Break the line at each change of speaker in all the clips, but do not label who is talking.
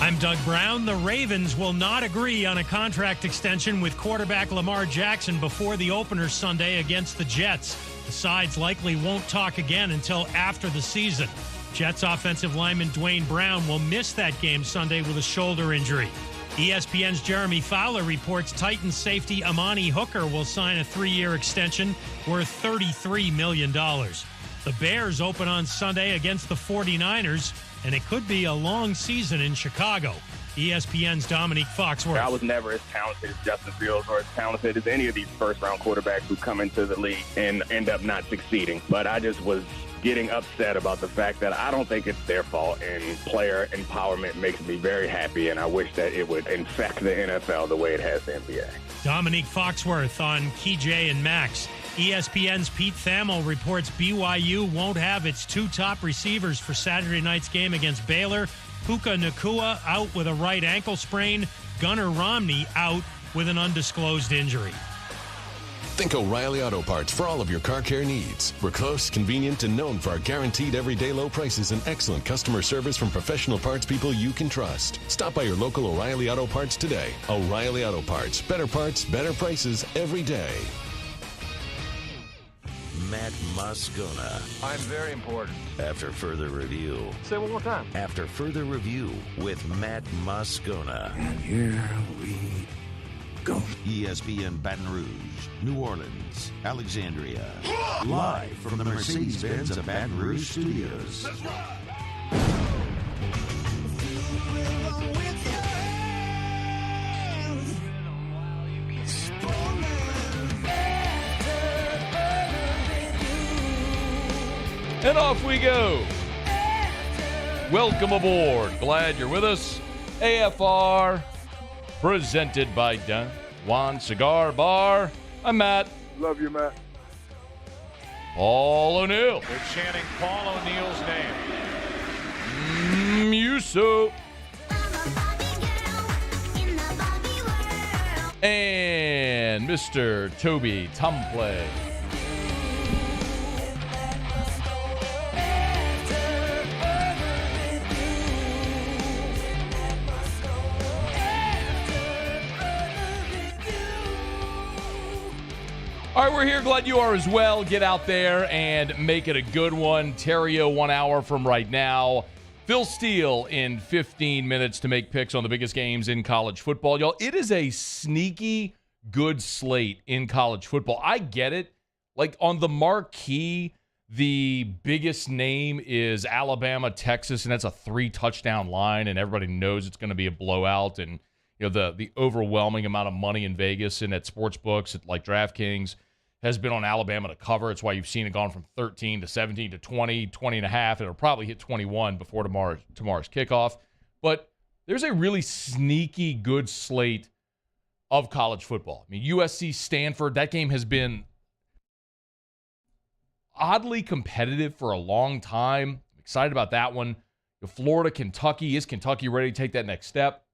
I'm Doug Brown. The Ravens will not agree on a contract extension with quarterback Lamar Jackson before the opener Sunday against the Jets. The sides likely won't talk again until after the season. Jets offensive lineman Dwayne Brown will miss that game Sunday with a shoulder injury. ESPN's Jeremy Fowler reports Titans safety Amani Hooker will sign a 3-year extension worth $33 million. The Bears open on Sunday against the 49ers, and it could be a long season in Chicago. ESPN's Dominique Foxworth.
I was never as talented as Justin Fields or as talented as any of these first-round quarterbacks who come into the league and end up not succeeding. But I just was getting upset about the fact that I don't think it's their fault, and player empowerment makes me very happy, and I wish that it would infect the NFL the way it has the NBA.
Dominique Foxworth on KJ and Max. ESPN's Pete Thamel reports BYU won't have its 2 top receivers for Saturday night's game against Baylor. Puka Nacua out with a right ankle sprain. Gunnar Romney out with an undisclosed injury.
Think O'Reilly Auto Parts for all of your car care needs. We're close, convenient, and known for our guaranteed everyday low prices and excellent customer service from professional parts people you can trust. Stop by your local O'Reilly Auto Parts today. O'Reilly Auto Parts. Better parts, better prices every day.
Matt Moscona.
I'm very important.
After further review.
Say it one more time.
After further review with Matt Moscona.
And here we go.
ESPN Baton Rouge, New Orleans, Alexandria. Live from the Mercedes-Benz of Baton Rouge studios. That's right.
And off we go. Welcome aboard. Glad you're with us. AFR, presented by Don Juan Cigar Bar. I'm Matt.
Love you, Matt.
Paul O'Neill.
They're chanting Paul O'Neill's name.
Musso. And Mr. Toby Tumplay. All right, we're here. Glad you are as well. Get out there and make it a good one. Theriot 1 hour from right now. Phil Steele in 15 minutes to make picks on the biggest games in college football. Y'all, it is a sneaky good slate in college football. I get it. Like on the marquee, the biggest name is Alabama, Texas, and that's a 3-touchdown line, and everybody knows it's going to be a blowout. And you know the overwhelming amount of money in Vegas and at sports books like DraftKings has been on Alabama to cover. It's why you've seen it gone from 13 to 17 to 20, 20 and a half. It'll probably hit 21 before tomorrow's kickoff. But there's a really sneaky good slate of college football. I mean, USC, Stanford, that game has been oddly competitive for a long time. I'm excited about that one. Florida, Kentucky. Is Kentucky ready to take that next step?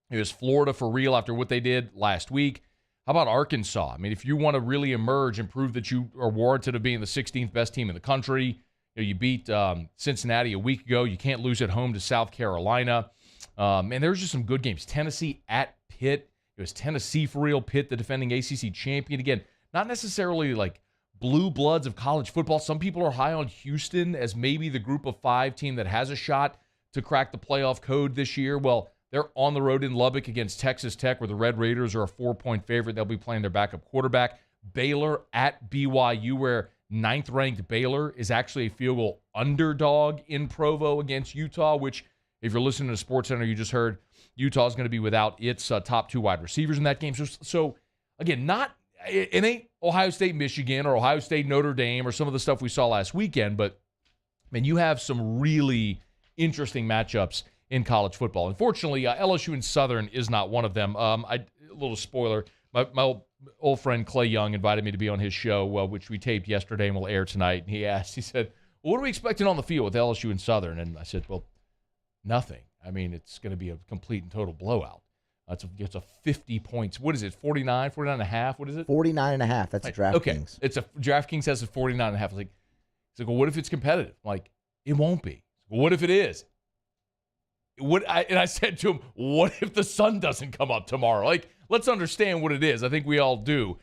Is Florida for real after what they did last week? How about Arkansas? I mean, if you want to really emerge and prove that you are warranted of being the 16th best team in the country, you beat Cincinnati a week ago. You can't lose at home to South Carolina. And there's just some good games. Tennessee at Pitt. It was Tennessee for real. Pitt, the defending ACC champion. Again, not necessarily like blue bloods of college football. Some people are high on Houston as maybe the group of 5 team that has a shot to crack the playoff code this year. Well, they're on the road in Lubbock against Texas Tech, where the Red Raiders are a 4-point favorite. They'll be playing their backup quarterback. Baylor at BYU, where 9th-ranked Baylor is actually a field goal underdog in Provo against Utah, which, if you're listening to SportsCenter, you just heard Utah is going to be without its top 2 wide receivers in that game. So again, it ain't Ohio State, Michigan, or Ohio State, Notre Dame, or some of the stuff we saw last weekend, but, man, you have some really interesting matchups in college football. Unfortunately, LSU and Southern is not one of them. A little spoiler, my old friend Clay Young invited me to be on his show, which we taped yesterday and will air tonight. And he said, well, what are we expecting on the field with LSU and Southern? And I said, well, nothing. I mean, it's going to be a complete and total blowout. It's a 50 points. What is it, 49 and a half? What is it?
49 and a half. That's DraftKings.
Okay, DraftKings has a 49 and a half. It's like, well, what if it's competitive? I'm like, it won't be. Well, what if it is? I said to him, what if the sun doesn't come up tomorrow? Like, let's understand what it is. I think we all do.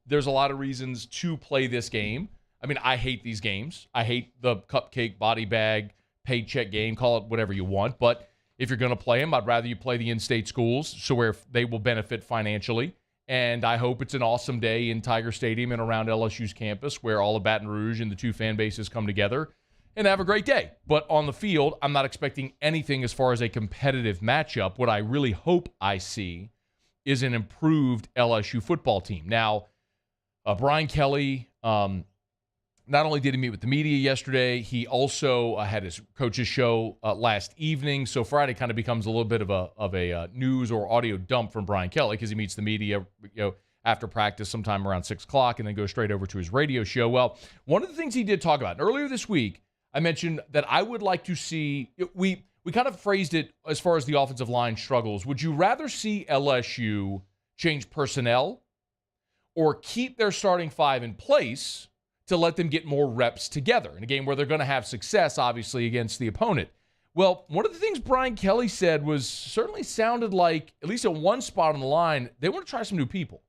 There's a lot of reasons to play this game. I mean, I hate these games. I hate the cupcake, body bag, paycheck game, call it whatever you want. But if you're going to play them, I'd rather you play the in-state schools so where they will benefit financially. And I hope it's an awesome day in Tiger Stadium and around LSU's campus where all of Baton Rouge and the two fan bases come together and have a great day. But on the field, I'm not expecting anything as far as a competitive matchup. What I really hope I see is an improved LSU football team. Now, Brian Kelly, not only did he meet with the media yesterday, he also had his coach's show last evening. So Friday kind of becomes a little bit of a news or audio dump from Brian Kelly because he meets the media, after practice sometime around 6 o'clock and then goes straight over to his radio show. Well, one of the things he did talk about, and earlier this week, I mentioned that I would like to see, we kind of phrased it as far as the offensive line struggles. Would you rather see LSU change personnel or keep their starting five in place to let them get more reps together in a game where they're going to have success, obviously, against the opponent? Well, one of the things Brian Kelly said was certainly sounded like, at least at one spot on the line, they want to try some new people.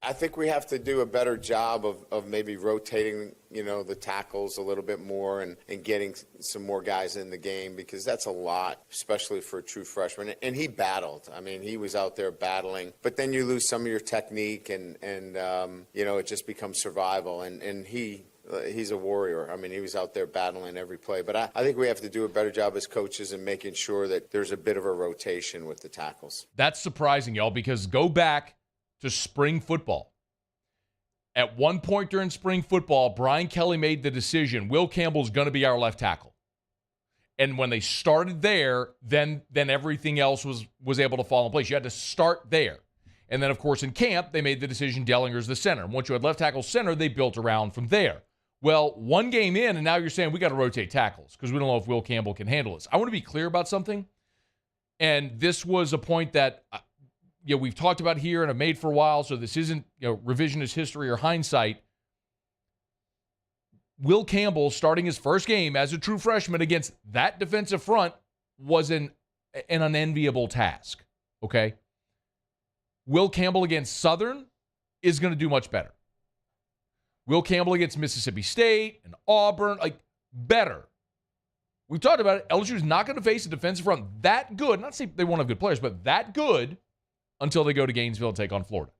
I think we have to do a better job of maybe rotating, the tackles a little bit more and getting some more guys in the game because that's a lot, especially for a true freshman. And he battled. I mean, he was out there battling. But then you lose some of your technique and it just becomes survival. And he's a warrior. I mean, he was out there battling every play. But I think we have to do a better job as coaches in making sure that there's a bit of a rotation with the tackles.
That's surprising, y'all, because go back to spring football. At one point during spring football, Brian Kelly made the decision, Will Campbell's going to be our left tackle. And when they started there, then everything else was able to fall in place. You had to start there. And then, of course, in camp, they made the decision Dellinger's the center. And once you had left tackle center, they built around from there. Well, one game in, and now you're saying we got to rotate tackles because we don't know if Will Campbell can handle this. I want to be clear about something. And this was a point that we've talked about here and have made for a while, so this isn't revisionist history or hindsight. Will Campbell starting his first game as a true freshman against that defensive front was an unenviable task, okay? Will Campbell against Southern is going to do much better. Will Campbell against Mississippi State and Auburn, better. We've talked about it. LSU is not going to face a defensive front that good. Not say they won't have good players, but that good until they go to Gainesville and take on Florida.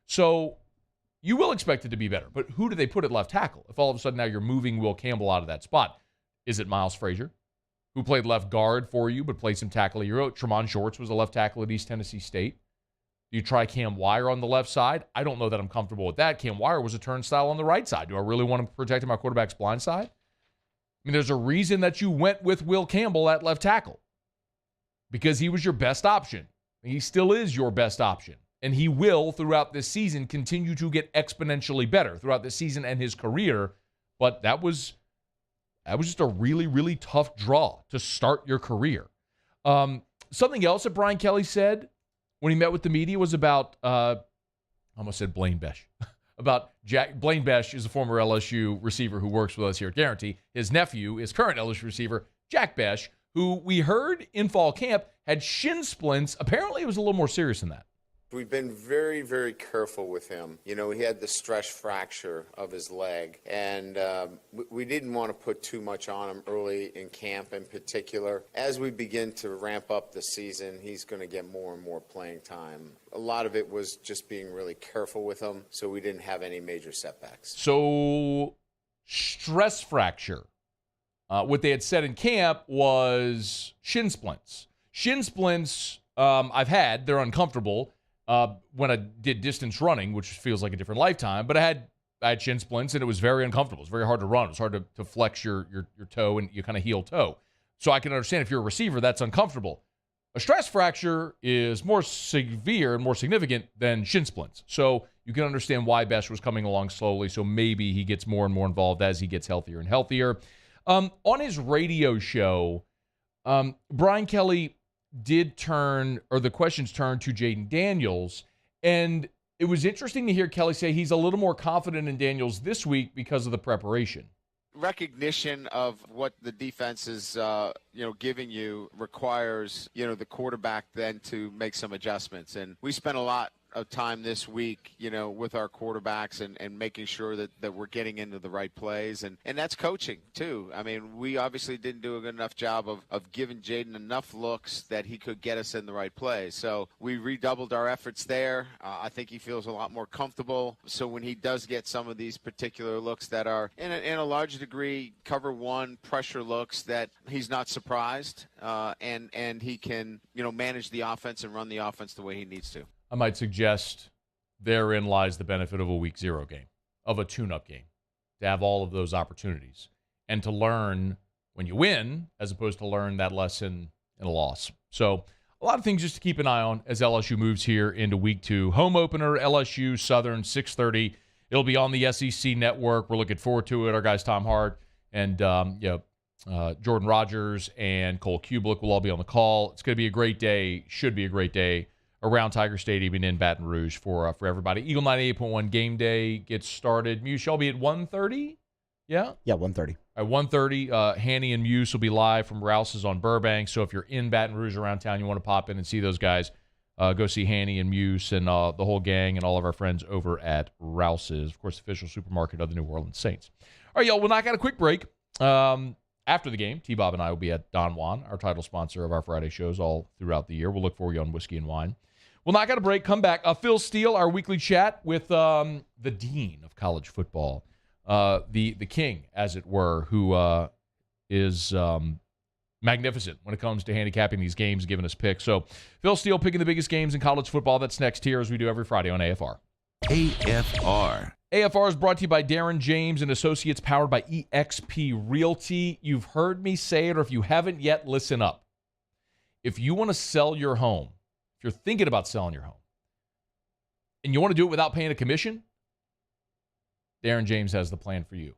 So you will expect it to be better. But who do they put at left tackle if all of a sudden now you're moving Will Campbell out of that spot? Is it Miles Frazier, who played left guard for you but played some tackle of your own? Tremont Shorts was a left tackle at East Tennessee State. Do you try Cam Wire on the left side? I don't know that I'm comfortable with that. Cam Wire was a turnstile on the right side. Do I really want to protect my quarterback's blind side? I mean, there's a reason that you went with Will Campbell at left tackle because he was your best option. He still is your best option. And he will, throughout this season, continue to get exponentially better throughout this season and his career. But that was just a really, really tough draw to start your career. Something else that Brian Kelly said when he met with the media was about, I almost said Blaine Besh, about Blaine Besh is a former LSU receiver who works with us here at Guarantee. His nephew is current LSU receiver, Jack Besh, who we heard in fall camp had shin splints. Apparently, it was a little more serious than that.
We've been very, very careful with him. He had the stress fracture of his leg, and we didn't want to put too much on him early in camp in particular. As we begin to ramp up the season, he's going to get more and more playing time. A lot of it was just being really careful with him, so we didn't have any major setbacks.
So, stress fracture. What they had said in camp was shin splints. Shin splints I've had. They're uncomfortable. When I did distance running, which feels like a different lifetime, but I had shin splints, and it was very uncomfortable. It was very hard to run. It was hard to flex your toe and you kind of heel toe. So I can understand if you're a receiver, that's uncomfortable. A stress fracture is more severe and more significant than shin splints. So you can understand why Besh was coming along slowly, so maybe he gets more and more involved as he gets healthier and healthier. On his radio show, Brian Kelly did the questions turned to Jaden Daniels, and it was interesting to hear Kelly say he's a little more confident in Daniels this week because of the preparation.
recognition of what the defense is, giving you requires, the quarterback then to make some adjustments. And we spent a lot of time this week, with our quarterbacks and making sure that we're getting into the right plays. And that's coaching, too. I mean, we obviously didn't do a good enough job of giving Jaden enough looks that he could get us in the right plays. So we redoubled our efforts there. I think he feels a lot more comfortable. So when he does get some of these particular looks that are, in a large degree, cover one pressure looks, that he's not surprised and he can, manage the offense and run the offense the way he needs to.
I might suggest therein lies the benefit of a week 0 game, of a tune-up game, to have all of those opportunities and to learn when you win as opposed to learn that lesson in a loss. So a lot of things just to keep an eye on as LSU moves here into week 2. Home opener, LSU, Southern, 6:30. It'll be on the SEC network. We're looking forward to it. Our guys Tom Hart and Jordan Rogers and Cole Kublik will all be on the call. It's going to be a great day. Should be a great day around Tiger Stadium and in Baton Rouge for everybody. Eagle 98.1 game day gets started. Muse shall be at 1:30? Yeah?
Yeah, 1:30.
At 1:30, Hanny and Muse will be live from Rouse's on Burbank. So if you're in Baton Rouge around town, you want to pop in and see those guys, go see Hanny and Muse and the whole gang and all of our friends over at Rouse's, of course, official supermarket of the New Orleans Saints. All right, y'all, we'll knock out a quick break. After the game, T-Bob and I will be at Don Juan, our title sponsor of our Friday shows all throughout the year. We'll look for you on Whiskey and Wine. We'll knock out a break, come back. Phil Steele, our weekly chat with the dean of college football, the king, as it were, who is magnificent when it comes to handicapping these games, giving us picks. So Phil Steele picking the biggest games in college football. That's next here, as we do every Friday on AFR.
AFR.
AFR is brought to you by Darren James and Associates, powered by eXp Realty. You've heard me say it, or if you haven't yet, listen up. If you want to sell your home, if you're thinking about selling your home, and you want to do it without paying a commission, Darren James has the plan for you.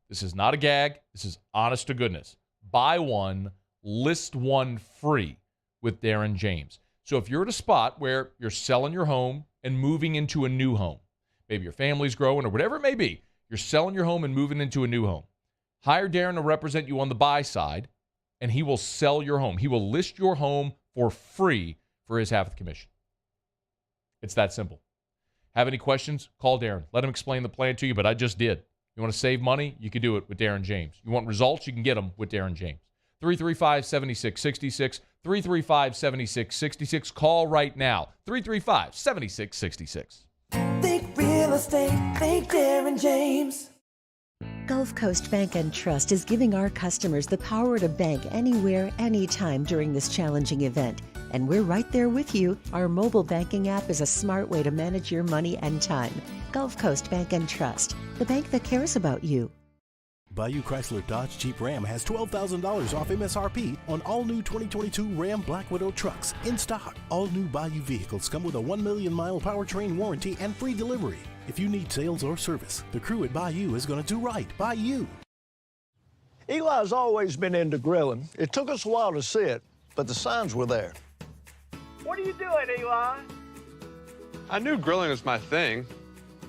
This is not a gag. This is honest to goodness. Buy one, list one free with Darren James. So if you're at a spot where you're selling your home and moving into a new home, maybe your family's growing or whatever it may be, you're selling your home and moving into a new home, hire Darren to represent you on the buy side, and he will sell your home. He will list your home for free for his half of the commission. It's that simple. Have any questions? Call Darren. Let him explain the plan to you, but I just did. You want to save money? You can do it with Darren James. You want results? You can get them with Darren James. 335-7666, 335-7666. Call right now. 335-7666.
Think real estate, think Darren James.
Gulf Coast Bank and Trust is giving our customers the power to bank anywhere, anytime during this challenging event. And we're right there with you. Our mobile banking app is a smart way to manage your money and time. Gulf Coast Bank and Trust, the bank that cares about you.
Bayou Chrysler Dodge Jeep Ram has $12,000 off MSRP on all new 2022 Ram Black Widow trucks in stock. All new Bayou vehicles come with a 1 million mile powertrain warranty and free delivery. If you need sales or service, the crew at Bayou is going to do right by you.
Eli's always been into grilling. It took us a while to see it, but the signs were there.
What are you doing, Eli?
I knew grilling was my thing.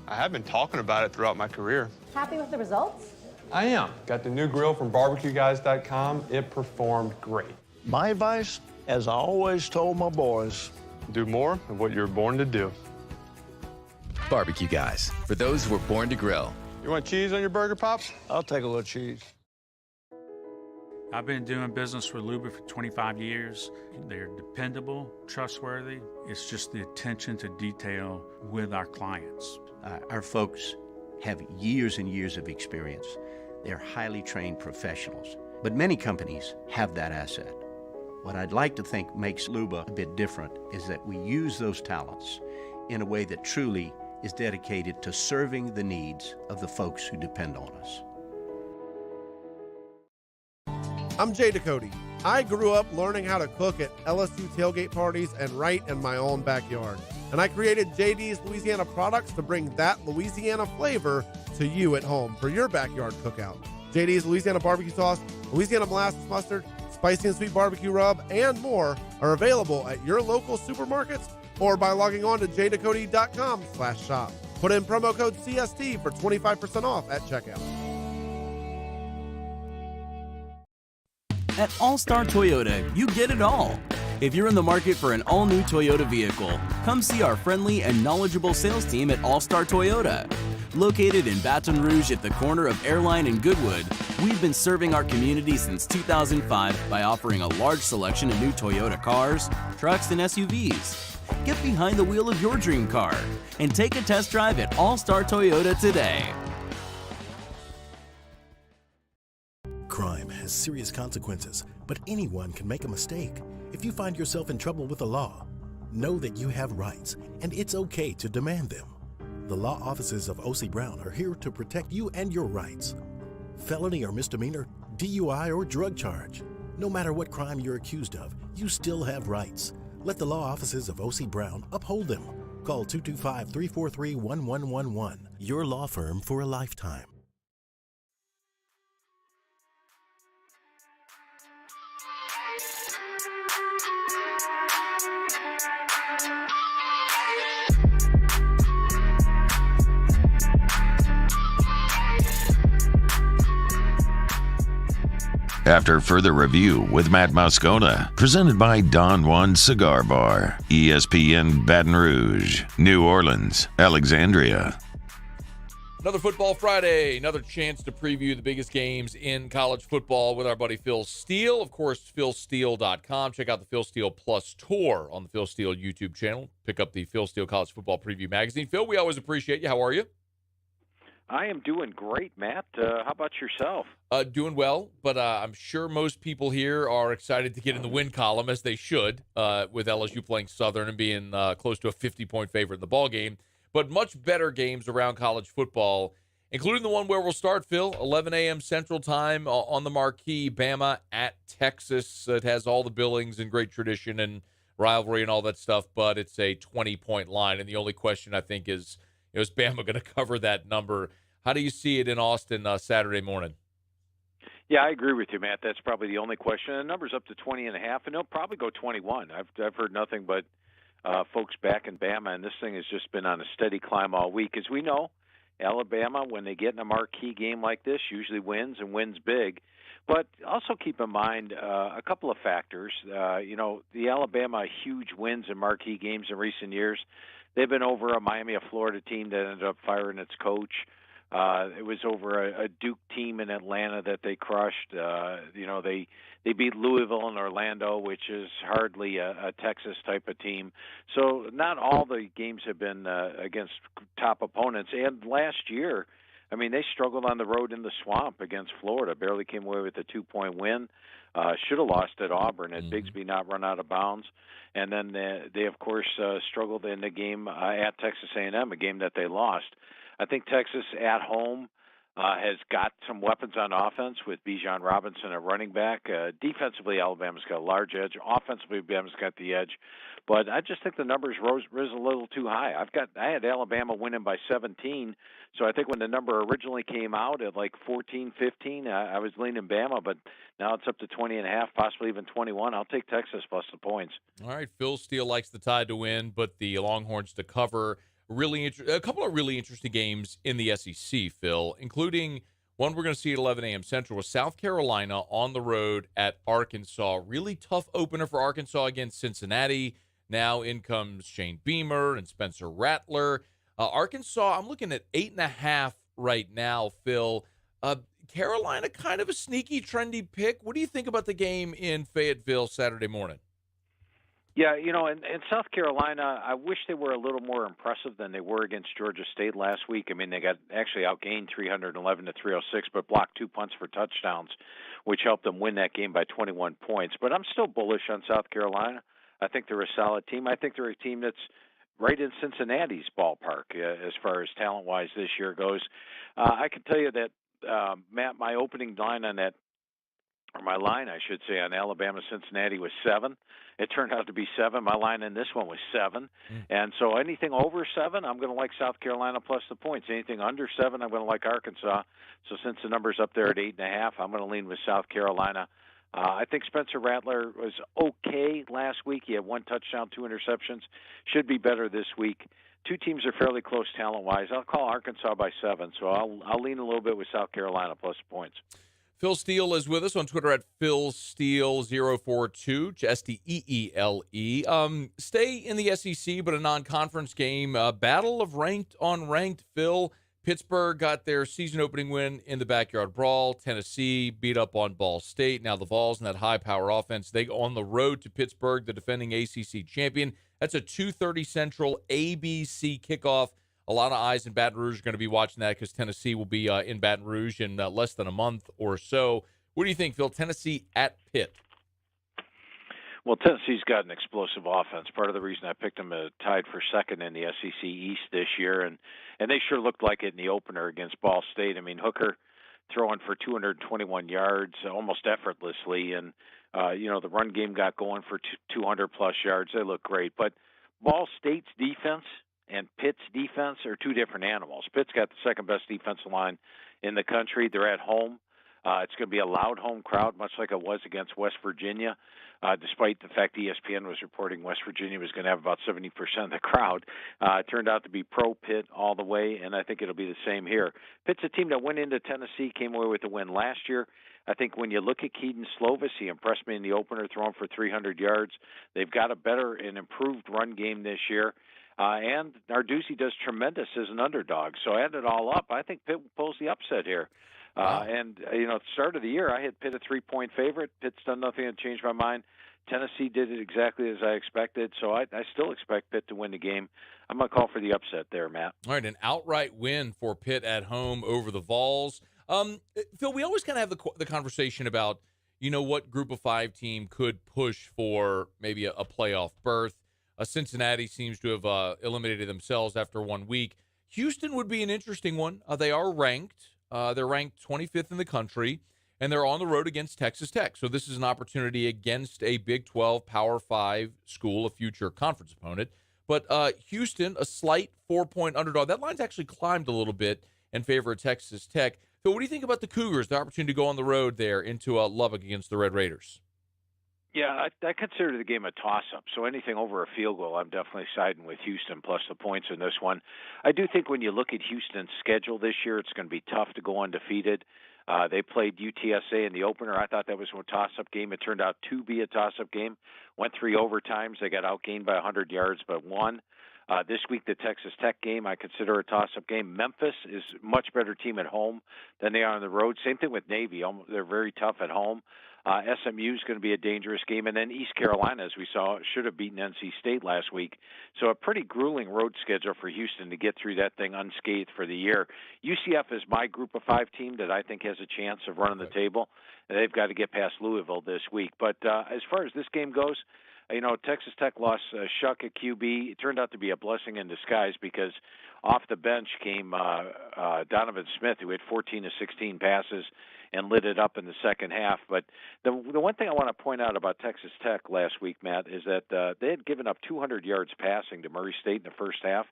I have been talking about it throughout my career.
Happy with the results?
I am. Got the new grill from barbecueguys.com. It performed great.
My advice, as I always told my boys,
do more of what you were born to do.
Barbecue Guys, for those who were born to grill.
You want cheese on your burger, Pops?
I'll take a little cheese.
I've been doing business with Luba for 25 years. They're dependable, trustworthy. It's just the attention to detail with our clients.
Our folks have years and years of experience. They're highly trained professionals, but many companies have that asset. What I'd like to think makes Luba a bit different is that we use those talents in a way that truly is dedicated to serving the needs of the folks who depend on us.
I'm Jay Ducote. I grew up learning how to cook at LSU tailgate parties and right in my own backyard. And I created JD's Louisiana products to bring that Louisiana flavor to you at home for your backyard cookout. JD's Louisiana barbecue sauce, Louisiana molasses mustard, spicy and sweet barbecue rub, and more are available at your local supermarkets or by logging on to jducote.com/shop. Put in promo code CST for 25% off at checkout.
At All-Star Toyota, you get it all. If you're in the market for an all-new Toyota vehicle, come see our friendly and knowledgeable sales team at All-Star Toyota. Located in Baton Rouge at the corner of Airline and Goodwood, we've been serving our community since 2005 by offering a large selection of new Toyota cars, trucks, and SUVs. Get behind the wheel of your dream car and take a test drive at All-Star Toyota today.
Crime has serious consequences, but anyone can make a mistake. If you find yourself in trouble with the law, know that you have rights, and it's okay to demand them. The law offices of O.C. Brown are here to protect you and your rights. Felony or misdemeanor, DUI or drug charge. No matter what crime you're accused of, you still have rights. Let the law offices of O.C. Brown uphold them. Call 225-343-1111. Your law firm for a lifetime.
After further review with Matt Moscona, presented by Don Juan Cigar Bar, ESPN Baton Rouge, New Orleans, Alexandria.
Another Football Friday, another chance to preview the biggest games in college football with our buddy Phil Steele. Of course, philsteele.com. Check out the Phil Steele Plus Tour on the Phil Steele YouTube channel. Pick up the Phil Steele College Football Preview Magazine. Phil, we always appreciate you. How are you?
I am doing great, Matt. How about yourself?
Doing well, but I'm sure most people here are excited to get in the win column, as they should, with LSU playing Southern and being close to a 50-point favorite in the ball game. But much better games around college football, including the one where we'll start, Phil, 11 a.m. Central Time on the marquee, Bama at Texas. It has all the billings and great tradition and rivalry and all that stuff, but it's a 20-point line. And the only question, I think, is Bama going to cover that number? How do you see it in Austin Saturday morning?
Yeah, I agree with you, Matt. That's probably the only question. The number's up to 20.5, and they'll probably go 21. I've heard nothing but folks back in Bama, and this thing has just been on a steady climb all week. As we know, Alabama, when they get in a marquee game like this, usually wins and wins big. But also keep in mind a couple of factors. The Alabama huge wins in marquee games in recent years. They've been over a Miami of Florida team that ended up firing its coach. It was over a Duke team in Atlanta that they crushed. They beat Louisville and Orlando, which is hardly a Texas type of team. So not all the games have been against top opponents. And last year, I mean, they struggled on the road in the swamp against Florida. Barely came away with a 2-point win. Should have lost at Auburn had Bigsby not run out of bounds. And then they of course, struggled in the game at Texas A&M, a game that they lost. I think Texas at home has got some weapons on offense with Bijan Robinson at running back. Defensively, Alabama's got a large edge. Offensively, Alabama's got the edge. But I just think the numbers rose a little too high. I had Alabama winning by 17, so I think when the number originally came out at like 14, 15, I was leaning Bama, but now it's up to 20.5, possibly even 21. I'll take Texas plus the points.
All right, Phil Steele likes the Tide to win, but the Longhorns to cover. A couple of really interesting games in the SEC, Phil, including one we're going to see at 11 a.m. Central with South Carolina on the road at Arkansas. Really tough opener for Arkansas against Cincinnati. Now in comes Shane Beamer and Spencer Rattler. Arkansas, I'm looking at 8.5 right now, Phil. Carolina, kind of a sneaky, trendy pick. What do you think about the game in Fayetteville Saturday morning?
Yeah, in South Carolina, I wish they were a little more impressive than they were against Georgia State last week. I mean, they got actually outgained 311 to 306, but blocked 2 punts for touchdowns, which helped them win that game by 21 points. But I'm still bullish on South Carolina. I think they're a solid team. I think they're a team that's right in Cincinnati's ballpark as far as talent-wise this year goes. I can tell you that, Matt, my opening line on that, or my line, I should say, on Alabama-Cincinnati was 7. It turned out to be 7. My line in this one was 7. And so anything over 7, I'm going to like South Carolina plus the points. Anything under 7, I'm going to like Arkansas. So since the number's up there at 8.5, I'm going to lean with South Carolina. I think Spencer Rattler was okay last week. He had 1 touchdown, 2 interceptions. Should be better this week. 2 teams are fairly close talent-wise. I'll call Arkansas by 7, so I'll lean a little bit with South Carolina plus points.
Phil Steele is with us on Twitter at PhilSteele042, Steele. Stay in the SEC, but a non-conference game. Battle of ranked on ranked, Phil. Pittsburgh got their season-opening win in the backyard brawl. Tennessee beat up on Ball State. Now the Vols and that high-power offense, they go on the road to Pittsburgh, the defending ACC champion. That's a 2:30 Central ABC kickoff. A lot of eyes in Baton Rouge are going to be watching that because Tennessee will be in Baton Rouge in less than a month or so. What do you think, Phil? Tennessee at Pitt.
Well, Tennessee's got an explosive offense. Part of the reason I picked them tied for second in the SEC East this year, and they sure looked like it in the opener against Ball State. I mean, Hooker throwing for 221 yards almost effortlessly, and the run game got going for 200-plus yards. They look great. But Ball State's defense and Pitt's defense are two different animals. Pitt's got the second-best defensive line in the country. They're at home. It's going to be a loud home crowd, much like it was against West Virginia, despite the fact ESPN was reporting West Virginia was going to have about 70% of the crowd. It turned out to be pro-Pitt all the way, and I think it'll be the same here. Pitt's a team that went into Tennessee, came away with a win last year. I think when you look at Keaton Slovis, he impressed me in the opener, throwing for 300 yards. They've got a better and improved run game this year. And Narduzzi does tremendous as an underdog. So add it all up, I think Pitt pulls the upset here. And at the start of the year, I had Pitt a 3-point favorite. Pitt's done nothing to change my mind. Tennessee did it exactly as I expected, so I still expect Pitt to win the game. I'm going to call for the upset there, Matt.
All right, an outright win for Pitt at home over the Vols. Phil, we always kind of have the conversation about, what group of 5 team could push for maybe a playoff berth. Cincinnati seems to have eliminated themselves after 1 week. Houston would be an interesting one. They are ranked. They're ranked 25th in the country, and they're on the road against Texas Tech. So this is an opportunity against a Big 12 Power 5 school, a future conference opponent. But Houston, a slight 4-point underdog. That line's actually climbed a little bit in favor of Texas Tech. So what do you think about the Cougars, the opportunity to go on the road there into Lubbock against the Red Raiders?
Yeah, I consider the game a toss-up. So anything over a field goal, I'm definitely siding with Houston plus the points in this one. I do think when you look at Houston's schedule this year, it's going to be tough to go undefeated. They played UTSA in the opener. I thought that was a toss-up game. It turned out to be a toss-up game. Went 3 overtimes. They got outgained by 100 yards, but won. This week, the Texas Tech game, I consider a toss-up game. Memphis is a much better team at home than they are on the road. Same thing with Navy. They're very tough at home. SMU is going to be a dangerous game. And then East Carolina, as we saw, should have beaten NC State last week. So a pretty grueling road schedule for Houston to get through that thing unscathed for the year. UCF is my group of 5 team that I think has a chance of running the table. They've got to get past Louisville this week. But as far as this game goes, Texas Tech lost Shuck at QB. It turned out to be a blessing in disguise because off the bench came Donovan Smith, who had 14 of 16 passes and lit it up in the second half. But the one thing I want to point out about Texas Tech last week, Matt, is that they had given up 200 yards passing to Murray State in the first half.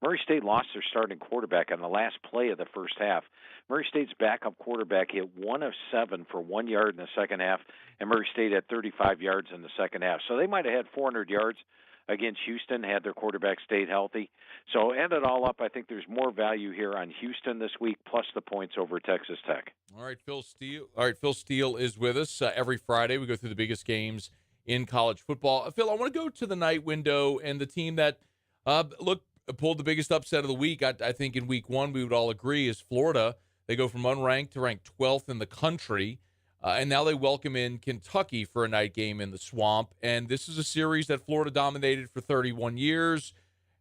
Murray State lost their starting quarterback on the last play of the first half. Murray State's backup quarterback hit 1 of 7 for 1 yard in the second half, and Murray State had 35 yards in the second half. So they might have had 400 yards against Houston had their quarterback stayed healthy. So add it all up, I think there's more value here on Houston this week, plus the points over Texas Tech.
All right, Phil Steele is with us every Friday. We go through the biggest games in college football. Phil, I want to go to the night window and the team that pulled the biggest upset of the week. I think in week 1 we would all agree is Florida. They go from unranked to ranked 12th in the country. And now they welcome in Kentucky for a night game in the Swamp. And this is a series that Florida dominated for 31 years.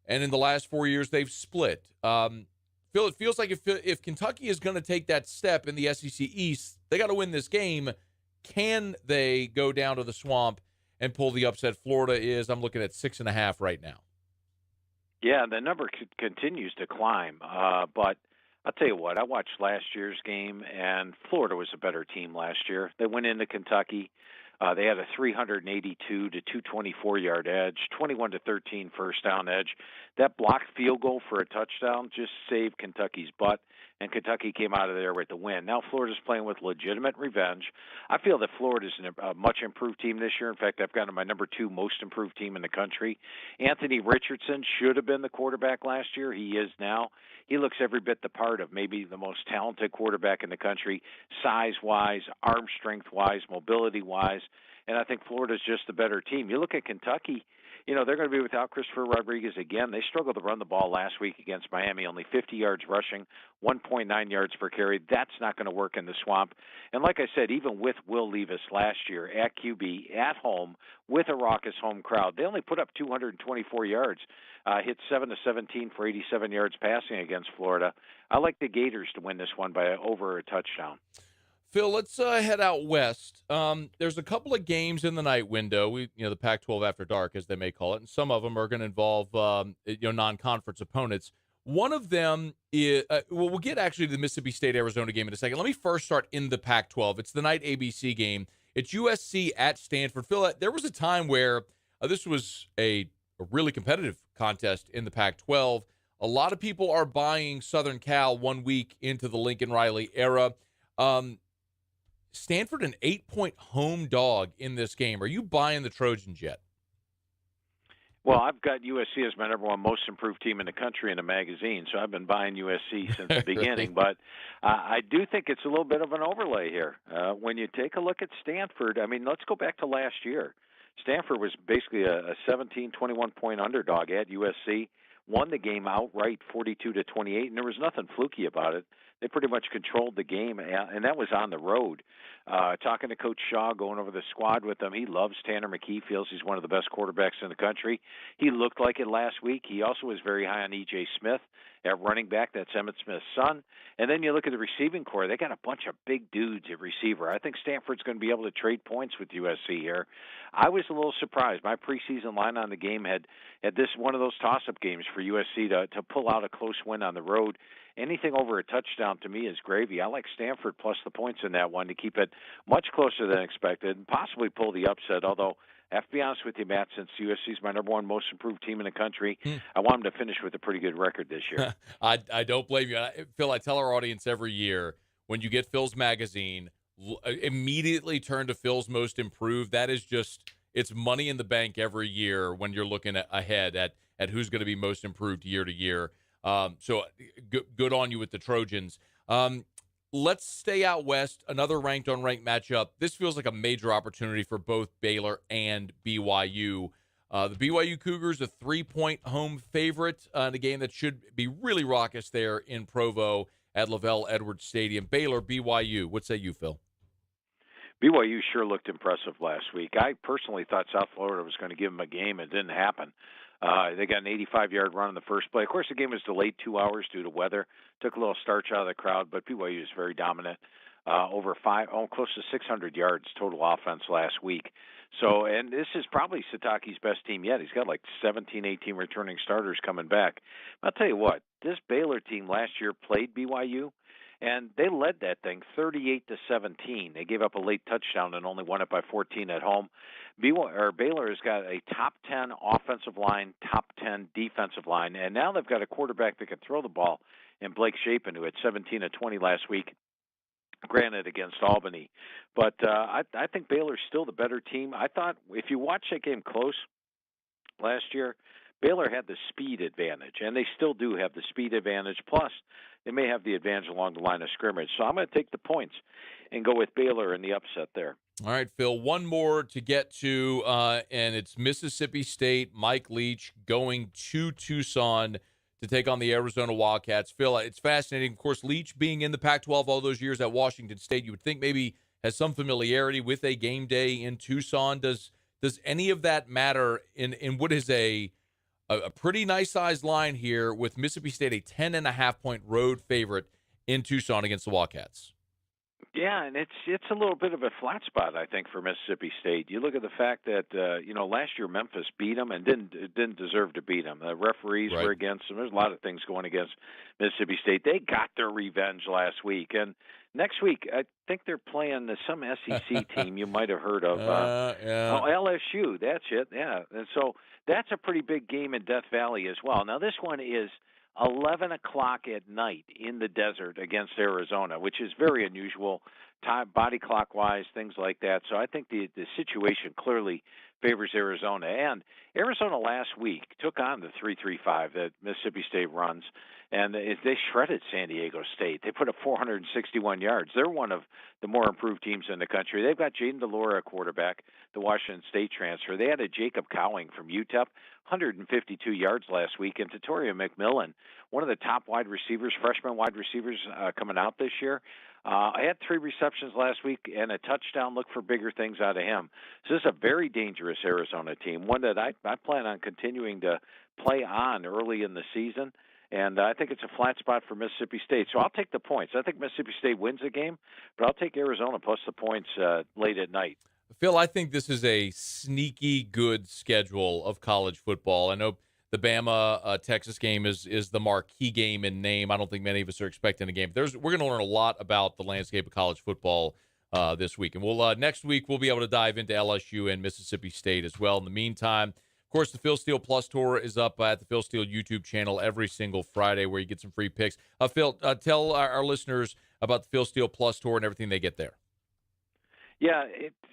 And in the last 4 years, they've split. Phil, it feels like if Kentucky is going to take that step in the SEC East, they got to win this game. Can they go down to the Swamp and pull the upset? Florida is, I'm looking at 6.5 right now.
Yeah, the number continues to climb. But I'll tell you what, I watched last year's game, and Florida was a better team last year. They went into Kentucky. They had a 382 to 224-yard edge, 21 to 13 first down edge. That blocked field goal for a touchdown just saved Kentucky's butt. and Kentucky came out of there with the win. Now Florida's playing with legitimate revenge. I feel that Florida's a much improved team this year. In fact, I've got them my number 2 most improved team in the country. Anthony Richardson should have been the quarterback last year. He is now. He looks every bit the part of maybe the most talented quarterback in the country, size-wise, arm strength-wise, mobility-wise, and I think Florida's just a better team. You look at Kentucky, you know, they're going to be without Christopher Rodriguez again. They struggled to run the ball last week against Miami, only 50 yards rushing, 1.9 yards per carry. That's not going to work in the Swamp. And like I said, even with Will Levis last year at QB, at home, with a raucous home crowd, they only put up 224 yards, hit 7-17 for 87 yards passing against Florida. I like the Gators to win this one by over a touchdown.
Phil, let's head out west. There's a couple of games in the night window. The Pac-12 after dark, as they may call it, and some of them are going to involve non-conference opponents. One of them is we'll get actually to the Mississippi State-Arizona game in a second. Let me first start in the Pac-12. It's the night ABC game. It's USC at Stanford. Phil, there was a time where this was a really competitive contest in the Pac-12. A lot of people are buying Southern Cal 1 week into the Lincoln Riley era. Stanford, an 8-point home dog in this game. Are you buying the Trojans yet?
Well, I've got USC as my number 1 most improved team in the country in a magazine, so I've been buying USC since the beginning. But I do think it's a little bit of an overlay here. When you take a look at Stanford, I mean, let's go back to last year. Stanford was basically a 17, 21-point underdog at USC, won the game outright 42-28, and there was nothing fluky about it. They pretty much controlled the game, and that was on the road. Talking to Coach Shaw, going over the squad with them, he loves Tanner McKee, feels he's one of the best quarterbacks in the country. He looked like it last week. He also was very high on E.J. Smith at running back. That's Emmitt Smith's son. And then you look at the receiving core. They got a bunch of big dudes at receiver. I think Stanford's going to be able to trade points with USC here. I was a little surprised. My preseason line on the game had this one of those toss-up games for USC to pull out a close win on the road. Anything over a touchdown to me is gravy. I like Stanford plus the points in that one to keep it much closer than expected and possibly pull the upset, although I have to be honest with you, Matt, since USC is my number 1 most improved team in the country, I want them to finish with a pretty good record this year.
I don't blame you. Phil, I tell our audience every year, when you get Phil's magazine, immediately turn to Phil's most improved. That is just, it's money in the bank every year when you're looking ahead at who's going to be most improved year to year. So good on you with the Trojans. Let's stay out west. Another ranked on ranked matchup. This feels like a major opportunity for both Baylor and BYU. The BYU Cougars, a 3-point home favorite in a game that should be really raucous there in Provo at Lavelle Edwards Stadium. Baylor, BYU. What say you, Phil?
BYU sure looked impressive last week. I personally thought South Florida was going to give them a game. It didn't happen. They got an 85-yard run in the first play. Of course, the game was delayed 2 hours due to weather. Took a little starch out of the crowd, but BYU is very dominant. Close to 600 yards total offense last week. So, and this is probably Satake's best team yet. He's got like 17, 18 returning starters coming back. I'll tell you what, this Baylor team last year played BYU, and they led that thing 38-17. They gave up a late touchdown and only won it by 14 at home. Baylor has got a top 10 offensive line, top 10 defensive line, and now they've got a quarterback that can throw the ball in Blake Shapen, who had 17 of 20 last week, granted against Albany. But I think Baylor's still the better team. I thought if you watch that game close last year, Baylor had the speed advantage, and they still do have the speed advantage. Plus, they may have the advantage along the line of scrimmage. So I'm going to take the points and go with Baylor in the upset there.
All right, Phil, one more to get to, and it's Mississippi State, Mike Leach going to Tucson to take on the Arizona Wildcats. Phil, it's fascinating. Of course, Leach being in the Pac-12 all those years at Washington State, you would think maybe has some familiarity with a game day in Tucson. Does any of that matter in what is a pretty nice-sized line here with Mississippi State, a 10.5-point road favorite in Tucson against the Wildcats?
Yeah, and it's a little bit of a flat spot, I think, for Mississippi State. You look at the fact that last year Memphis beat them and didn't deserve to beat them. The referees were against them. There's a lot of things going against Mississippi State. They got their revenge last week, and next week I think they're playing some SEC team you might have heard of. LSU. That's it. Yeah, and so that's a pretty big game in Death Valley as well. Now this one is 11 o'clock at night in the desert against Arizona, which is very unusual, time, body clock-wise, things like that. So I think the situation clearly favors Arizona. And Arizona last week took on the 3-3-5 that Mississippi State runs, and they shredded San Diego State. They put up 461 yards. They're one of the more improved teams in the country. They've got Jaden DeLora, a quarterback, the Washington State transfer. They had a Jacob Cowing from UTEP, 152 yards last week, and Tatoria McMillan, one of the top wide receivers, freshman wide receivers coming out this year. I had 3 receptions last week and a touchdown. Look for bigger things out of him. So this is a very dangerous Arizona team, one that I plan on continuing to play on early in the season. And I think it's a flat spot for Mississippi State. So I'll take the points. I think Mississippi State wins the game, but I'll take Arizona plus the points late at night.
Phil, I think this is a sneaky good schedule of college football. I know the Bama-Texas game is the marquee game in name. I don't think many of us are expecting a game. We're going to learn a lot about the landscape of college football this week. And we'll next week we'll be able to dive into LSU and Mississippi State as well. In the meantime, of course, the Phil Steele Plus Tour is up at the Phil Steele YouTube channel every single Friday where you get some free picks. Phil, tell our listeners about the Phil Steele Plus Tour and everything they get there.
Yeah,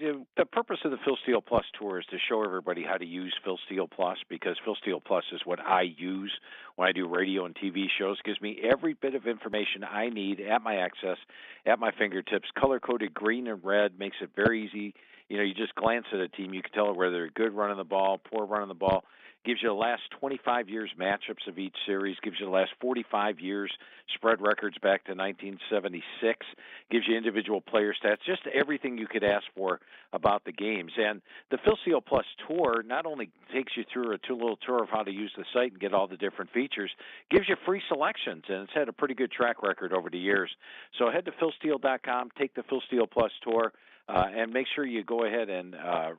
the purpose of the Phil Steele Plus Tour is to show everybody how to use Phil Steele Plus, because Phil Steele Plus is what I use when I do radio and TV shows. It gives me every bit of information I need at my access, at my fingertips, color-coded green and red, makes it very easy. You know, you just glance at a team, you can tell whether they're good running the ball, poor running the ball. Gives you the last 25 years matchups of each series, gives you the last 45 years spread records back to 1976, gives you individual player stats, just everything you could ask for about the games. And the Phil Steele Plus Tour not only takes you through a little tour of how to use the site and get all the different features, gives you free selections, and it's had a pretty good track record over the years. So head to philsteele.com, take the Phil Steele Plus Tour, and make sure you go ahead and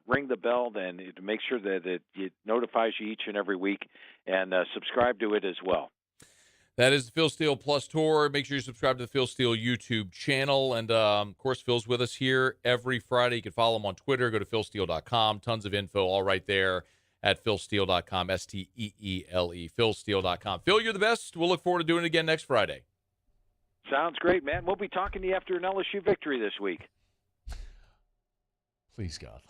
ring the bell, and make sure that it notifies you each and every week, and subscribe to it as well.
That is the Phil Steele Plus Tour. Make sure you subscribe to the Phil Steele YouTube channel. And, of course, Phil's with us here every Friday. You can follow him on Twitter. Go to philsteele.com. Tons of info all right there at philsteele.com, STEELE, philsteele.com. Phil, you're the best. We'll look forward to doing it again next Friday.
Sounds great, man. We'll be talking to you after an LSU victory this week.
Please, God.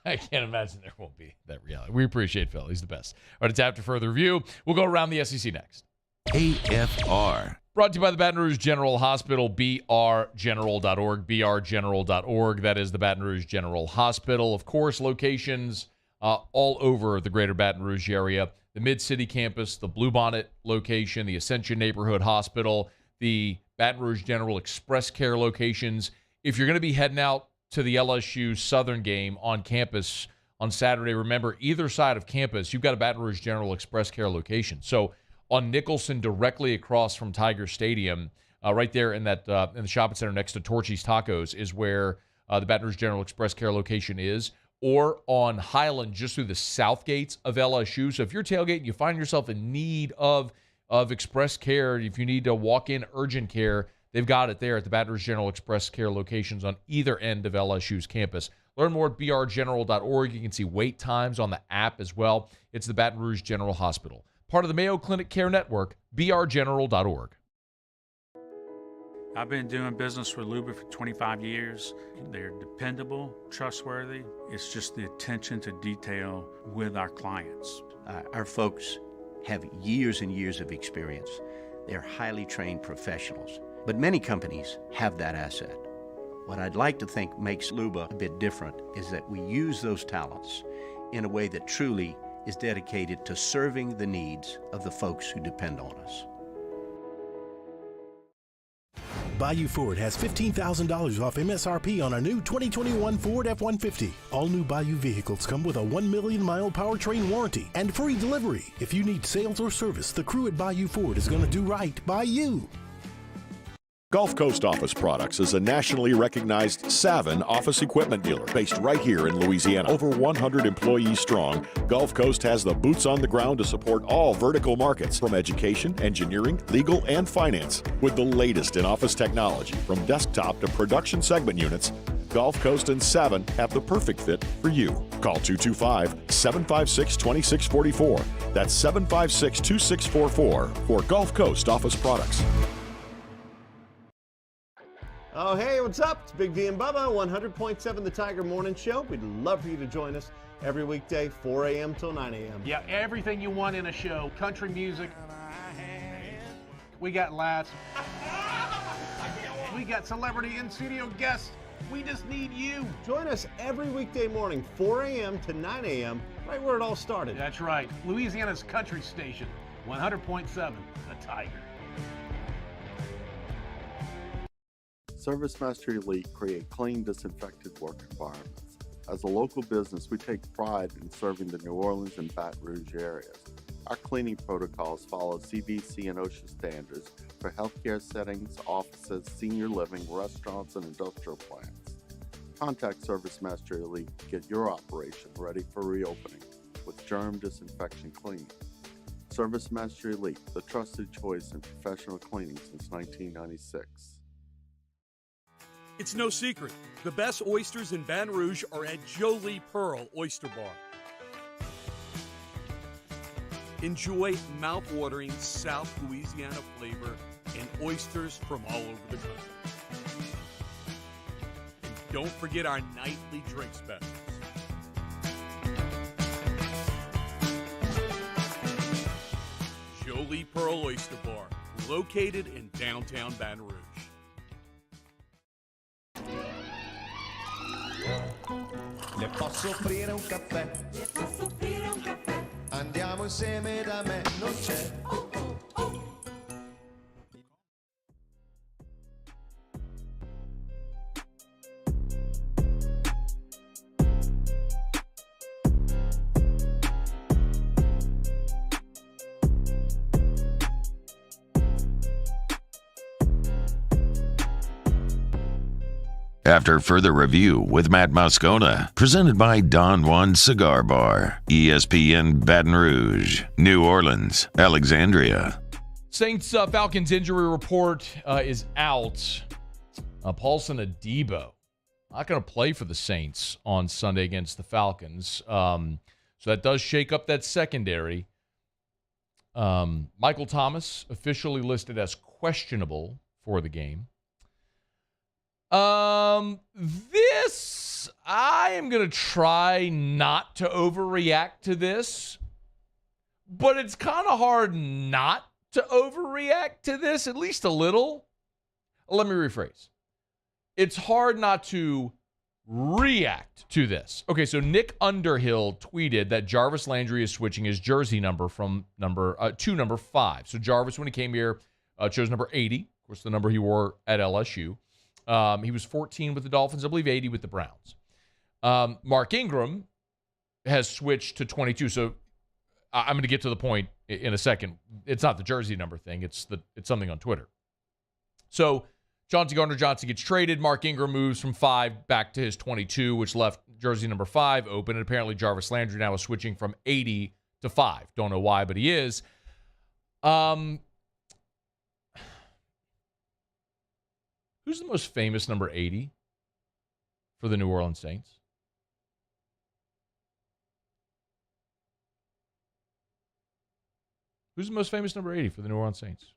I can't imagine there won't be that reality. We appreciate Phil. He's the best. All right, it's after further review. We'll go around the SEC next.
AFR.
Brought to you by the Baton Rouge General Hospital, brgeneral.org, brgeneral.org. That is the Baton Rouge General Hospital. Of course, locations all over the greater Baton Rouge area. The Mid-City campus, the Bluebonnet location, the Ascension Neighborhood Hospital, the Baton Rouge General Express Care locations. If you're going to be heading out to the LSU Southern game on campus on Saturday, remember, either side of campus, you've got a Baton Rouge General Express Care location. So on Nicholson, directly across from Tiger Stadium, right there in that in the shopping center next to Torchy's Tacos is where the Baton Rouge General Express Care location is, or on Highland, just through the south gates of LSU. So if you're tailgating, you find yourself in need of express care, if you need to walk in urgent care, they've got it there at the Baton Rouge General Express Care locations on either end of LSU's campus. Learn more at brgeneral.org. You can see wait times on the app as well. It's the Baton Rouge General Hospital. Part of the Mayo Clinic Care Network, brgeneral.org.
I've been doing business with Luba for 25 years. They're dependable, trustworthy. It's just the attention to detail with our clients.
Our folks have years and years of experience. They're highly trained professionals. But many companies have that asset. What I'd like to think makes Luba a bit different is that we use those talents in a way that truly is dedicated to serving the needs of the folks who depend on us.
Bayou Ford has $15,000 off MSRP on a new 2021 Ford F-150. All new Bayou vehicles come with a 1 million-mile powertrain warranty and free delivery. If you need sales or service, the crew at Bayou Ford is going to do right by you.
Gulf Coast Office Products is a nationally recognized Savin office equipment dealer based right here in Louisiana. Over 100 employees strong, Gulf Coast has the boots on the ground to support all vertical markets, from education, engineering, legal, and finance. With the latest in office technology, from desktop to production segment units, Gulf Coast and Savin have the perfect fit for you. Call 225-756-2644. That's 756-2644 for Gulf Coast office products.
Oh, hey, what's up? It's Big D and Bubba, 100.7 The Tiger Morning Show. We'd love for you to join us every weekday, 4 a.m. till 9 a.m.
Yeah, everything you want in a show. Country music. We got laughs. We got celebrity in-studio guests. We just need you.
Join us every weekday morning, 4 a.m. to 9 a.m., right where it all started.
That's right. Louisiana's country station, 100.7 The Tiger.
ServiceMaster Elite create clean, disinfected work environments. As a local business, we take pride in serving the New Orleans and Baton Rouge areas. Our cleaning protocols follow CDC and OSHA standards for healthcare settings, offices, senior living, restaurants, and industrial plants. Contact ServiceMaster Elite to get your operation ready for reopening with germ disinfection cleaning. ServiceMaster Elite, the trusted choice in professional cleaning since 1996.
It's no secret. The best oysters in Baton Rouge are at Jolie Pearl Oyster Bar. Enjoy mouth-watering South Louisiana flavor and oysters from all over the country. And don't forget our nightly drink specials. Jolie Pearl Oyster Bar, located in downtown Baton Rouge.
Le posso offrire un caffè? Andiamo insieme da me, non c'è.
After further review with Matt Moscona, presented by Don Juan Cigar Bar, ESPN Baton Rouge, New Orleans, Alexandria.
Saints Falcons injury report is out. Paulson Adebo not going to play for the Saints on Sunday against the Falcons. So that does shake up that secondary. Michael Thomas officially listed as questionable for the game. This, I am going to try not to overreact to this, but it's kind of hard not to overreact to this, at least a little. Let me rephrase. It's hard not to react to this. Okay, so Nick Underhill tweeted that Jarvis Landry is switching his jersey number from to number 5. So Jarvis, when he came here, chose number 80, of course, the number he wore at LSU. He was 14 with the Dolphins, I believe 80 with the Browns. Mark Ingram has switched to 22. So I'm going to get to the point in a second. It's not the jersey number thing. It's something on Twitter. So Chauncey Gardner-Johnson gets traded. Mark Ingram moves from 5 back to his 22, which left jersey number 5 open. And apparently Jarvis Landry now is switching from 80 to 5. Don't know why, but he is. Who's the most famous number 80 for the New Orleans Saints? Who's the most famous number 80 for the New Orleans Saints?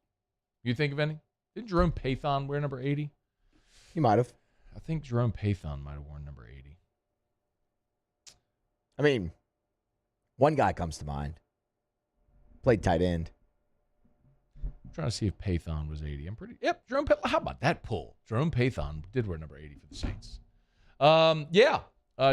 You think of any? Didn't Jerome Pathon wear number 80?
He might have.
I think Jerome Pathon might have worn number 80.
I mean, one guy comes to mind. Played tight end.
I'm trying to see if Pathon was 80. Yep, Jerome Pathon. How about that pull? Jerome Pathon did wear number 80 for the Saints.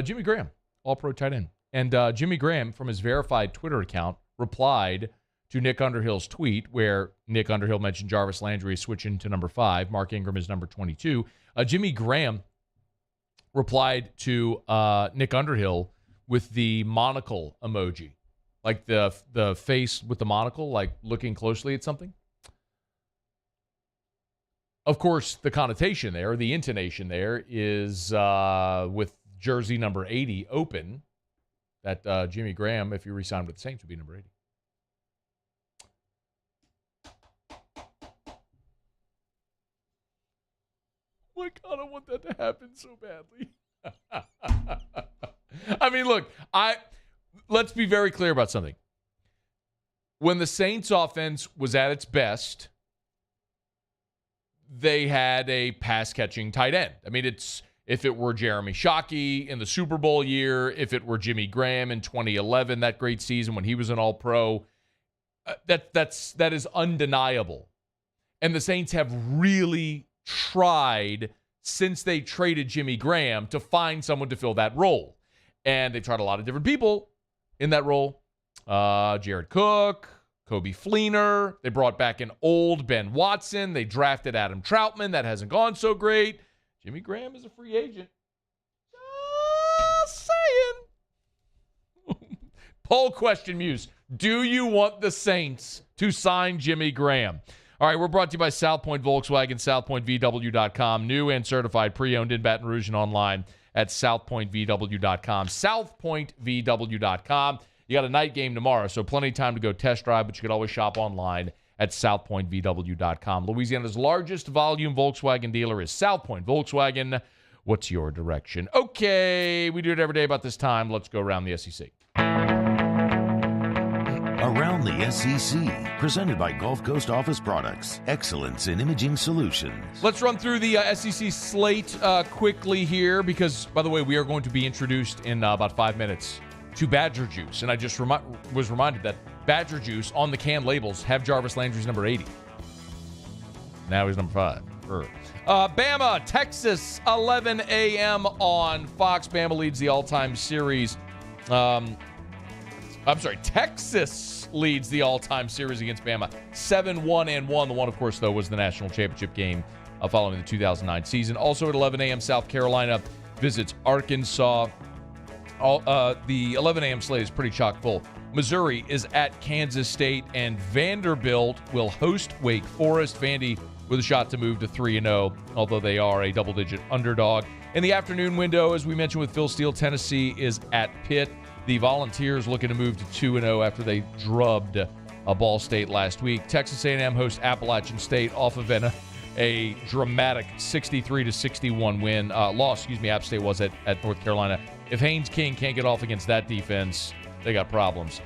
Jimmy Graham, all-pro tight end. And Jimmy Graham, from his verified Twitter account, replied to Nick Underhill's tweet where Nick Underhill mentioned Jarvis Landry is switching to number 5. Mark Ingram is number 22. Jimmy Graham replied to Nick Underhill with the monocle emoji, like the face with the monocle, like looking closely at something. Of course, the connotation there, the intonation there is with jersey number 80 open, that Jimmy Graham, if he re-signed with the Saints, would be number 80. my God, I want that to happen so badly. I mean, look, let's be very clear about something. When the Saints offense was at its best, they had a pass-catching tight end. I mean, if it were Jeremy Shockey in the Super Bowl year, if it were Jimmy Graham in 2011, that great season when he was an All-Pro, that is undeniable. And the Saints have really tried since they traded Jimmy Graham to find someone to fill that role. And they've tried a lot of different people in that role. Jared Cook, Kobe Fleener. They brought back an old Ben Watson. They drafted Adam Troutman. That hasn't gone so great. Jimmy Graham is a free agent. Just saying. Poll question, Muse. Do you want the Saints to sign Jimmy Graham? All right, we're brought to you by South Point Volkswagen, southpointvw.com. New and certified pre-owned in Baton Rouge and online at southpointvw.com. Southpointvw.com. You got a night game tomorrow, so plenty of time to go test drive, but you could always shop online at southpointvw.com. Louisiana's largest volume Volkswagen dealer is South Point Volkswagen. What's your direction? Okay, we do it every day about this time. Let's go around the SEC.
Around the SEC, presented by Gulf Coast Office Products. Excellence in imaging solutions.
Let's run through the SEC slate quickly here because, by the way, we are going to be introduced in about 5 minutes to Badger Juice. And I just was reminded that Badger Juice on the can labels have Jarvis Landry's number 80. Now he's number 5. Bama, Texas, 11 a.m. on Fox. Bama leads the all-time series. Texas leads the all-time series against Bama. 7-1-1. The one, of course, though, was the national championship game following the 2009 season. Also at 11 a.m., South Carolina visits Arkansas. The 11 a.m. slate is pretty chock full. Missouri is at Kansas State, and Vanderbilt will host Wake Forest. Vandy with a shot to move to 3-0, although they are a double-digit underdog. In the afternoon window, as we mentioned with Phil Steele, Tennessee is at Pitt. The Volunteers looking to move to 2-0 after they drubbed Ball State last week. Texas A&M hosts Appalachian State off of a dramatic 63-61 win. App State was at North Carolina. If Haynes King can't get off against that defense, they got problems.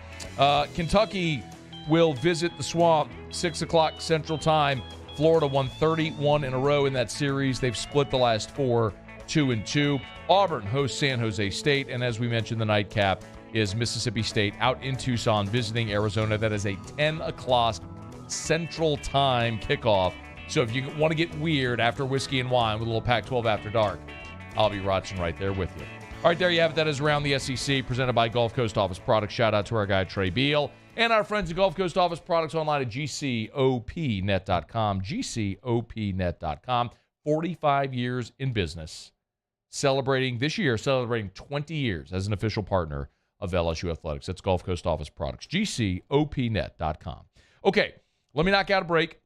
Kentucky will visit the Swamp, 6 o'clock Central Time. Florida won 31 in a row in that series. They've split the last 4, 2-2. Auburn hosts San Jose State, and as we mentioned, the nightcap is Mississippi State out in Tucson visiting Arizona. That is a 10 o'clock Central Time kickoff. So if you want to get weird after whiskey and wine with a little Pac-12 after dark, I'll be watching right there with you. All right, there you have it. That is Around the SEC, presented by Gulf Coast Office Products. Shout out to our guy, Trey Beal, and our friends at Gulf Coast Office Products online at gcopnet.com. gcopnet.com. 45 years in business. Celebrating 20 years as an official partner of LSU Athletics. That's Gulf Coast Office Products. gcopnet.com. Okay, let me knock out a break.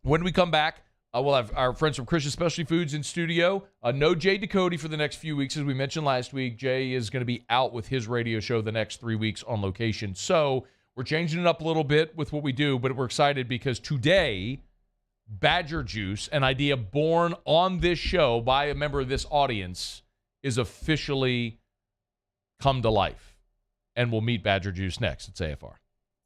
When we come back, we'll have our friends from Christian Specialty Foods in studio. No Jay Ducote for the next few weeks. As we mentioned last week, Jay is going to be out with his radio show the next 3 weeks on location. So we're changing it up a little bit with what we do, but we're excited because today, Badger Juice, an idea born on this show by a member of this audience, is officially come to life. And we'll meet Badger Juice next. It's AFR.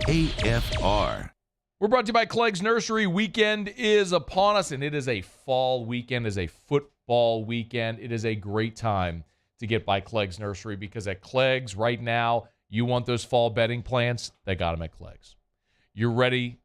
AFR.
We're brought to you by Clegg's Nursery. Weekend is upon us, and it is a fall weekend, it is a football weekend. It is a great time to get by Clegg's Nursery because at Clegg's right now, you want those fall bedding plants, they got them at Clegg's. You're ready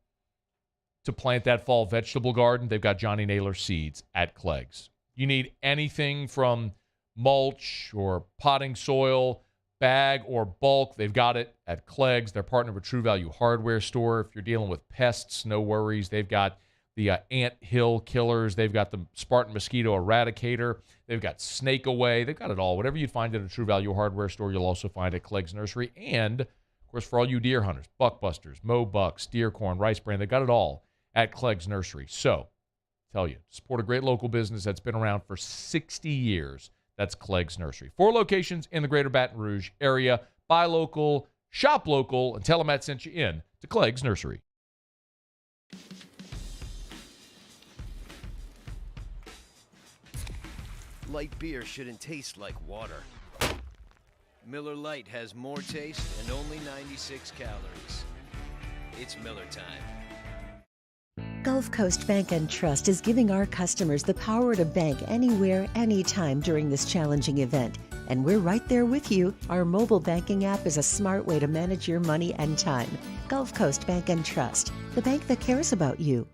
to plant that fall vegetable garden, they've got Johnny Naylor seeds at Clegg's. You need anything from mulch or potting soil, bag or bulk, they've got it at Clegg's. They're partnered with True Value Hardware Store. If you're dealing with pests, no worries. They've got the ant hill killers. They've got the Spartan mosquito eradicator. They've got snake away. They've got it all. Whatever you'd find at a True Value Hardware Store, you'll also find at Clegg's Nursery. And, of course, for all you deer hunters, buckbusters, mow bucks, deer corn, rice bran, they've got it all at Clegg's Nursery. So, tell you, support a great local business that's been around for 60 years. That's Clegg's Nursery. 4 locations in the greater Baton Rouge area. Buy local, shop local, and tell them Matt sent you in to Clegg's Nursery.
Light beer shouldn't taste like water. Miller Lite has more taste and only 96 calories. It's Miller time.
Gulf Coast Bank and Trust is giving our customers the power to bank anywhere, anytime during this challenging event. And we're right there with you. Our mobile banking app is a smart way to manage your money and time. Gulf Coast Bank and Trust, the bank that cares about you.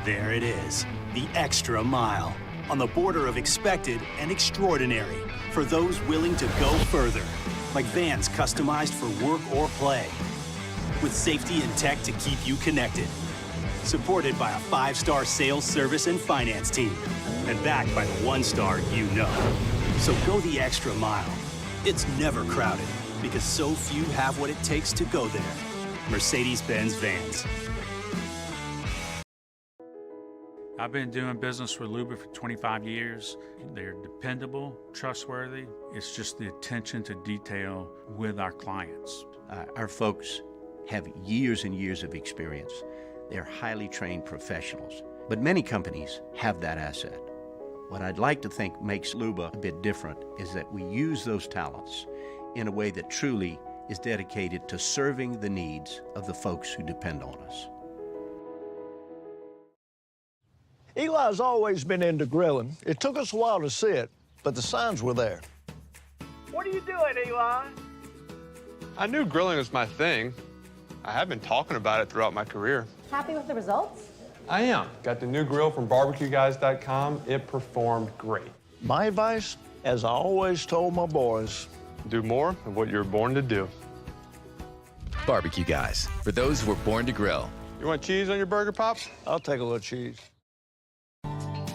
There it is, the extra mile. On the border of expected and extraordinary for those willing to go further. Like vans customized for work or play. With safety and tech to keep you connected. Supported by a 5-star sales, service, and finance team. And backed by the 1-star you know. So go the extra mile. It's never crowded because so few have what it takes to go there. Mercedes-Benz Vans.
I've been doing business with Luba for 25 years. They're dependable, trustworthy. It's just the attention to detail with our clients.
Our folks have years and years of experience. They're highly trained professionals, but many companies have that asset. What I'd like to think makes Luba a bit different is that we use those talents in a way that truly is dedicated to serving the needs of the folks who depend on us.
Eli's always been into grilling. It took us a while to see it, but the signs were there.
What are you doing, Eli?
I knew grilling was my thing. I have been talking about it throughout my career.
Happy with the results?
I am. Got the new grill from barbecueguys.com. It performed great.
My advice, as I always told my boys,
do more of what you're born to do.
Barbecue Guys, for those who were born to grill.
You want cheese on your burger, Pops?
I'll take a little cheese.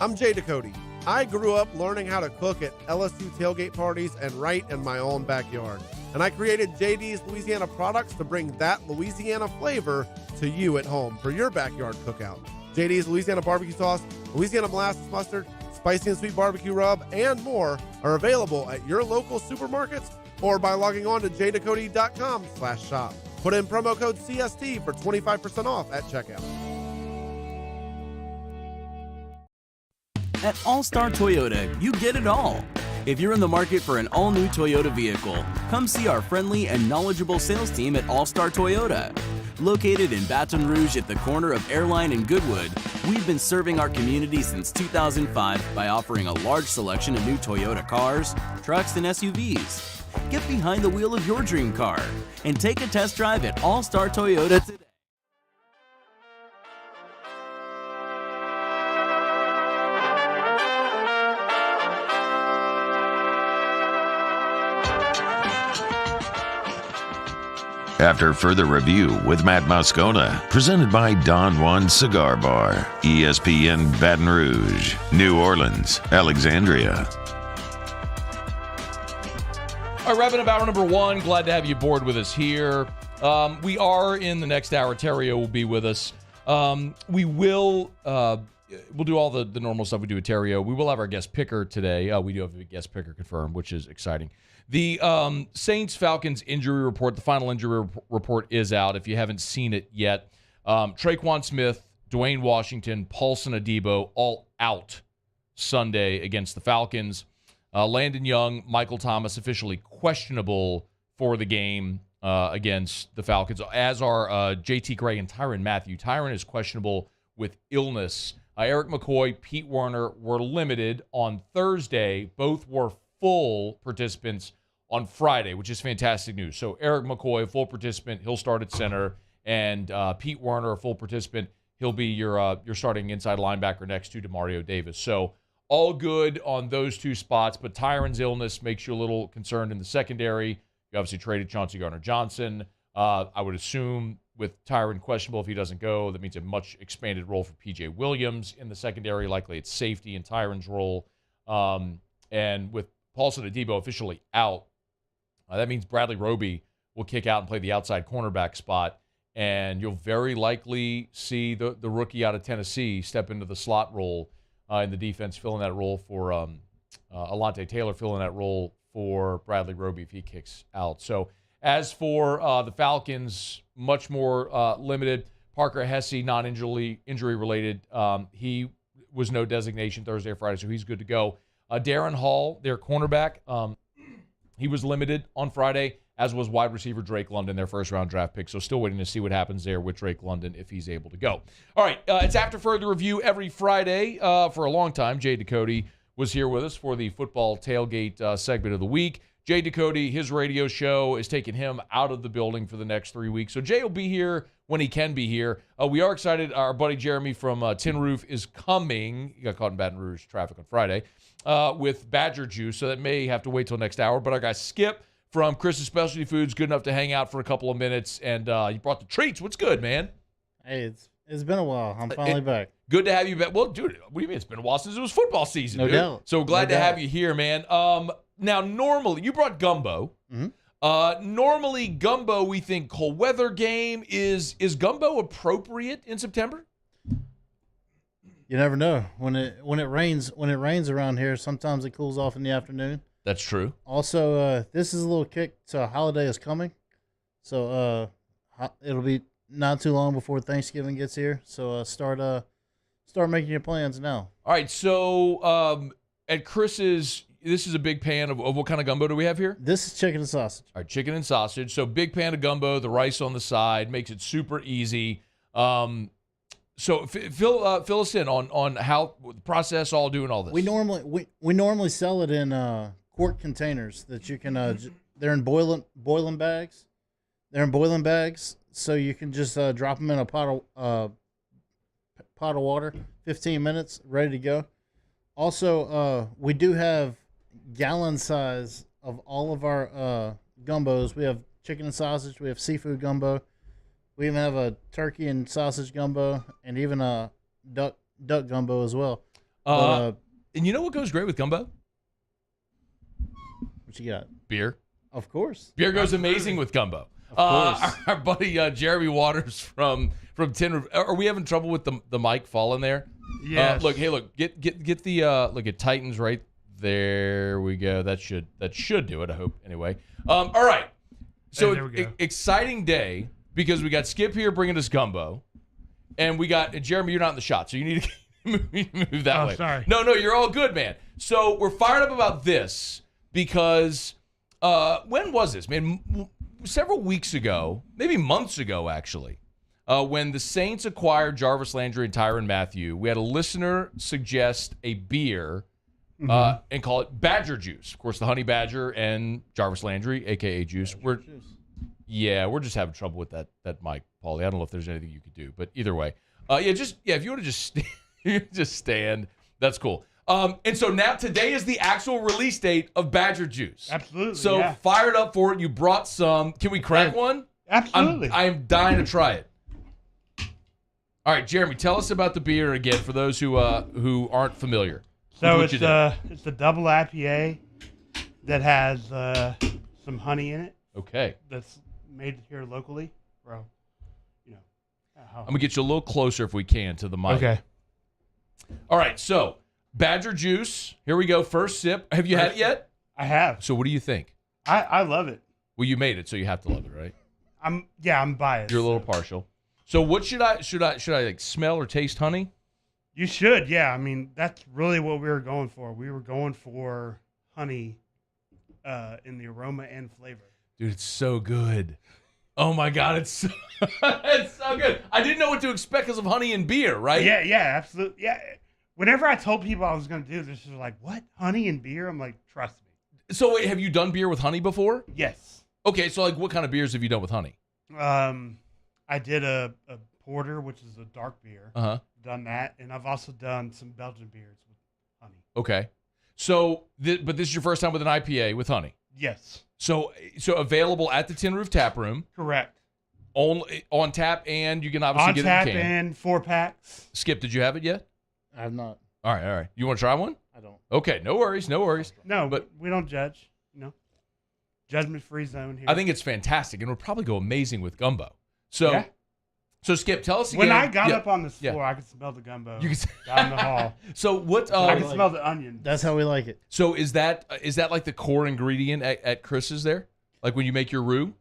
I'm Jay Ducote. I grew up learning how to cook at LSU tailgate parties and right in my own backyard. And I created JD's Louisiana products to bring that Louisiana flavor to you at home for your backyard cookout. JD's Louisiana barbecue sauce, Louisiana molasses mustard, spicy and sweet barbecue rub, and more are available at your local supermarkets or by logging on to jducote.com/shop. Put in promo code CST for 25% off at checkout.
At All-Star Toyota, you get it all. If you're in the market for an all-new Toyota vehicle, come see our friendly and knowledgeable sales team at All-Star Toyota. Located in Baton Rouge at the corner of Airline and Goodwood, we've been serving our community since 2005 by offering a large selection of new Toyota cars, trucks, and SUVs. Get behind the wheel of your dream car and take a test drive at All-Star Toyota today.
After further review with Matt Moscona, presented by Don Juan Cigar Bar, ESPN Baton Rouge, New Orleans, Alexandria.
All right, wrapping up hour number one. Glad to have you aboard with us here. We are in the next hour. Theriot will be with us. We'll do all the normal stuff we do with Theriot. We will have our guest picker today. We do have a guest picker confirmed, which is exciting. The Saints-Falcons injury report, the final injury report is out if you haven't seen it yet. Traquan Smith, Dwayne Washington, Paulson Adebo, all out Sunday against the Falcons. Landon Young, Michael Thomas officially questionable for the game against the Falcons, as are J.T. Gray and Tyrann Mathieu. Tyrann is questionable with illness. Eric McCoy, Pete Werner were limited on Thursday. Both were full participants on Friday, which is fantastic news. So Eric McCoy, a full participant, he'll start at center, and Pete Werner, a full participant, he'll be your starting inside linebacker next to DeMario Davis. So all good on those two spots, but Tyrann's illness makes you a little concerned in the secondary. You obviously traded Chauncey Gardner-Johnson. I would assume with Tyrann questionable, if he doesn't go, that means a much expanded role for P.J. Williams in the secondary. Likely it's safety in Tyrann's role. And with Paulson Adebo officially out, that means Bradley Roby will kick out and play the outside cornerback spot, and you'll very likely see the rookie out of Tennessee step into the slot role in the defense, filling that role for Alontae Taylor, filling that role for Bradley Roby if he kicks out. So as for the Falcons, much more limited. Parker Hesse, non-injury related. He was no designation Thursday or Friday, so he's good to go. Darren Hall, their cornerback, he was limited on Friday, as was wide receiver Drake London, their first-round draft pick. So still waiting to see what happens there with Drake London if he's able to go. All right, it's After Further Review every Friday for a long time. Jay Ducote was here with us for the football tailgate segment of the week. Jay Ducote, his radio show is taking him out of the building for the next 3 weeks. So Jay will be here when he can be here. We are excited. Our buddy Jeremy from Tin Roof is coming. He got caught in Baton Rouge traffic on Friday with Badger Juice, so that may have to wait till next hour. But our guy Skip from Chris's Specialty Foods, good enough to hang out for a couple of minutes, and you brought the treats. What's good, man?
Hey, it's been a while. I'm finally back.
Good to have you back. Well, dude, what do you mean? It's been a while since it was football season,
No
dude.
doubt.
So glad
No
to
doubt.
have you here, man. Now, normally, you brought gumbo. Normally, gumbo, we think cold weather game. Is gumbo appropriate in September?
You never know. When it rains around here, sometimes it cools off in the afternoon.
That's true.
Also, this is a little kick to a holiday is coming. So it'll be not too long before Thanksgiving gets here. So start making your plans now.
All right, so at Chris's, this is a big pan of what kind of gumbo do we have here?
This is chicken and sausage.
All right, chicken and sausage. So big pan of gumbo, the rice on the side, makes it super easy. So fill us in on how the process, all doing all this.
We normally sell it in quart containers that you can. They're in boiling bags. They're in boiling bags, so you can just drop them in a pot of water. 15 minutes, ready to go. Also, we do have gallon size of all of our gumbos. We have chicken and sausage. We have seafood gumbo. We even have a turkey and sausage gumbo, and even a duck gumbo as well.
And you know what goes great with gumbo?
What you got?
Beer.
Of course.
Beer goes amazing with gumbo.
Of course.
Our buddy Jeremy Waters from Tin Roof. Are we having trouble with the mic falling there?
Yes.
Look, get the look, it tightens right there. We go. That should do it. I hope. Anyway. All right. So
there we go.
Exciting day because we got Skip here bringing us gumbo, and we got Jeremy. You're not in the shot, so you need to move that way.
Sorry.
No, you're all good, man. So we're fired up about this because when was this, man? Several weeks ago, maybe months ago, actually, when the Saints acquired Jarvis Landry and Tyrann Mathieu, we had a listener suggest a beer and call it Badger Juice. Of course, the Honey Badger and Jarvis Landry, a.k.a. Juice. We're just having trouble with that mic, Paulie. I don't know if there's anything you could do, but either way. If you want to just stand, that's cool. And so now today is the actual release date of Badger Juice.
Absolutely.
So
yeah.
fired up for it. You brought some. Can we crack one?
Absolutely.
I'm dying to try it. All right, Jeremy, tell us about the beer again for those who aren't familiar.
So it's a double IPA that has some honey in it.
Okay.
That's made here locally, bro.
I'm gonna get you a little closer if we can to the mic.
Okay.
All right, so Badger Juice. Here we go. First sip. Have you had it yet?
I have.
So what do you think?
I love it.
Well, you made it, so you have to love it, right?
I'm biased.
You're a little partial. So what should I like smell or taste honey?
You should, yeah. I mean, that's really what we were going for. We were going for honey in the aroma and flavor.
Dude, it's so good. Oh my God, it's so good. I didn't know what to expect because of honey and beer, right?
Yeah, absolutely. Yeah. Whenever I told people I was going to do this, they're like, "What? Honey and beer?" I'm like, "Trust me."
So wait, have you done beer with honey before?
Yes.
Okay, so like, what kind of beers have you done with honey?
I did a porter, which is a dark beer. Done that, and I've also done some Belgian beers with honey.
Okay, so but this is your first time with an IPA with honey.
Yes.
So available at the Tin Roof Tap Room.
Correct.
Only on tap, and you can obviously get it in
on
can.
tap and 4-packs.
Skip, did you have it yet?
I have not.
All right. You want to try one?
I don't.
Okay, no worries.
No, but we don't judge. Judgment-free zone here.
I think it's fantastic, and it would probably go amazing with gumbo. So, So Skip, tell us again.
When I got up on this floor, I could smell the gumbo down the hall.
So what?
I can smell the onion.
That's how we like it.
So is that like the core ingredient at Chris's there? Like when you make your roux?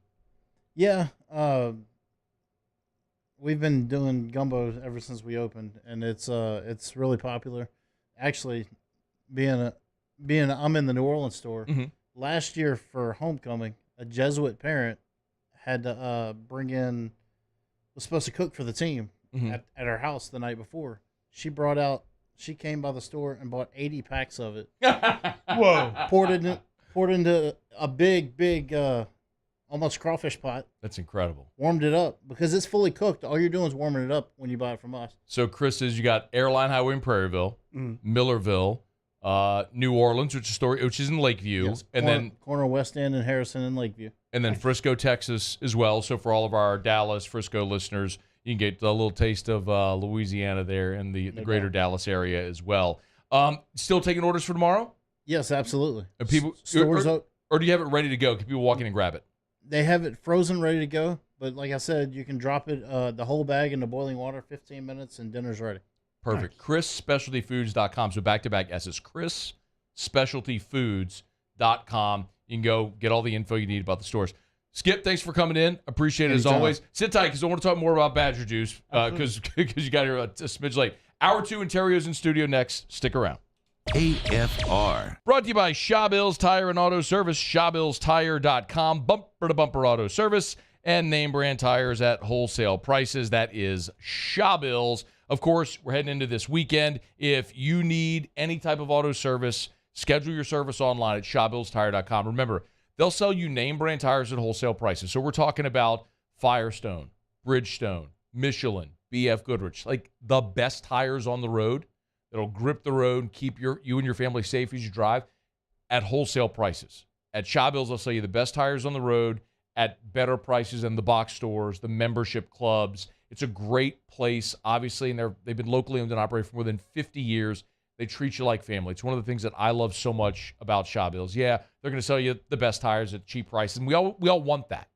Yeah. we've been doing gumbo ever since we opened, and it's really popular. Actually, being I'm in the New Orleans store.
Mm-hmm.
Last year for homecoming, a Jesuit parent had to was supposed to cook for the team at her house the night before. She came by the store and bought 80 packs of it.
Whoa!
Poured into a big almost crawfish pot.
That's incredible.
Warmed it up because it's fully cooked. All you're doing is warming it up when you buy it from us.
So Chris says you got Airline Highway in Prairieville, Millerville, New Orleans, which is in Lakeview,
Yes,
and then
corner West End and Harrison and Lakeview,
and then Frisco, Texas as well. So for all of our Dallas, Frisco listeners, you can get a little taste of Louisiana there in the greater Dallas area as well. Still taking orders for tomorrow?
Yes, absolutely.
And people
stores
or do you have it ready to go? Can people walk in and grab it?
They have it frozen, ready to go. But like I said, you can drop it the whole bag into boiling water, 15 minutes, and dinner's ready.
Perfect. ChrisSpecialtyFoods.com. So back-to-back S's. ChrisSpecialtyFoods.com. You can go get all the info you need about the stores. Skip, thanks for coming in. Appreciate it as always. Sit tight because I want to talk more about Badger Juice because you got here a smidge late. Hour 2 and Theriot's in studio next. Stick around.
AFR.
Brought to you by Shaw Bills Tire and Auto Service, ShawBillsTire.com, bumper-to-bumper auto service, and name brand tires at wholesale prices. That is Shaw Bills. Of course, we're heading into this weekend. If you need any type of auto service, schedule your service online at ShawBillsTire.com. Remember, they'll sell you name brand tires at wholesale prices. So we're talking about Firestone, Bridgestone, Michelin, BF Goodrich, like the best tires on the road. It'll grip the road and keep you and your family safe as you drive at wholesale prices. At Shaw Bills, they'll sell you the best tires on the road at better prices than the box stores, the membership clubs. It's a great place, obviously, and they've been locally owned and operated for more than 50 years. They treat you like family. It's one of the things that I love so much about Shaw Bills. Yeah, they're going to sell you the best tires at cheap prices, and we all want that.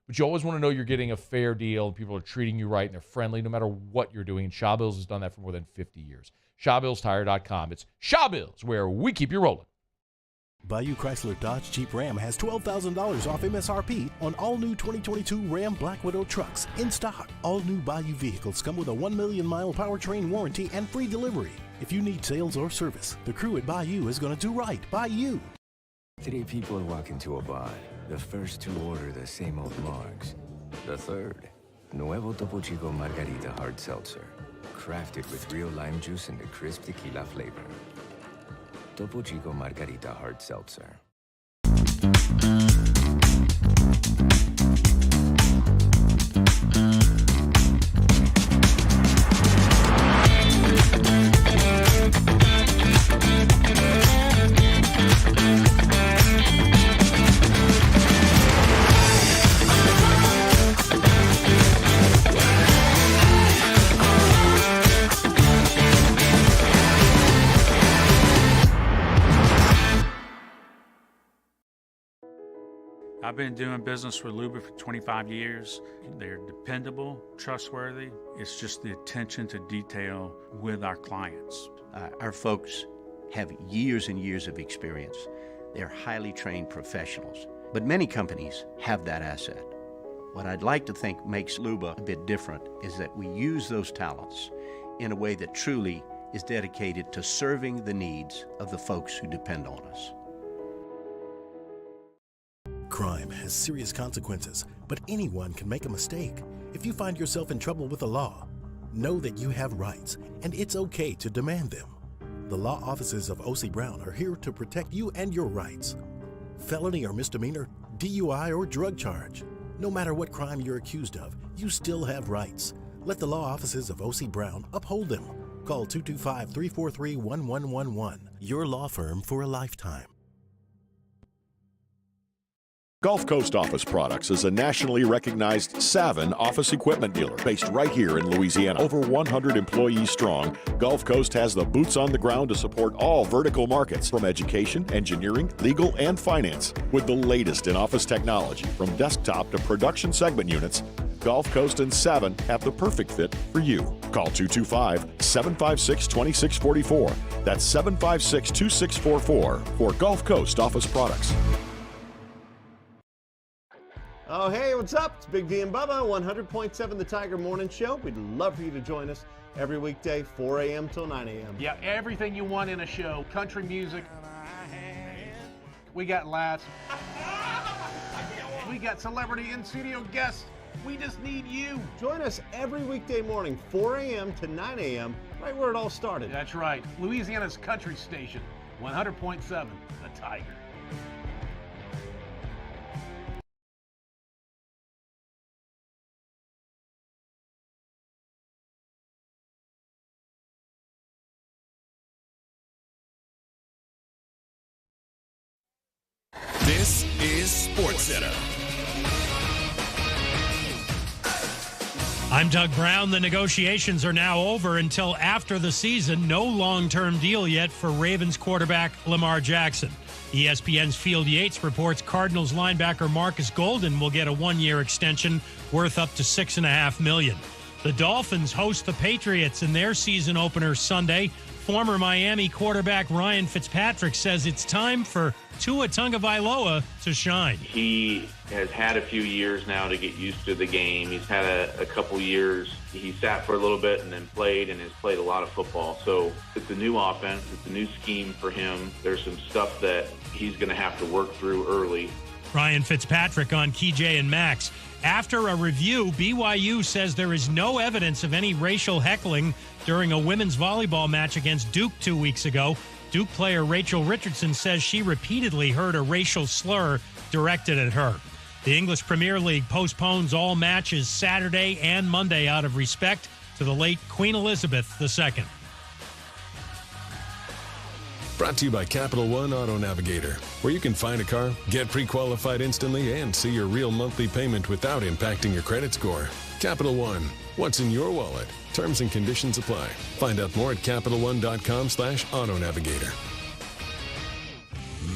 But you always want to know you're getting a fair deal, and people are treating you right, and they're friendly no matter what you're doing. And Shaw Bills has done that for more than 50 years. ShawBillsTire.com. It's Shaw Bills, where we keep you rolling.
Bayou Chrysler Dodge Jeep Ram has $12,000 off MSRP on all new 2022 Ram Black Widow trucks in stock. All new Bayou vehicles come with a 1 million mile powertrain warranty and free delivery. If you need sales or service, the crew at Bayou is going to do right by you.
3 people walk into a bar. The first 2 order the same old margs. The third, Nuevo Topo Chico Margarita Hard Seltzer. Crafted with real lime juice and a crisp tequila flavor. Topo Chico Margarita Hard Seltzer.
I've been doing business with Luba for 25 years. They're dependable, trustworthy. It's just the attention to detail with our clients.
Our folks have years and years of experience. They're highly trained professionals. But many companies have that asset. What I'd like to think makes Luba a bit different is that we use those talents in a way that truly is dedicated to serving the needs of the folks who depend on us.
Crime has serious consequences, but anyone can make a mistake. If you find yourself in trouble with the law, know that you have rights, and it's okay to demand them. The law offices of O.C. Brown are here to protect you and your rights. Felony or misdemeanor, DUI or drug charge. No matter what crime you're accused of, you still have rights. Let the law offices of O.C. Brown uphold them. Call 225-343-1111. Your law firm for a lifetime.
Gulf Coast Office Products is a nationally recognized Savin office equipment dealer based right here in Louisiana. Over 100 employees strong, Gulf Coast has the boots on the ground to support all vertical markets from education, engineering, legal, and finance. With the latest in office technology, from desktop to production segment units, Gulf Coast and Savin have the perfect fit for you. Call 225-756-2644. That's 756-2644 for Gulf Coast Office Products.
Oh, hey, what's up? It's Big D and Bubba, 100.7 The Tiger Morning Show. We'd love for you to join us every weekday, 4 a.m. till 9 a.m.
Yeah, everything you want in a show. Country music. We got laughs. We got celebrity in-studio guests. We just need you.
Join us every weekday morning, 4 a.m. to 9 a.m., right where it all started.
That's right. Louisiana's country station, 100.7 The Tiger.
This is SportsCenter.
I'm Doug Brown. The negotiations are now over until after the season. No long-term deal yet for Ravens quarterback Lamar Jackson. ESPN's Field Yates reports Cardinals linebacker Marcus Golden will get a one-year extension worth up to $6.5 million. The Dolphins host the Patriots in their season opener Sunday. Former Miami quarterback Ryan Fitzpatrick says it's time for Tua Tagovailoa to shine.
He has had a few years now to get used to the game. He's had a couple years. He sat for a little bit and then played and has played a lot of football. So it's a new offense. It's a new scheme for him. There's some stuff that he's going to have to work through early.
Ryan Fitzpatrick on KJ and Max. After a review, BYU says there is no evidence of any racial heckling during a women's volleyball match against Duke 2 weeks ago. Duke player Rachel Richardson says she repeatedly heard a racial slur directed at her. The English Premier League postpones all matches Saturday and Monday out of respect to the late Queen Elizabeth II.
Brought to you by Capital One Auto Navigator, where you can find a car, get pre-qualified instantly, and see your real monthly payment without impacting your credit score. Capital One, what's in your wallet? Terms and conditions apply. Find out more at CapitalOne.com/Auto Navigator.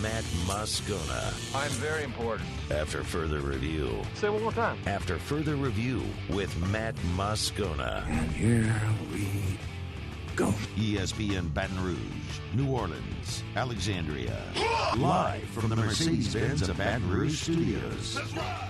Matt Moscona.
I'm very important.
After further review.
Say it one more time.
After further review with Matt Moscona.
And here we go.
ESPN Baton Rouge, New Orleans, Alexandria. Live from the Mercedes-Benz of Baton Rouge studios.
That's right.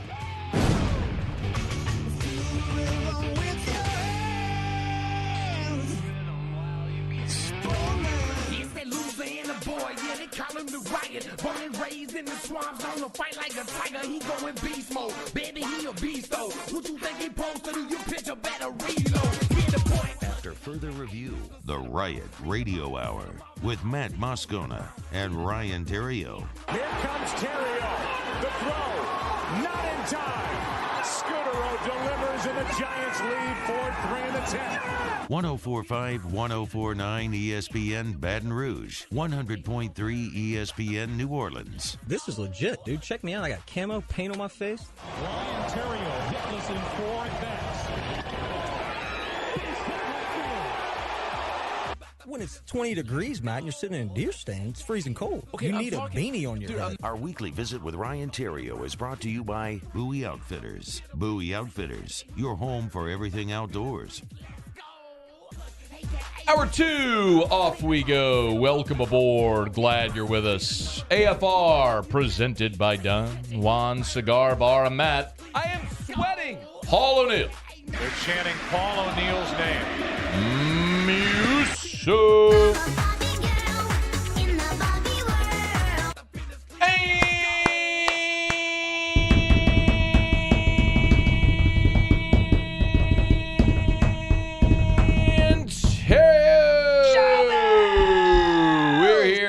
Boy, yeah, they call him the Riot. Born and raised in the swamps, on the fight like a tiger. He going beast mode, baby, he a beast though. What you think he supposed to do? You picture better reload. Get the point.
After further review, the Riot Radio Hour with Matt Moscona and Ryan Theriot.
Here comes Theriot. The throw, not in time. Scudero delivers and the Giants lead 4-3 in the 10th.
104.5, 104.9 ESPN Baton Rouge, 100.3 ESPN New Orleans.
This is legit, dude. Check me out. I got camo paint on my face.
Ryan Theriot hitless in 4 at-bats.
When it's 20 degrees, Matt, and you're sitting in a deer stand, it's freezing cold. Okay, you need a beanie on your head.
Our weekly visit with Ryan Theriot is brought to you by Bowie Outfitters. Bowie Outfitters, your home for everything outdoors.
Hour 2, off we go. Welcome aboard. Glad you're with us. AFR, presented by Don Juan Cigar Bar. And Matt, I am sweating. Paul O'Neill.
They're chanting Paul O'Neill's name.
Muso.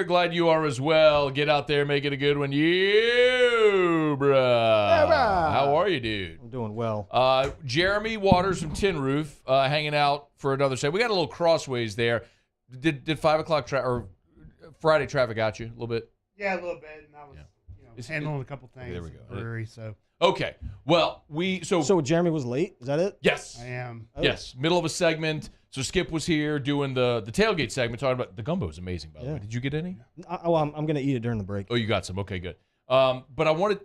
Glad you are as well. Get out there, make it a good one. You, bruh.
Yeah,
How are you, dude?
I'm doing well.
Jeremy Waters from Tin Roof hanging out for another set. We got a little crossways there. Did 5 o'clock or Friday traffic got you a little bit?
Yeah, a little bit. And I was handling a couple things.
There we go.
So
okay. Well, so
Jeremy was late. Is that it?
Yes,
I am.
Oh.
Yes, middle of a segment. So Skip was here doing the tailgate segment, talking about the gumbo is amazing. By the way, did you get any?
I'm going to eat it during the break.
Oh, you got some. Okay, good. But I wanted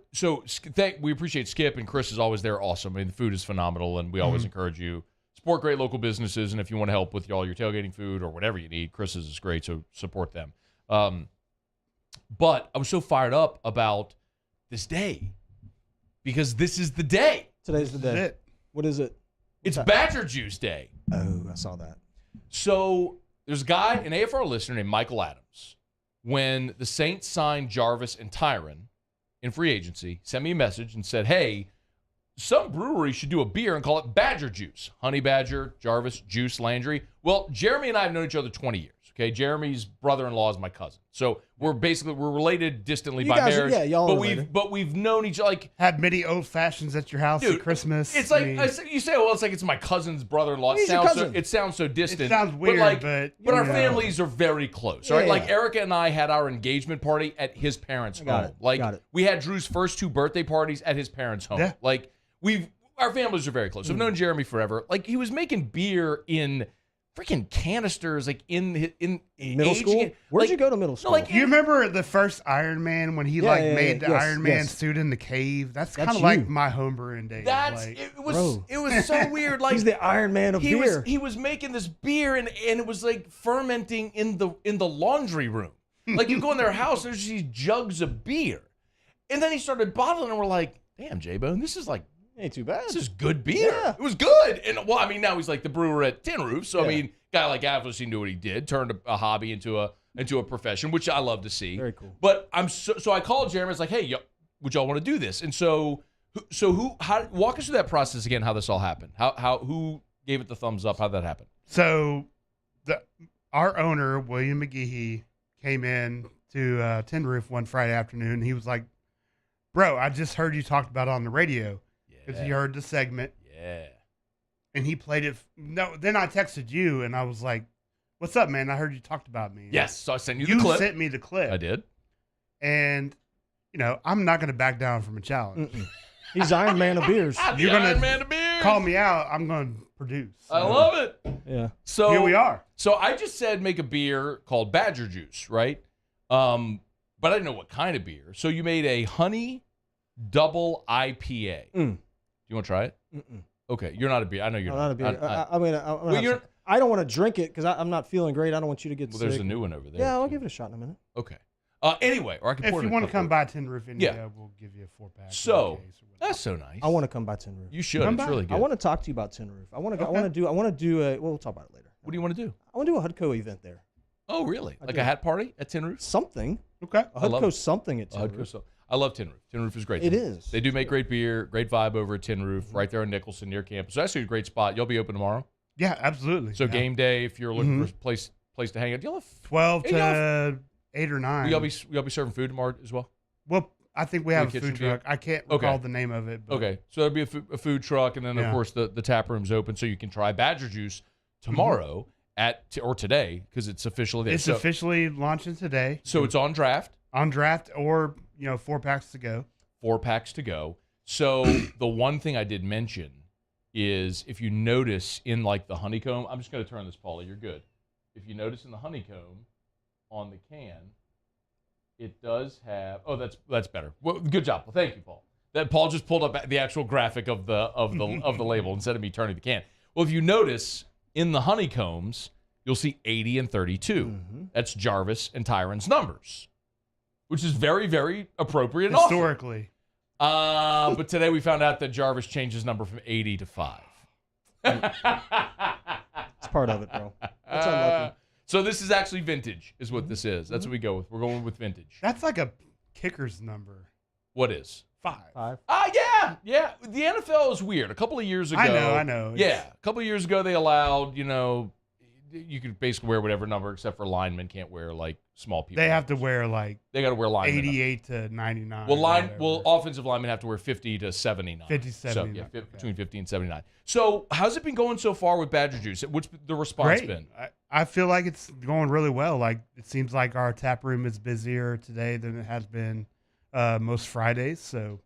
we appreciate Skip and Chris is always there. Awesome. I mean, the food is phenomenal, and we always encourage you support great local businesses. And if you want to help with all your tailgating food or whatever you need, Chris's is great. So support them. But I was so fired up about this day because this is the day.
Today's the day.
It.
What is it?
It's Badger Juice Day.
Oh, I saw that.
So there's a guy, an AFR listener named Michael Adams. When the Saints signed Jarvis and Tyron in free agency, sent me a message and said, hey, some brewery should do a beer and call it Badger Juice. Honey Badger, Jarvis, Juice, Landry. Well, Jeremy and I have known each other 20 years. Okay, Jeremy's brother-in-law is my cousin, so we're related distantly by marriage. But we've known each other. Like,
had many old fashions at your house at Christmas.
It's like you say, well, it's like it's my cousin's brother-in-law. It sounds so distant.
It sounds weird, but
our families are very close. Right? Like Erica and I had our engagement party at his parents' home. We had Drew's first 2 birthday parties at his parents' home.
Yeah.
Like our families are very close. I've known Jeremy forever. Like, he was making beer in freaking canisters, like in
middle school. Where'd you go to middle school?
Do you remember the first Iron Man when he made the Iron Man suit in the cave? That's kind of like my homebrewing days.
It was so weird. Like,
he's the Iron Man of beer.
He was making this beer and it was like fermenting in the laundry room. Like, you go in their house, there's these jugs of beer, and then he started bottling, and we're like, damn, J-Bone, this is like.
Ain't too bad.
This is good beer. Yeah. It was good. And, well, I mean, now he's like the brewer at Tin Roof. So, I mean, guy like Atlas, he knew what he did, turned a hobby into a profession, which I love to see.
Very cool.
But so I called Jeremy. I was like, hey, would y'all want to do this? And so walk us through that process again, how this all happened. Who gave it the thumbs up? How'd that happen?
So our owner, William McGehee, came in to Tin Roof one Friday afternoon. He was like, bro, I just heard you talked about it on the radio. Because he heard the segment.
Yeah.
And he played it. Then I texted you, and I was like, what's up, man? I heard you talked about me.
Yes, so I sent you the clip.
You sent me the clip.
I did.
And, I'm not going to back down from a challenge.
He's Iron Man of beers.
You're going to call me out. I'm going to produce.
I love it.
Yeah.
So
here we are.
So I just said make a beer called Badger Juice, right? But I didn't know what kind of beer. So you made a honey double IPA. You want to try it?
Mm-mm.
Okay, you're not a beer. I know you're
not a beer. I don't want to drink it because I'm not feeling great. I don't want you to get sick.
Well, there's a new one over there.
Yeah, I'll give it a shot in a minute.
Okay. Anyway, or I can pour it.
If you want to come by Tin Roof, we'll give you a 4-pack.
So that's so nice.
I want to come by Tin Roof.
You should. It's really good.
I want to talk to you about Tin Roof. I want to do a. Well, we'll talk about it later.
What do you want to do?
I want to do a HUDCO event there.
Oh, really? Like a hat party at Tin Roof?
Something.
Okay.
A HUDCO something at Tin Roof.
I love Tin Roof. Tin Roof is great.
It is.
They do make great beer, great vibe over at Tin Roof, right there in Nicholson near campus. So that's a great spot. You'll be open tomorrow?
Yeah, absolutely.
So game day, if you're looking for a place to hang out, you'll have
12 to 8 or 9.
Will y'all be serving food tomorrow as well?
Well, I think we have a food truck. I can't recall the name of it. But.
Okay, so there'll be a food truck, and then of course the tap room's open, so you can try Badger Juice tomorrow or today because it's officially there.
It's officially launching today.
So it's on draft.
On draft, or 4 packs to go.
4 packs to go. So the one thing I did mention is if you notice in like the honeycomb, I'm just going to turn this, Paula. You're good. If you notice in the honeycomb on the can, it does have. Oh, that's better. Well, good job. Well, thank you, Paul. That Paul just pulled up the actual graphic of the label instead of me turning the can. Well, if you notice in the honeycombs, you'll see 80 and 32. That's Jarvis and Tyron's numbers, which is very, very appropriate and
historically.
Awesome. But today we found out that Jarvis changed his number from 80 to 5.
It's part of it, bro. That's unlucky.
So this is actually vintage, is what this is. That's what we go with. We're going with vintage.
That's like a kicker's number.
What is?
5.
Yeah. The NFL is weird. A couple of years ago.
I know.
Yeah. A couple of years ago they allowed, you could basically wear whatever number except for linemen can't wear like small people.
They have to wear
they got to wear linemen
88 to 99.
Well, offensive linemen have to wear 50 to 79.
50 79.
So yeah, between 50 and 79. So how's it been going so far with Badger Juice? What's the response been?
I feel like it's going really well. Like it seems like our tap room is busier today than it has been most Fridays. So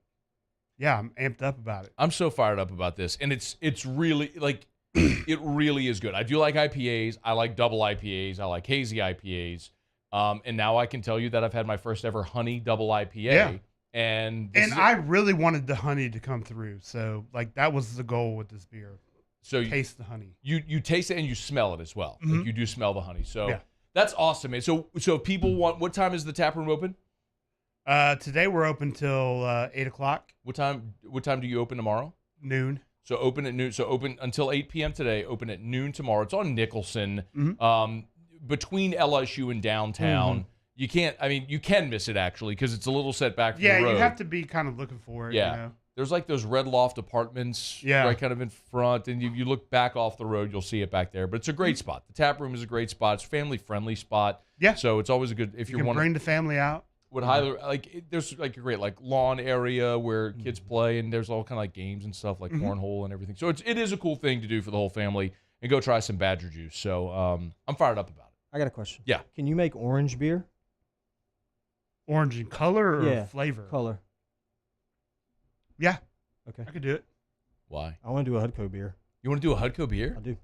yeah, I'm amped up about it.
I'm so fired up about this, and it's really like. It really is good. I do like IPAs. I like double IPAs. I like hazy IPAs. And now I can tell you that I've had my first ever honey double IPA.
Yeah.
And
I really wanted the honey to come through. So like that was the goal with this beer.
So
taste the honey.
You taste it and you smell it as well. Like you do smell the honey. So that's awesome, man. So if people want, what time is the tap room open?
Today we're open till 8 o'clock.
What time do you open tomorrow?
Noon.
So open at noon. So open until 8 p.m. today. Open at noon tomorrow. It's on Nicholson, between LSU and downtown. You can't. I mean, you can miss it actually because it's a little setback from the road.
Yeah, you have to be kind of looking for it.
Yeah.
You know?
There's like those red loft apartments right kind of in front, and you look back off the road, you'll see it back there. But it's a great spot. The tap room is a great spot. It's a family-friendly spot.
Yeah.
So it's always a good, if
you
you
can
want
bring the family out.
Would highly, there's like a great like lawn area where kids play, and there's all kind of like games and stuff like cornhole and everything. So it is a cool thing to do for the whole family, and go try some Badger juice. So I'm fired up about it.
I got a question.
Yeah.
Can you make orange beer?
Orange in color or flavor?
Color.
Yeah.
Okay.
I could do it.
Why?
I want to do a Hudco beer.
You want to do a Hudco beer?
I do.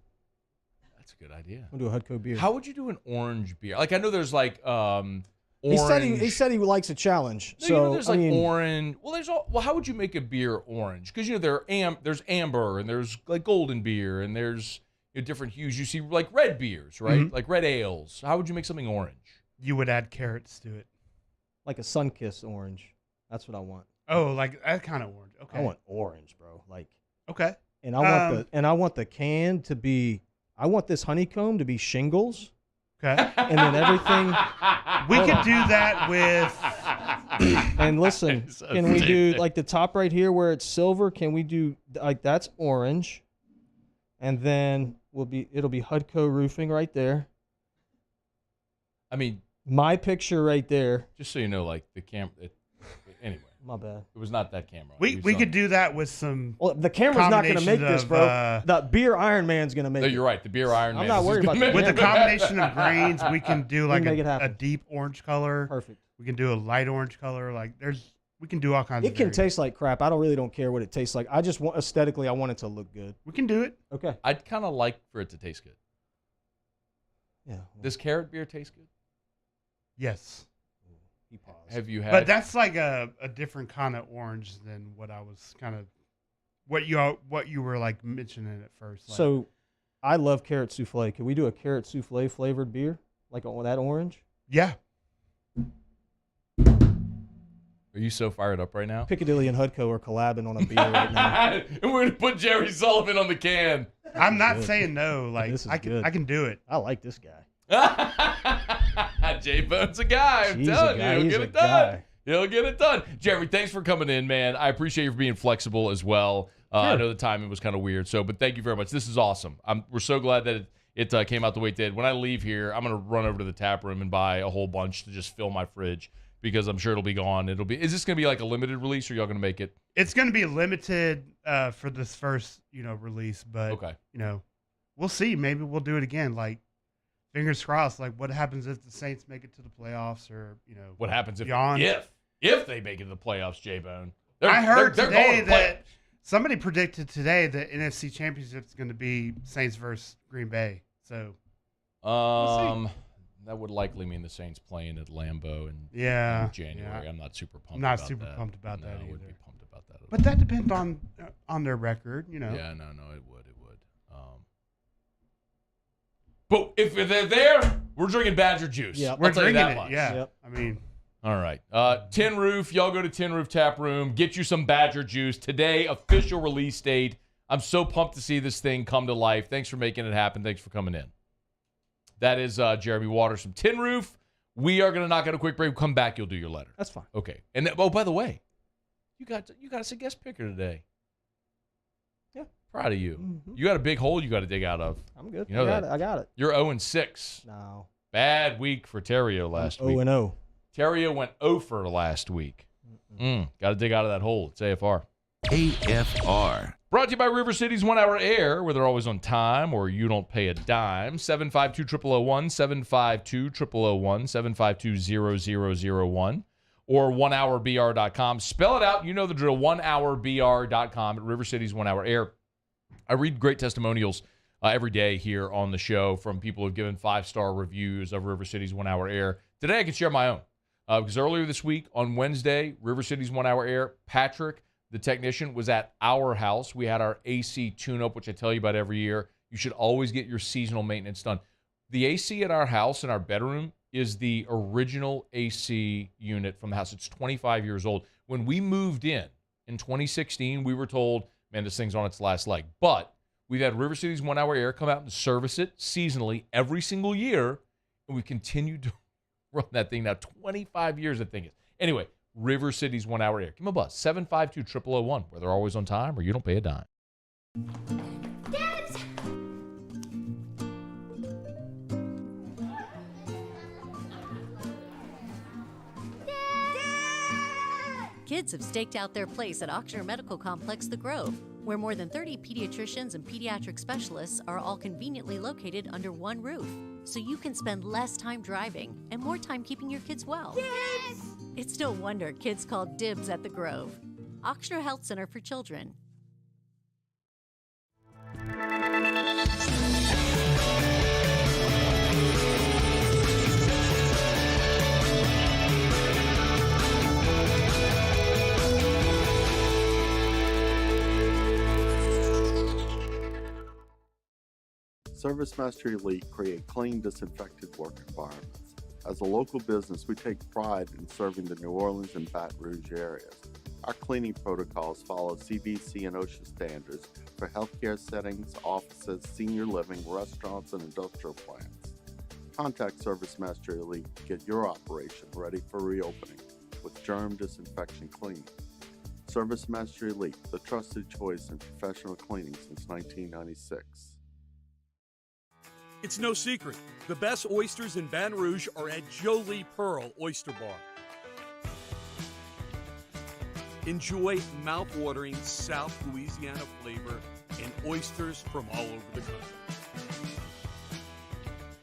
That's a good idea.
I want to do a Hudco beer.
How would you do an orange beer? Like I know there's like orange.
He said he likes a challenge.
No,
so
there's like orange. Well, how would you make a beer orange? Because there's amber and there's like golden beer and there's different hues. You see like red beers, right? Like red ales. How would you make something orange?
You would add carrots to it.
Like a Sunkist orange. That's what I want.
Oh, like that kind of orange. Okay.
I want orange, bro. Like
okay.
And I want the can to be. I want this honeycomb to be shingles.
Okay.
And then everything.
We could do that with.
And listen, can we do like the top right here where it's silver? Can we do like that's orange, and then it'll be Hudco roofing right there.
I mean,
my picture right there.
Just so you know, like the camera. Anyway,
my bad.
It was not that camera.
We could do that with some.
Well, the camera's not going to make this, bro. The beer Iron Man's going to make it.
No, you're right. The beer Iron Man.
I'm not worried about that.
With the combination of grains, we can do like a deep orange color.
Perfect.
We can do a light orange color. Like we can do all kinds.
It can taste like crap. I really don't care what it tastes like. I just want aesthetically, I want it to look good.
We can do it.
Okay.
I'd kind of like for it to taste good.
Yeah. Well.
Does carrot beer taste good?
Yes.
He paused.
Have you had?
But that's like a different kind of orange than what I was kind of what you were like mentioning at first. Like.
So, I love carrot souffle. Can we do a carrot souffle flavored beer like on that orange?
Yeah.
Are you so fired up right now?
Piccadilly and Hudco are collabing on a beer right now.
And we're gonna put Jerry Sullivan on the can.
I'm not saying no. Like I can do it.
I like this guy.
J Bone's a guy. I'm telling you, he'll get it done. He'll get it done. Jeremy, thanks for coming in, man. I appreciate you for being flexible as well.
Sure.
I know the timing was kind of weird, but thank you very much. This is awesome. We're so glad that it came out the way it did. When I leave here, I'm gonna run over to the tap room and buy a whole bunch to just fill my fridge because I'm sure it'll be gone. Is this gonna be like a limited release, or y'all gonna make it?
It's gonna be limited for this first release, but
okay.
We'll see. Maybe we'll do it again. Like. Fingers crossed. Like, what happens if the Saints make it to the playoffs, or
what happens if they make it to the playoffs? J-Bone.
I heard today that somebody predicted today that NFC Championship is going to be Saints versus Green Bay. So, we'll
that would likely mean the Saints playing at Lambeau in January.
Yeah.
I'm not super pumped.
I'm not
about
super
that.
pumped about that either.
I would be pumped about that.
But that depends on their record,
Yeah, no, it would. But if they're there, we're drinking Badger juice.
Yeah,
we're drinking
that
it.
much.
Yeah,
yep.
I mean,
all right. Tin Roof, y'all go to Tin Roof Tap Room, get you some Badger juice today. Official release date. I'm so pumped to see this thing come to life. Thanks for making it happen. Thanks for coming in. That is Jeremy Waters from Tin Roof. We are going to knock out a quick break. We'll come back. You'll do your letter.
That's fine.
Okay. And by the way, you got us a guest picker today.
Yeah.
Proud of you. Mm-hmm. You got a big hole you got to dig out of.
I'm good.
You know
I got it.
You're 0-6.
No.
Bad week for Theriot last week.
0-0.
Theriot went 0 for last week. Got to dig out of that hole. It's AFR.
AFR.
Brought to you by River City's 1 Hour Air, where they're always on time or you don't pay a dime. 752-0001, 752-0001, 752-0001, or 1hourbr.com. Spell it out. You know the drill. 1hourbr.com at River City's 1 Hour Air. I read great testimonials every day here on the show from people who have given 5-star reviews of River City's 1 Hour Air. Today I can share my own. Because earlier this week, on Wednesday, River City's 1 Hour Air, Patrick, the technician, was at our house. We had our AC tune-up, which I tell you about every year. You should always get your seasonal maintenance done. The AC at our house in our bedroom is the original AC unit from the house. It's 25 years old. When we moved in 2016, we were told, man, this thing's on its last leg. But we've had River City's 1 Hour Air come out and service it seasonally every single year, and we continued to run that thing now. 25 years, that thing is. Anyway, River City's 1 Hour Air. Give them a buzz, 752-0001, where they're always on time or you don't pay a dime.
Dibs!
Kids have staked out their place at Ochsner Medical Complex The Grove, where more than 30 pediatricians and pediatric specialists are all conveniently located under one roof, so you can spend less time driving and more time keeping your kids well.
Dibs!
It's no wonder kids call dibs at The Grove. Ochsner Health Center for Children.
ServiceMaster Elite create clean, disinfected work environments. As a local business, we take pride in serving the New Orleans and Baton Rouge areas. Our cleaning protocols follow CDC and OSHA standards for healthcare settings, offices, senior living, restaurants, and industrial plants. Contact ServiceMaster Elite to get your operation ready for reopening with germ disinfection cleaning. ServiceMaster Elite, the trusted choice in professional cleaning since 1996.
It's no secret. The best oysters in Baton Rouge are at Jolie Pearl Oyster Bar. Enjoy mouth-watering South Louisiana flavor and oysters from all over the country.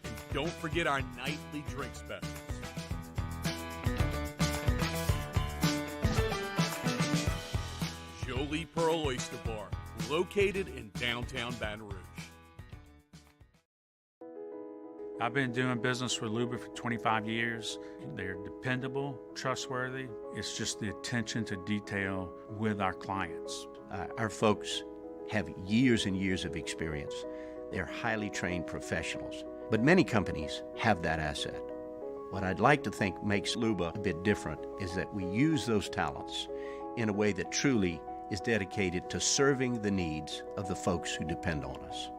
And don't forget our nightly drink specials. Jolie Pearl Oyster Bar, located in downtown Baton Rouge.
I've been doing business with Luba for 25 years. They're dependable, trustworthy. It's just the attention to detail with our clients.
Our folks have years and years of experience. They're highly trained professionals. But many companies have that asset. What I'd like to think makes Luba a bit different is that we use those talents in a way that truly is dedicated to serving the needs of the folks who depend on us.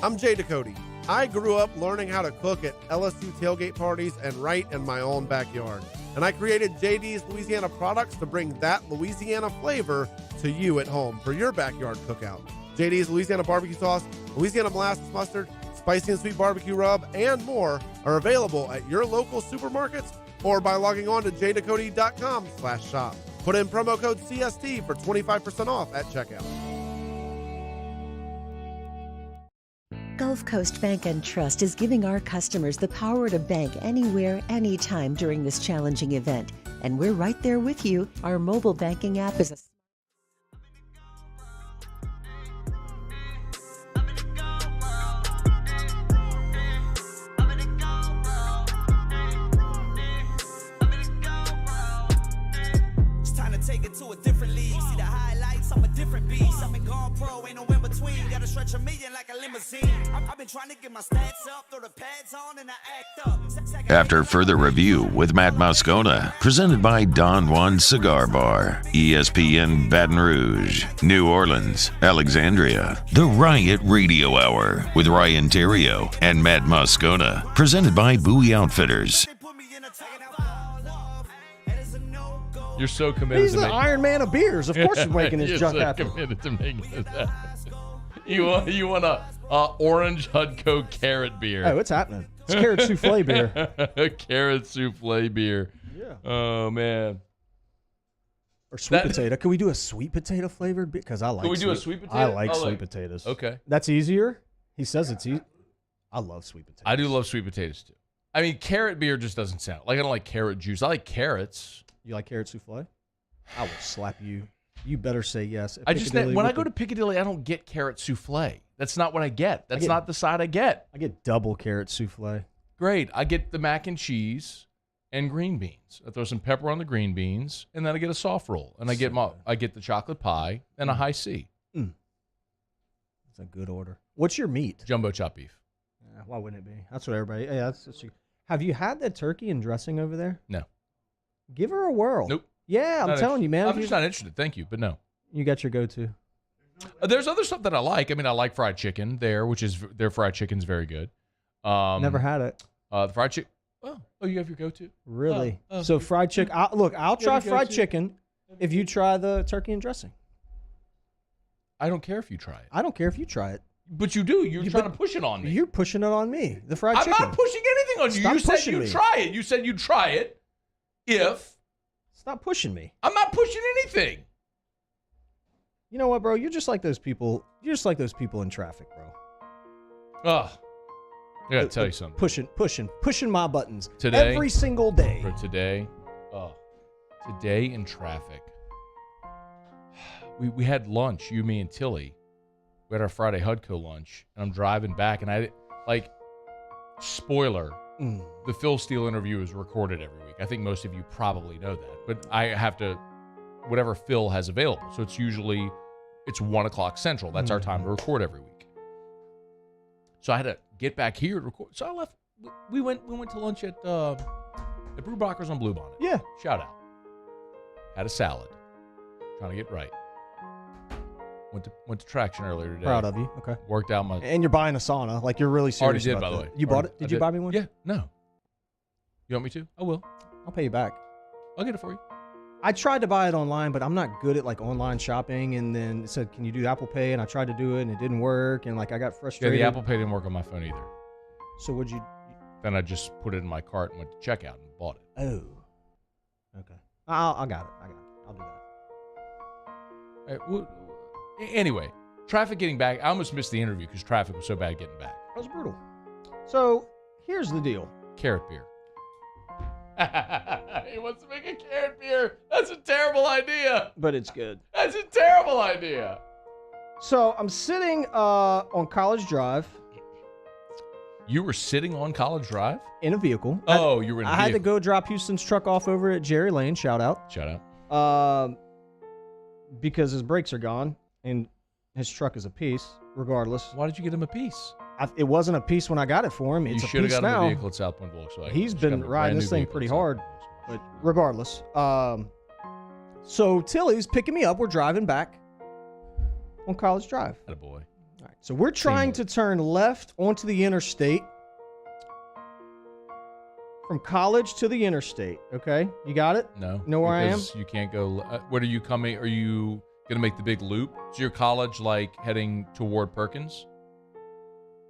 I'm Jay Ducote. I grew up learning how to cook at LSU tailgate parties and right in my own backyard. And I created JD's Louisiana products to bring that Louisiana flavor to you at home for your backyard cookout. JD's Louisiana barbecue sauce, Louisiana molasses mustard, spicy and sweet barbecue rub, and more are available at your local supermarkets or by logging on to jducote.com/shop. Put in promo code CST for 25% off at checkout.
Gulf Coast Bank and Trust is giving our customers the power to bank anywhere, anytime during this challenging event. And we're right there with you. Our mobile banking app is a
take it to a different league. See the highlights, I'm a different beast. I'm in gone pro, ain't no in between. Gotta stretch a million like a limousine. I've been trying to get my stats up, throw the pads on, and I act up.
After further review with Matt Moscona, presented by Don Juan Cigar Bar, ESPN Baton Rouge, New Orleans, Alexandria, the Riot Radio Hour with Ryan Theriot and Matt Moscona, presented by Bowie Outfitters.
You're so committed.
He's the Iron Man of beers. Of course, he's making his junk happen.
You're so committed to making this happen. You want a orange Hudco carrot beer?
Oh, it's happening. It's carrot souffle beer.
Carrot souffle beer.
Yeah.
Oh man.
Or sweet potato. Can we do a sweet potato flavored beer? Because I like.
Can we do a sweet potato?
I like sweet potatoes.
Okay.
That's easier. He says it's easy. I love sweet potatoes.
I do love sweet potatoes too. I mean, carrot beer just doesn't sound like I don't like carrot juice. I like carrots.
You like carrot souffle? I will slap you. You better say yes.
When I go to Piccadilly, I don't get carrot souffle. That's not what I get. That's not the side I get.
I get double carrot souffle.
Great. I get the mac and cheese and green beans. I throw some pepper on the green beans, and then I get a soft roll, and I get the chocolate pie and a high C.
That's a good order. What's your meat?
Jumbo chop beef.
Why wouldn't it be? That's what everybody. Yeah, that's what have you had that turkey and dressing over there?
No.
Give her a whirl.
Nope.
Yeah, I'm telling you, man.
I'm just not interested. Thank you, but no.
You got your go-to.
There's other stuff that I like. I mean, I like fried chicken there, which is their fried chicken's very good.
Never had it.
The fried chicken. Oh, you have your go-to?
Really? So fried chicken. I'll try fried chicken if you try the turkey and dressing.
I don't care if you try it.
I don't care if you try it.
But you do. You're trying to push it on me.
You're pushing it on me. The fried chicken.
I'm not pushing anything on you.
Stop
You said
pushing
you'd
me.
try it. You said you'd try it if.
Stop pushing me.
I'm not pushing anything.
You know what, bro? You're just like those people. You're just like those people in traffic, bro.
Ugh. I gotta tell you something.
Pushing my buttons
Today,
every single day.
For today, today in traffic. We had lunch, you, me, and Tilly. We had our Friday Hudco lunch, and I'm driving back, and spoiler, the Phil Steele interview is recorded every week. I think most of you probably know that, but I have to, whatever Phil has available. So it's 1 o'clock Central. That's our time to record every week. So I had to get back here to record. So I left. We went to lunch at Brewbacher's on Bluebonnet.
Yeah.
Shout out. Had a salad. Trying to get right. Went to Traction earlier today.
Proud of you. Okay.
Worked out my.
And you're buying a sauna. Like you're really serious.
Already did,
about
by the
that.
way.
You bought it? Did you buy me one?
Yeah. No. You want me to? I will.
I'll pay you back.
I'll get it for you.
I tried to buy it online, but I'm not good at like online shopping. And then it said, "Can you do Apple Pay?" And I tried to do it, and it didn't work. And like I got frustrated.
Yeah, the Apple Pay didn't work on my phone either.
So would you?
Then I just put it in my cart and went to checkout and bought it.
Oh. Okay. I got it. I'll do that.
All right, anyway, traffic getting back. I almost missed the interview because traffic was so bad getting back.
That was brutal. So here's the deal.
Carrot beer. He wants to make a carrot beer. That's a terrible idea.
But it's good.
That's a terrible idea.
So I'm sitting on College Drive.
You were sitting on College Drive?
In a vehicle.
Oh, you were in a vehicle.
I had to go drop Houston's truck off over at Jerry Lane. Shout out. Because his brakes are gone and his truck is a piece, regardless.
Why did you get him a piece?
It wasn't a piece when I got it for him. It's
you
a
should have
piece
got him
now.
a vehicle at South Point Volkswagen.
He's been riding this thing pretty hard. But regardless. So Tilly's picking me up. We're driving back on College Drive.
Attaboy. All
right. So we're trying to turn left onto the interstate. From College to the interstate, okay? You got it?
No.
Know where I am?
You can't go. What are you coming? Are you going to make the big loop? Is your college like heading toward Perkins?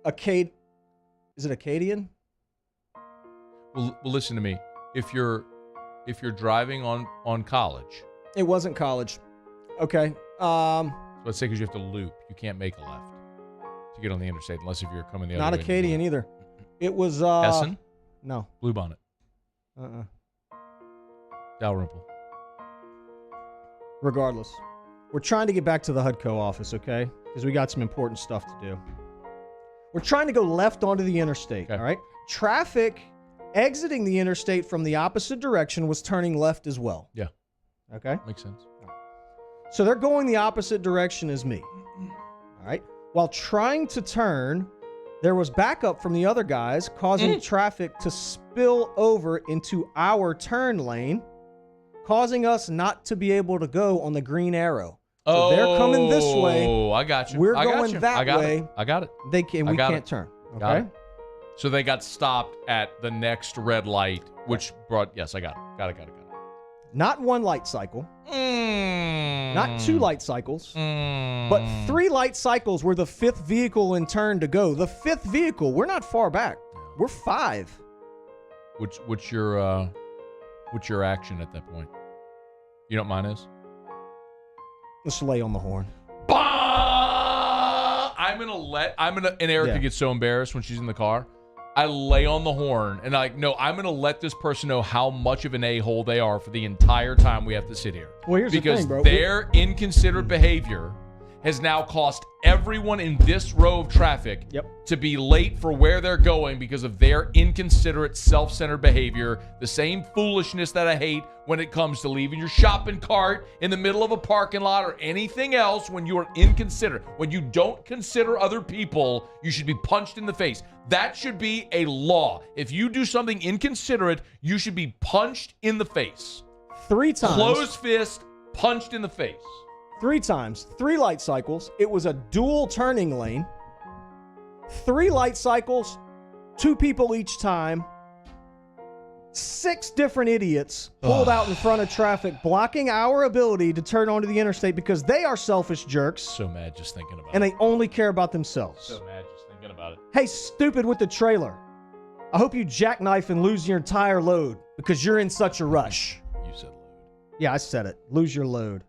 Is it Acadian?
Well, listen to me. If you're driving on College.
It wasn't College. Okay.
So let's say because you have to loop. You can't make a left to get on the interstate unless if you're coming the other way.
Not Acadian either. It was
Essen?
No.
Bluebonnet. Dalrymple.
Regardless, we're trying to get back to the HUDCO office, okay? Because we got some important stuff to do. We're trying to go left onto the interstate, all right? Traffic exiting the interstate from the opposite direction was turning left as well.
Yeah.
Okay?
Makes sense.
So they're going the opposite direction as me. All right? While trying to turn, there was backup from the other guys, causing traffic to spill over into our turn lane, causing us not to be able to go on the green arrow. So they're coming this way.
Oh, I got you.
We're
I got
going
you.
that way.
I got it.
We can't turn. Okay.
Got it. So they got stopped at the next red light, which brought. Yes, I got it. Got it.
Not one light cycle. Not 2 light cycles. But 3 light cycles were the 5th vehicle in turn to go. The 5th vehicle. We're not far back. We're 5.
What's your action at that point? You know what mine is?
Let's lay on the horn.
And Erica gets so embarrassed when she's in the car. I lay on the horn and I'm going to let this person know how much of an a-hole they are for the entire time we have to sit here.
Well, here's
because
the thing, bro.
their inconsiderate behavior has now cost everyone in this row of traffic to be late for where they're going because of their inconsiderate, self-centered behavior. The same foolishness that I hate when it comes to leaving your shopping cart in the middle of a parking lot or anything else when you are inconsiderate. When you don't consider other people, you should be punched in the face. That should be a law. If you do something inconsiderate, you should be punched in the face.
3 times.
Closed fist, punched in the face.
3 times. 3 light cycles. It was a dual turning lane. 3 light cycles, 2 people each time. 6 different idiots pulled out in front of traffic, blocking our ability to turn onto the interstate because they are selfish jerks.
So mad just thinking about it.
And they only care about themselves.
So mad just thinking about it.
Hey, stupid with the trailer. I hope you jackknife and lose your entire load because you're in such a rush.
You said load.
Yeah, I said it. Lose your load.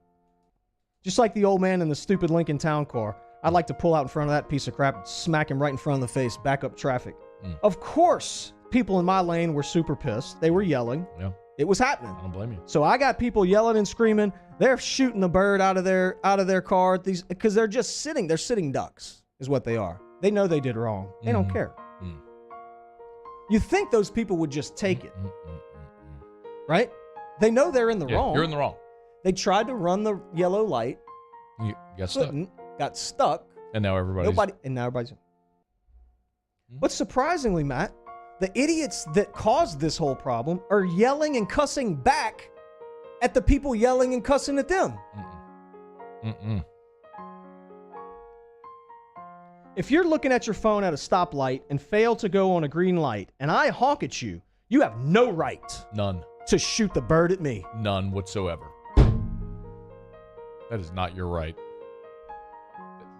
Just like the old man in the stupid Lincoln Town car. I'd like to pull out in front of that piece of crap and smack him right in front of the face, back up traffic. Of course, people in my lane were super pissed. They were yelling.
Yeah.
It was happening.
I don't blame you.
So I got people yelling and screaming. They're shooting the bird out of their car because they're just sitting. They're sitting ducks is what they are. They know they did wrong. They don't care. You think those people would just take it, right? They know they're in the wrong.
You're in the wrong.
They tried to run the yellow light.
You got stuck.
Got stuck.
And now everybody's...
now everybody's... But surprisingly, Matt, the idiots that caused this whole problem are yelling and cussing back at the people yelling and cussing at them. If you're looking at your phone at a stoplight and fail to go on a green light and I honk at you, you have no right.
None.
To shoot the bird at me.
None whatsoever. That is not your right.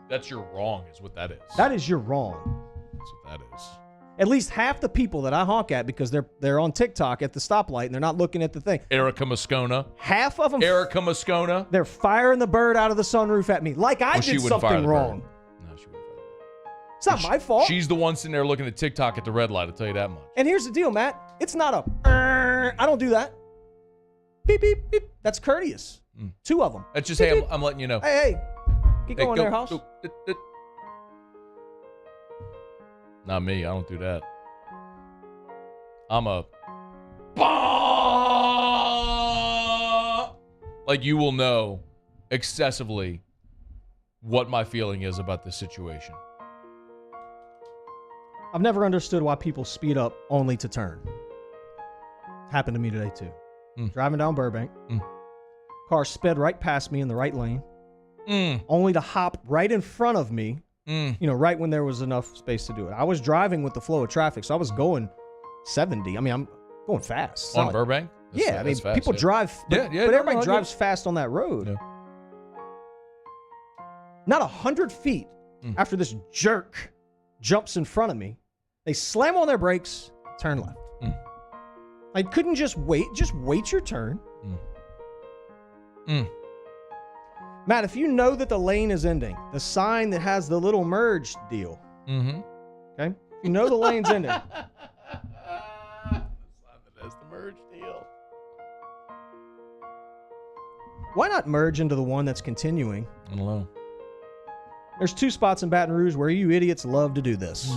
That's your wrong is what that is.
That is your wrong.
That's what that is.
At least half the people that I honk at because they're on TikTok at the stoplight and they're not looking at the thing.
Erica Moscona.
Half of them.
Erica Moscona.
They're firing the bird out of the sunroof at me like I did something wrong.
No, she wouldn't fire the bird.
It's not my fault.
She's the one sitting there looking at TikTok at the red light, I'll tell you that much.
And here's the deal, Matt. It's not a, I don't do that. Beep, beep, beep. That's courteous. 2 of them.
That's just,
beep,
hey,
beep.
I'm letting you know.
Hey, get going
go,
there, house.
Go. Not me. I don't do that. I'm a... Like, you will know excessively what my feeling is about this situation.
I've never understood why people speed up only to turn. Happened to me today, too. Driving down Burbank. Car sped right past me in the right lane. Only to hop right in front of me. Right when there was enough space to do it. I was driving with the flow of traffic, so I was going 70. I mean, I'm going fast.
On Burbank?
I mean,
fast,
people drive, but everybody drives fast on that road.
Yeah.
Not 100 feet after this jerk jumps in front of me, they slam on their brakes, turn left. I couldn't just wait. Just wait your turn. Matt, if you know that the lane is ending, the sign that has the little merge deal. Okay? If you know the lane's ending.
The sign that has the merge deal.
Why not merge into the one that's continuing?
I don't know.
There's 2 spots in Baton Rouge where you idiots love to do this.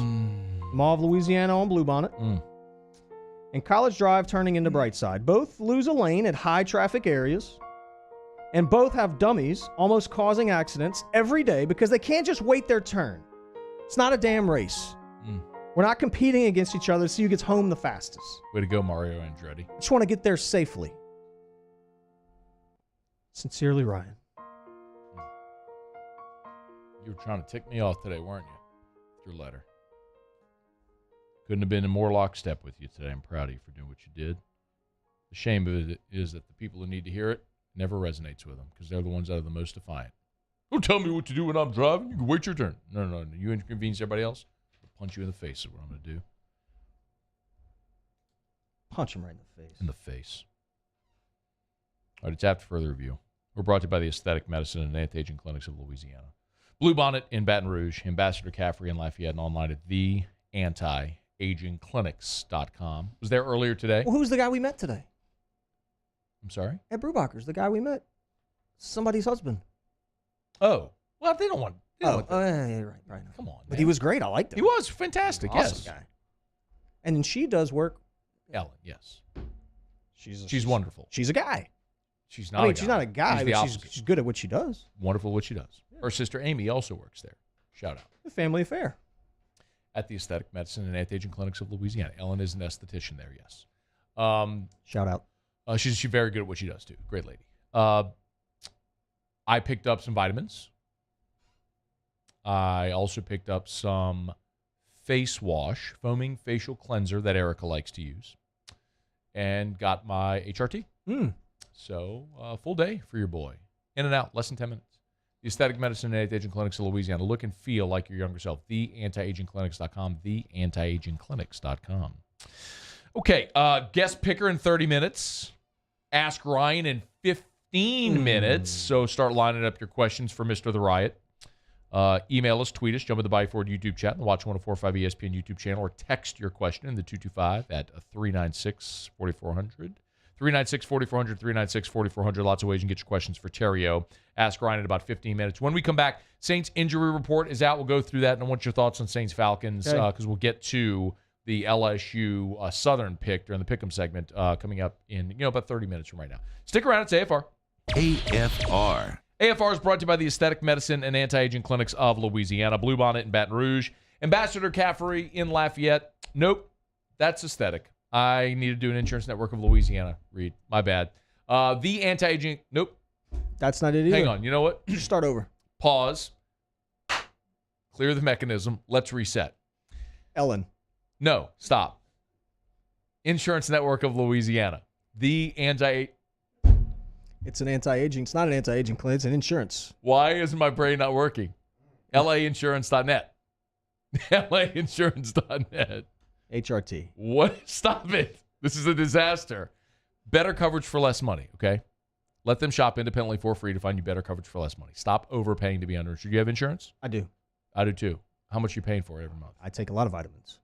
Mall of Louisiana on Bluebonnet. And College Drive turning into Brightside. Both lose a lane at high traffic areas. And both have dummies almost causing accidents every day because they can't just wait their turn. It's not a damn race. We're not competing against each other to see who gets home the fastest.
Way to go, Mario Andretti.
I just want to get there safely. Sincerely, Ryan.
You were trying to tick me off today, weren't you? With your letter. Couldn't have been in more lockstep with you today. I'm proud of you for doing what you did. The shame of it is that the people who need to hear it never resonates with them because they're the ones that are the most defiant. Don't tell me what to do when I'm driving. You can wait your turn. No. You inconvenience everybody else. I'll punch you in the face is what I'm going to do.
Punch him right in the face.
In the face. All right, it's after further review. We're brought to you by the Aesthetic Medicine and Anti-Aging Clinics of Louisiana. Bluebonnet in Baton Rouge, Ambassador Caffrey in Lafayette, and online at theantiagingclinics.com. Was there earlier today?
Well, who's the guy we met today?
I'm sorry?
Ed Brubacher's the guy we met. Somebody's husband.
Oh, Well, they don't want.
Yeah, right.
Come on,
But he was great. I liked him.
He was fantastic.
Awesome
yes.
guy. And then she does work.
Ellen, yes.
She's
wonderful.
She's a guy.
She's not.
I mean,
a guy.
she's not a guy,
She's the
but
opposite.
she's good at what she does.
Wonderful at what she does. Her sister Amy also works there. Shout out.
A family affair.
At the Aesthetic Medicine and Anti-Aging Clinics of Louisiana. Ellen is an esthetician there, yes.
Shout out.
She's very good at what she does, too. Great lady. I picked up some vitamins. I also picked up some face wash, foaming facial cleanser that Erica likes to use, and got my HRT. So, full day for your boy. In and out, less than 10 minutes. The Aesthetic Medicine and Anti-Aging Clinics of Louisiana. Look and feel like your younger self. TheAntiAgingClinics.com. TheAntiAgingClinics.com. Okay, guest picker in 30 minutes. Ask Ryan in 15 minutes. So start lining up your questions for Mr. The Riot. Email us, tweet us, jump in the Bayou Ford YouTube chat, and the Watch 104.5 ESPN YouTube channel, or text your question in the 225 at 396-4400. 396-4400, 396-4400. Lots of ways you can get your questions for Theriot. Ask Ryan in about 15 minutes. When we come back, Saints injury report is out. We'll go through that, and I want your thoughts on Saints Falcons because we'll get to the LSU Southern pick during the Pick'em segment coming up in about 30 minutes from right now. Stick around. It's AFR.
AFR.
AFR is brought to you by the Aesthetic Medicine and Anti-Aging Clinics of Louisiana. Bluebonnet in Baton Rouge. Ambassador Caffrey in Lafayette. Nope, that's aesthetic. I need to do an insurance network of Louisiana. Read. My bad. The Anti-Aging. Nope.
That's not it either.
Hang on. You know what?
Start over.
Pause. Clear the mechanism. Let's reset.
Ellen.
No, stop. Insurance Network of Louisiana. The anti.
It's an anti-aging. It's not an anti-aging clinic. It's an insurance.
Why isn't my brain not working? LAinsurance.net. LAinsurance.net.
HRT.
What? Stop it. This is a disaster. Better coverage for less money, okay? Let them shop independently for free to find you better coverage for less money. Stop overpaying to be underinsured. Do you have insurance?
I do.
I do too. How much are you paying for it every month?
I take a lot of vitamins.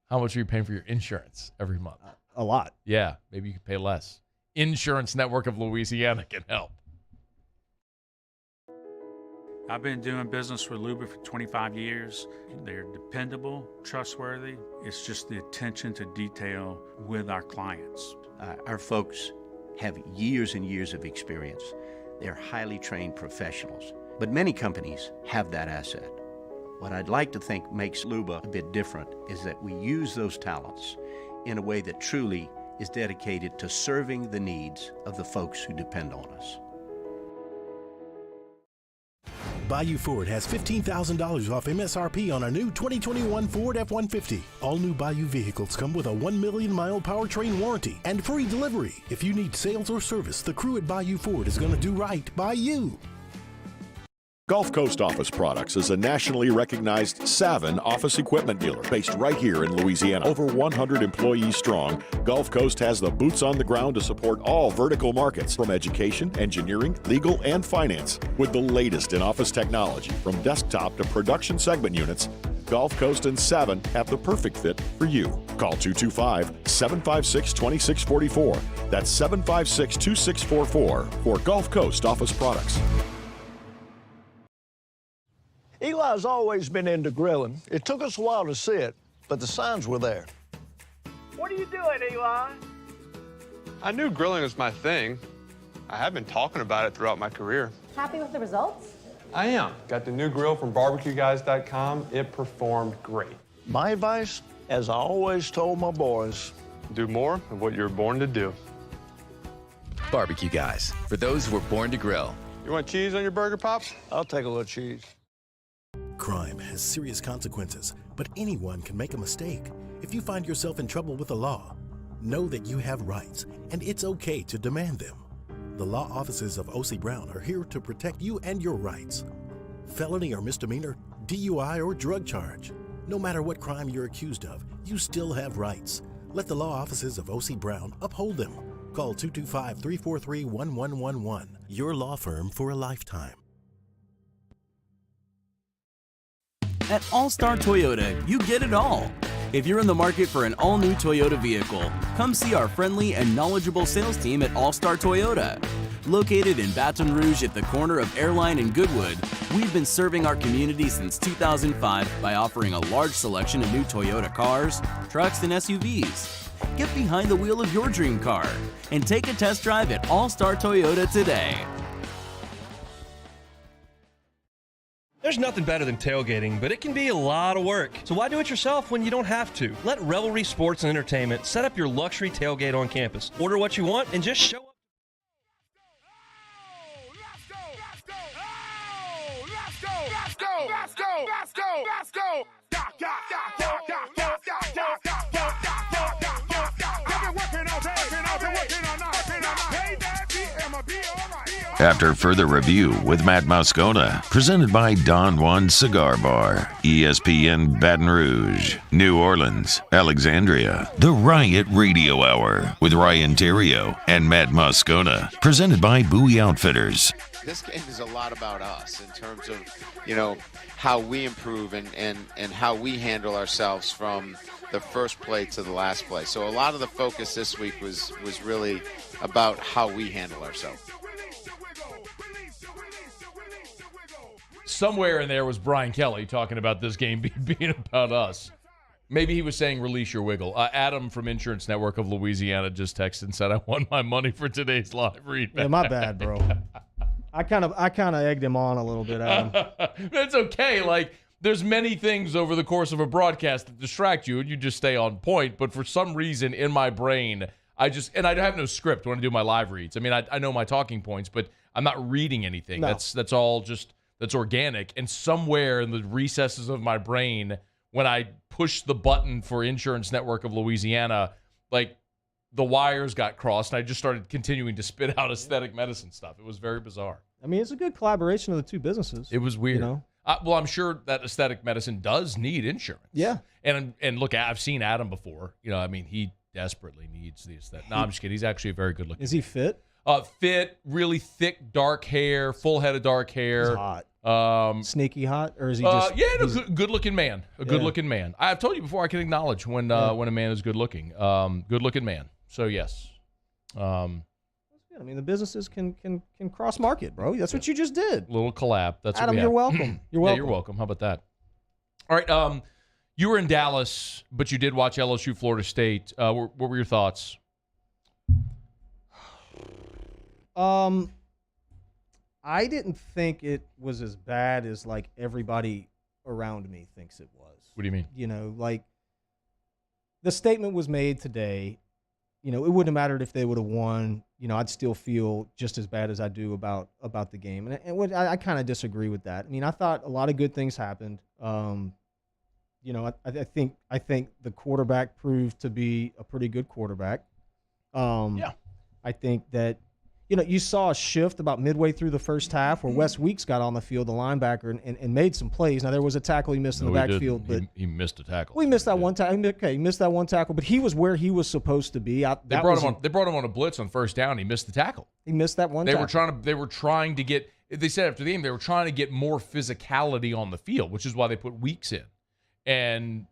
How much are you paying for your insurance every month?
A lot.
Yeah, maybe you could pay less. Insurance Network of Louisiana can help.
I've been doing business with Luba for 25 years. They're dependable, trustworthy. It's just the attention to detail with our clients.
Our folks have years and years of experience. They're highly trained professionals, but many companies have that asset. What I'd like to think makes Luba a bit different is that we use those talents in a way that truly is dedicated to serving the needs of the folks who depend on us.
Bayou Ford has $15,000 off MSRP on our new 2021 Ford F-150. All new Bayou vehicles come with a 1 million mile powertrain warranty and free delivery. If you need sales or service, the crew at Bayou Ford is going to do right by you.
Gulf Coast Office Products is a nationally recognized Savin office equipment dealer based right here in Louisiana. Over 100 employees strong, Gulf Coast has the boots on the ground to support all vertical markets from education, engineering, legal, and finance. With the latest in office technology from desktop to production segment units, Gulf Coast and Savin have the perfect fit for you. Call 225-756-2644. That's 756-2644 for Gulf Coast Office Products.
Eli's always been into grilling. It took us a while to see it, but the signs were there.
What are you doing, Eli?
I knew grilling was my thing. I have been talking about it throughout my career.
Happy with the results?
I am. Got the new grill from barbecueguys.com. It performed great.
My advice, as I always told my boys,
do more of what you're born to do.
Barbecue Guys, for those who were born to grill.
You want cheese on your burger, Pops?
I'll take a little cheese.
Crime has serious consequences, but anyone can make a mistake. If you find yourself in trouble with the law, know that you have rights, and it's okay to demand them. The law offices of O.C. Brown are here to protect you and your rights. Felony or misdemeanor, DUI or drug charge. No matter what crime you're accused of, you still have rights. Let the law offices of O.C. Brown uphold them. Call 225-343-1111. Your law firm for a lifetime.
At All-Star Toyota, you get it all. If you're in the market for an all-new Toyota vehicle, come see our friendly and knowledgeable sales team at All-Star Toyota. Located in Baton Rouge at the corner of Airline and Goodwood, we've been serving our community since 2005 by offering a large selection of new Toyota cars, trucks, and SUVs. Get behind the wheel of your dream car and take a test drive at All Star Toyota today.
There's nothing better than tailgating, but it can be a lot of work. So why do it yourself when you don't have to? Let Revelry Sports and Entertainment set up your luxury tailgate on campus. Order what you want and just show up.
After further review with Matt Moscona, presented by Don Juan Cigar Bar, ESPN Baton Rouge, New Orleans, Alexandria, the Riot Radio Hour with Ryan Theriot and Matt Moscona, presented by Bowie Outfitters.
This game is a lot about us in terms of, how we improve and how we handle ourselves from the first play to the last play. So a lot of the focus this week was really about how we handle ourselves.
Somewhere in there was Brian Kelly talking about this game being about us. Maybe he was saying release your wiggle. Adam from Insurance Network of Louisiana just texted and said, I won my money for today's live read.
Yeah, my bad, bro. I kind of egged him on a little bit, Adam.
That's okay. Like, there's many things over the course of a broadcast that distract you, and you just stay on point. But for some reason in my brain, I have no script when I do my live reads. I mean, I know my talking points, but I'm not reading anything.
No.
That's all just that's organic. And somewhere in the recesses of my brain, when I pushed the button for Insurance Network of Louisiana, like the wires got crossed, and I just started continuing to spit out aesthetic medicine stuff. It was very bizarre.
I mean, it's a good collaboration of the two businesses.
It was weird.
You know?
Well, I'm sure that aesthetic medicine does need insurance.
Yeah.
And look, I've seen Adam before. I mean, he desperately needs the aesthetic. No, I'm just kidding. He's actually a very good looking.
Is he fit?
Fit, really thick, dark hair, full head of dark hair.
He's hot. Sneaky hot, or is he just?
Good looking man. Good looking man. I've told you before. I can acknowledge when a man is good looking. Good looking man. So yes.
I mean, the businesses can cross market, bro. That's what you just did.
Little collab. That's
Adam.
What we
You're
had.
welcome. You're welcome.
Yeah, you're welcome. How about that? All right. You were in Dallas, but you did watch LSU Florida State. What were your thoughts?
I didn't think it was as bad as like everybody around me thinks it was.
What do you mean?
Like the statement was made today. It wouldn't have mattered if they would have won. I'd still feel just as bad as I do about the game. And I kind of disagree with that. I mean, I thought a lot of good things happened. I think the quarterback proved to be a pretty good quarterback.
Yeah.
I think that, you saw a shift about midway through the first half where Wes Weeks got on the field, the linebacker, and made some plays. Now, there was a tackle he missed in the backfield. But
he missed a tackle.
Well, he missed that one tackle. Okay, he missed that one tackle, but he was where he was supposed to be.
They brought him on a blitz on first down. He missed the tackle.
He missed that one tackle.
They were trying to get – they said after the game they were trying to get more physicality on the field, which is why they put Weeks in. And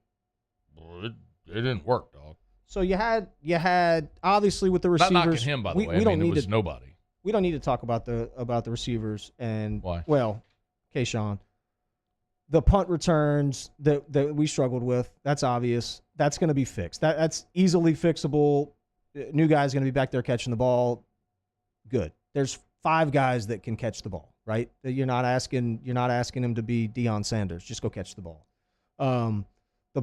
it didn't work, dog.
So you had obviously with the receivers.
Not knocking him, by the way.
We don't need
it was nobody.
We don't need to talk about the receivers and
why.
Well, Kayshawn, the punt returns that we struggled with. That's obvious. That's going to be fixed. That's easily fixable. New guy's going to be back there catching the ball. Good. There's 5 guys that can catch the ball, right? You're not asking him to be Deion Sanders. Just go catch the ball. The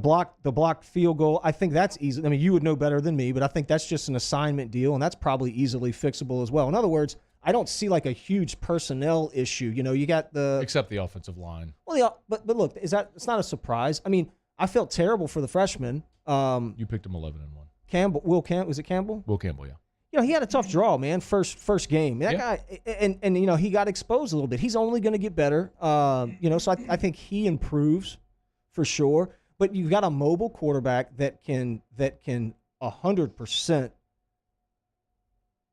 blocked field goal, I think that's easy. I mean, you would know better than me, but I think that's just an assignment deal, and that's probably easily fixable as well. In other words, I don't see like a huge personnel issue. You got
except the offensive line.
Well, yeah, but look, it's not a surprise. I mean, I felt terrible for the freshman.
You picked him 11-1.
Campbell, was it Campbell?
Will Campbell, yeah.
He had a tough draw, man. First game. That guy, and he got exposed a little bit. He's only going to get better. So I think he improves for sure. But you've got a mobile quarterback that can 100%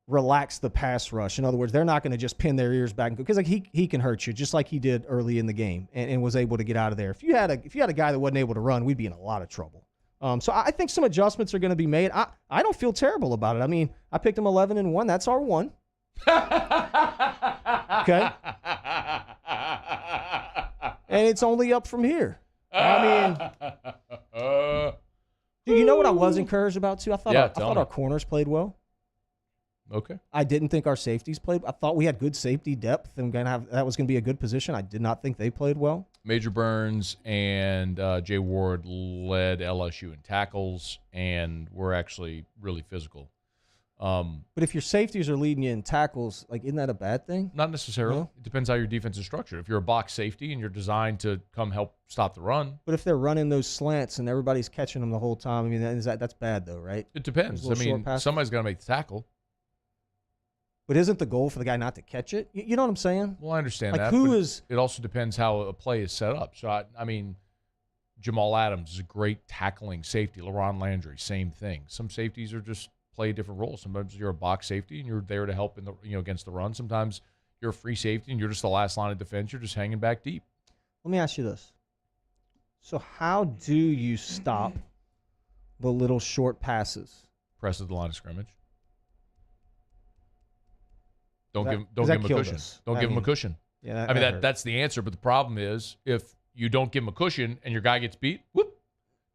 relax the pass rush. In other words, they're not going to just pin their ears back because he can hurt you just like he did early in the game and was able to get out of there. If you had a guy that wasn't able to run, we'd be in a lot of trouble. So I think some adjustments are going to be made. I don't feel terrible about it. I mean, I picked him 11-1. That's our one. Okay? And it's only up from here. I mean, dude, you know what I was encouraged about, too? I thought our corners played well.
Okay.
I didn't think our safeties played. I thought we had good safety depth and that was going to be a good position. I did not think they played well.
Major Burns and Jay Ward led LSU in tackles, and we're actually really physical.
But if your safeties are leading you in tackles, like, isn't that a bad thing?
Not necessarily.
No?
It depends how your defense is structured. If you're a box safety and you're designed to come help stop the run.
But if they're running those slants and everybody's catching them the whole time, I mean, that's bad, though, right?
It depends. I mean, somebody's got to make the tackle.
But isn't the goal for the guy not to catch it? You know what I'm saying?
Well, I understand
like,
that. It also depends how a play is set up. So, I mean, Jamal Adams is a great tackling safety. LaRon Landry, same thing. Some safeties are just play different roles. Sometimes you're a box safety and you're there to help in the against the run. Sometimes you're a free safety and you're just the last line of defense. You're just hanging back deep.
Let me ask you this. So how do you stop the little short passes?
Press at the line of scrimmage. Don't give him a cushion. Don't give him a cushion.
Yeah,
I mean that's the answer. But the problem is if you don't give him a cushion and your guy gets beat, whoop.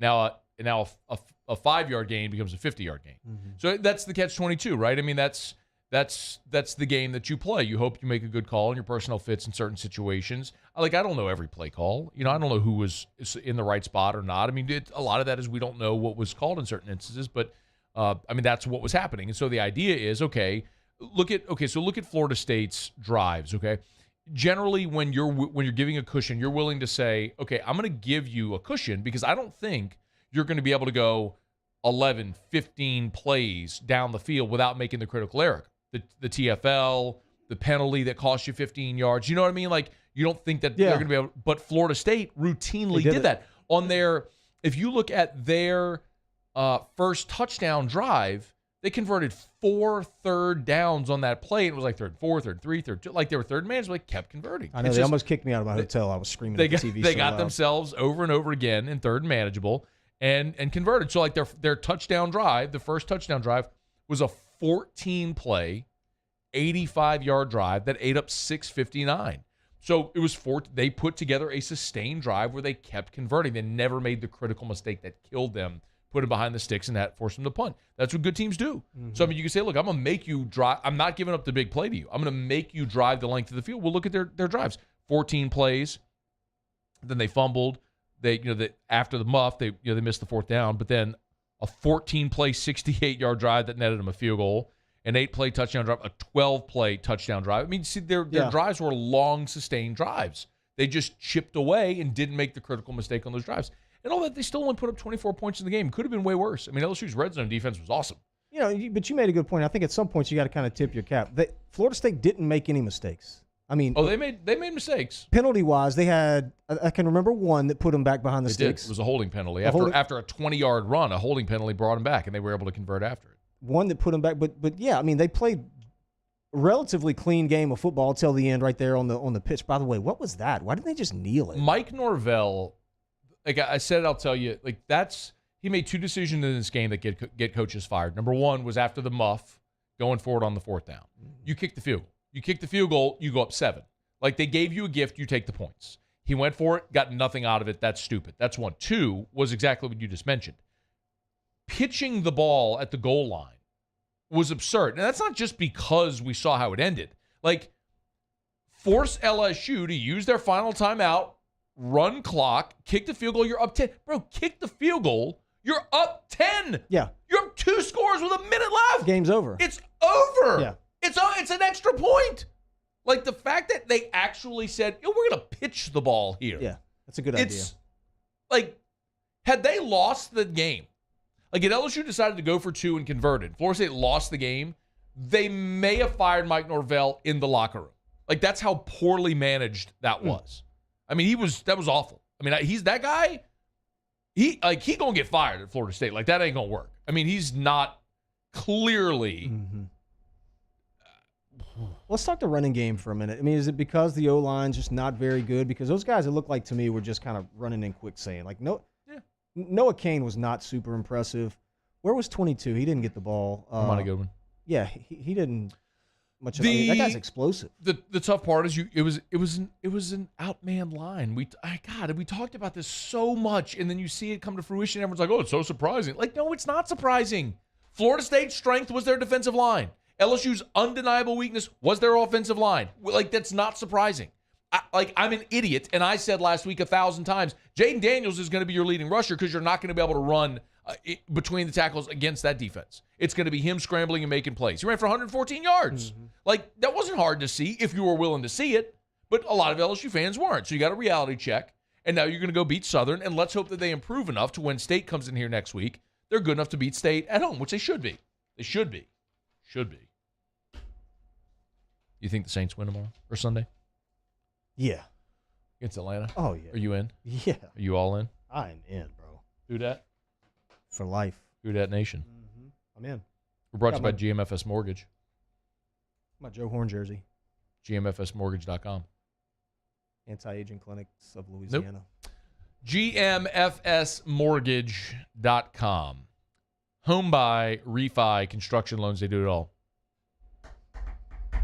Now a 5-yard gain becomes a 50-yard gain.
Mm-hmm.
So that's the catch-22, right? I mean that's the game that you play. You hope you make a good call and your personnel fits in certain situations. I don't know every play call. I don't know who was in the right spot or not. I mean, a lot of that is we don't know what was called in certain instances, but I mean that's what was happening. And so the idea is look at Florida State's drives, okay? Generally, when you're giving a cushion, you're willing to say, okay, I'm going to give you a cushion because I don't think you're going to be able to go 11, 15 plays down the field without making the critical error. The TFL, the penalty that cost you 15 yards. You know what I mean? Like, you don't think that they're going to be able – but Florida State routinely did that. On their – if you look at their first touchdown drive – they converted 4 third downs on that play. It was like 3rd and 4, 3rd and 3, 3rd, like they were third and manageable. They kept converting.
I know they almost kicked me out of my hotel. I was screaming at the TV.
They got themselves over and over again in 3rd and manageable and converted. So like their touchdown drive, the first touchdown drive was a 14-play, 85-yard drive that ate up 6:59. So it was they put together a sustained drive where they kept converting. They never made the critical mistake that killed them. Put him behind the sticks and that forced him to punt. That's what good teams do. Mm-hmm. So, I mean, you can say, look, I'm going to make you drive. I'm not giving up the big play to you. I'm going to make you drive the length of the field. Well, look at their drives. 14 plays. Then they fumbled. After the muff, they missed the 4th down. But then a 14-play, 68-yard drive that netted them a field goal. An 8-play touchdown drive. A 12-play touchdown drive. I mean, see, their drives were long, sustained drives. They just chipped away and didn't make the critical mistake on those drives. And all that, they still only put up 24 points in the game. Could have been way worse. I mean, LSU's red zone defense was awesome.
But you made a good point. I think at some points you got to kind of tip your cap. Florida State didn't make any mistakes. I mean,
they made mistakes.
Penalty-wise, they had I can remember one that put them back behind the sticks.
It was a holding penalty. After a 20-yard run, a holding penalty brought them back, and they were able to convert after it.
One that put them back. But yeah, I mean, they played a relatively clean game of football till the end right there on the pitch. By the way, what was that? Why didn't they just kneel it?
Mike Norvell... Like I said, I'll tell you, he made 2 decisions in this game that get coaches fired. Number 1 was after the muff, going forward on the 4th down. You kick the field goal. You kick the field goal, you go up 7. Like they gave you a gift, you take the points. He went for it, got nothing out of it. That's stupid. That's 1. 2 was exactly what you just mentioned. Pitching the ball at the goal line was absurd. And that's not just because we saw how it ended. Like, force LSU to use their final timeout, run clock, kick the field goal, you're up 10. Bro, kick the field goal, you're up 10.
Yeah.
You're up 2 scores with a minute left.
Game's over.
It's over.
Yeah.
It's an extra point. Like the fact that they actually said, we're going to pitch the ball here.
Yeah, that's a good idea.
It's like, had they lost the game, like if LSU decided to go for 2 and converted, Florida State lost the game, they may have fired Mike Norvell in the locker room. Like that's how poorly managed that was. I mean, that was awful. I mean, he's that guy. He gonna get fired at Florida State. Like that ain't gonna work. I mean, he's not clearly.
Mm-hmm. Let's talk the running game for a minute. I mean, is it because the O-line's just not very good? Because those guys, it looked like to me, were just kind of running in quicksand. Like Noah Cain was not super impressive. Where was 22? He didn't get the ball.
Monty Goodwin.
Yeah, he didn't. much. That guy's explosive.
The tough part is it was an outman line. We talked about this so much, and then you see it come to fruition. Everyone's like, "Oh, it's so surprising." Like, no, it's not surprising. Florida State's strength was their defensive line. LSU's undeniable weakness was their offensive line. Like, that's not surprising. I'm an idiot, and I said last week 1,000 times, Jaden Daniels is going to be your leading rusher because you're not going to be able to run between the tackles against that defense. It's going to be him scrambling and making plays. He ran for 114 yards. Mm-hmm. Like, that wasn't hard to see if you were willing to see it, but a lot of LSU fans weren't. So you got a reality check, and now you're going to go beat Southern, and let's hope that they improve enough to when State comes in here next week, they're good enough to beat State at home, which they should be. They should be. Should be. You think the Saints win tomorrow or Sunday?
Yeah.
Against Atlanta?
Oh, yeah.
Are you in?
Yeah.
Are you all in?
I'm in, bro.
Who dat?
For life.
Who dat Nation?
Mm-hmm. I'm in.
We're brought to you by GMFS Mortgage.
My Joe Horn jersey.
GMFSmortgage.com.
Anti-aging clinics of Louisiana.
Nope. GMFSmortgage.com. Home buy, refi, construction loans, they do it all.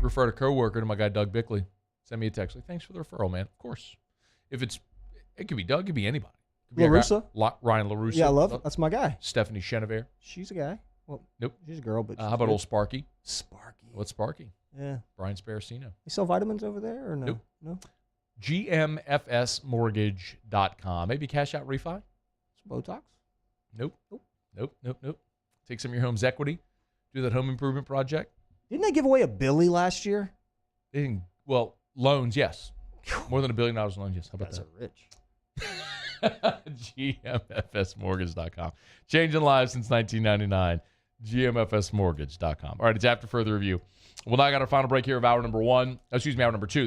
Refer to coworker to my guy Doug Bickley. Send me a text. Like, thanks for the referral, man. Of course. It could be Doug, it could be anybody. Could be
LaRussa.
Ryan LaRussa.
Yeah, I love it. That's my guy.
Stephanie Chenevert.
She's a guy. Well,
nope.
She's a girl, but
how about old Sparky?
Sparky.
What's Sparky?
Yeah.
Brian Sparacino.
You sell vitamins over there or no?
Nope.
No.
GMFSmortgage.com. Maybe cash out refi?
Some Botox?
Nope. Take some of your home's equity. Do that home improvement project.
Didn't they give away a Billy last year?
They didn't. Well, loans, yes. More than $1 billion in loans, yes. How about that?
Rich.
GMFSmortgage.com. Changing lives since 1999. GMFSmortgage.com. All right, it's after further review. Well, now I got our final break here of hour number 2,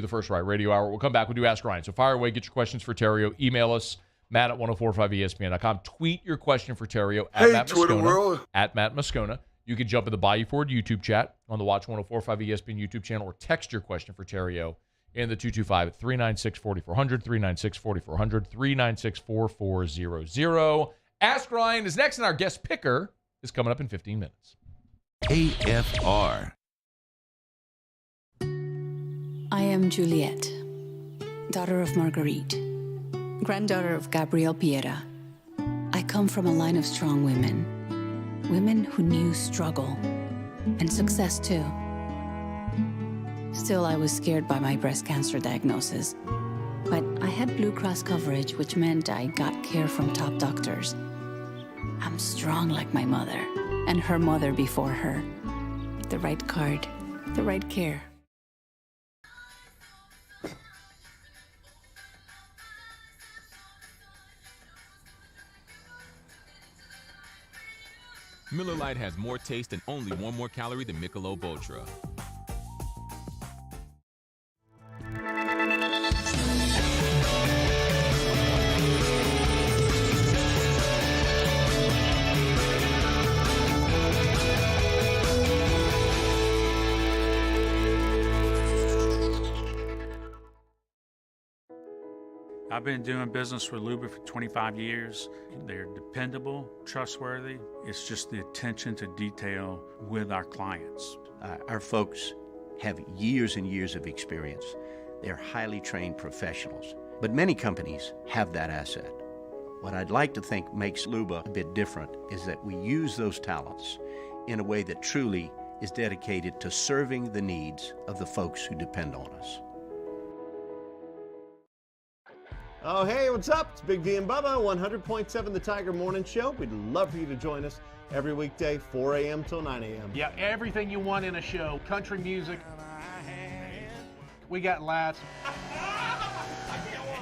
the first Riot Radio Hour. We'll come back. We'll do Ask Ryan. So fire away. Get your questions for Theriot. Email us, Matt at 1045ESPN.com. Tweet your question for Theriot at Matt Moscona. At Matt Moscona. You can jump in the Bayou Ford YouTube chat on the Watch 1045 ESPN YouTube channel or text your question for Theriot in the 225-396-4400, 396-4400, 396-4400. Ask Ryan is next, and our guest picker is coming up in 15 minutes.
AFR.
I am Juliet, daughter of Marguerite, granddaughter of Gabriel Piera. I come from a line of strong women who knew struggle and success too. Still, I was scared by my breast cancer diagnosis, but I had Blue Cross coverage, which meant I got care from top doctors. I'm strong like my mother and her mother before her. The right card, the right care.
Miller Lite has more taste and only 1 more calorie than Michelob Ultra.
I've been doing business with Luba for 25 years. They're dependable, trustworthy. It's just the attention to detail with our clients.
Our folks have years and years of experience. They're highly trained professionals, but many companies have that asset. What I'd like to think makes Luba a bit different is that we use those talents in a way that truly is dedicated to serving the needs of the folks who depend on us.
Oh, hey, what's up? It's Big D and Bubba, 100.7 The Tiger Morning Show. We'd love for you to join us every weekday, 4 a.m. till 9 a.m.
Yeah, everything you want in a show. Country music. We got laughs.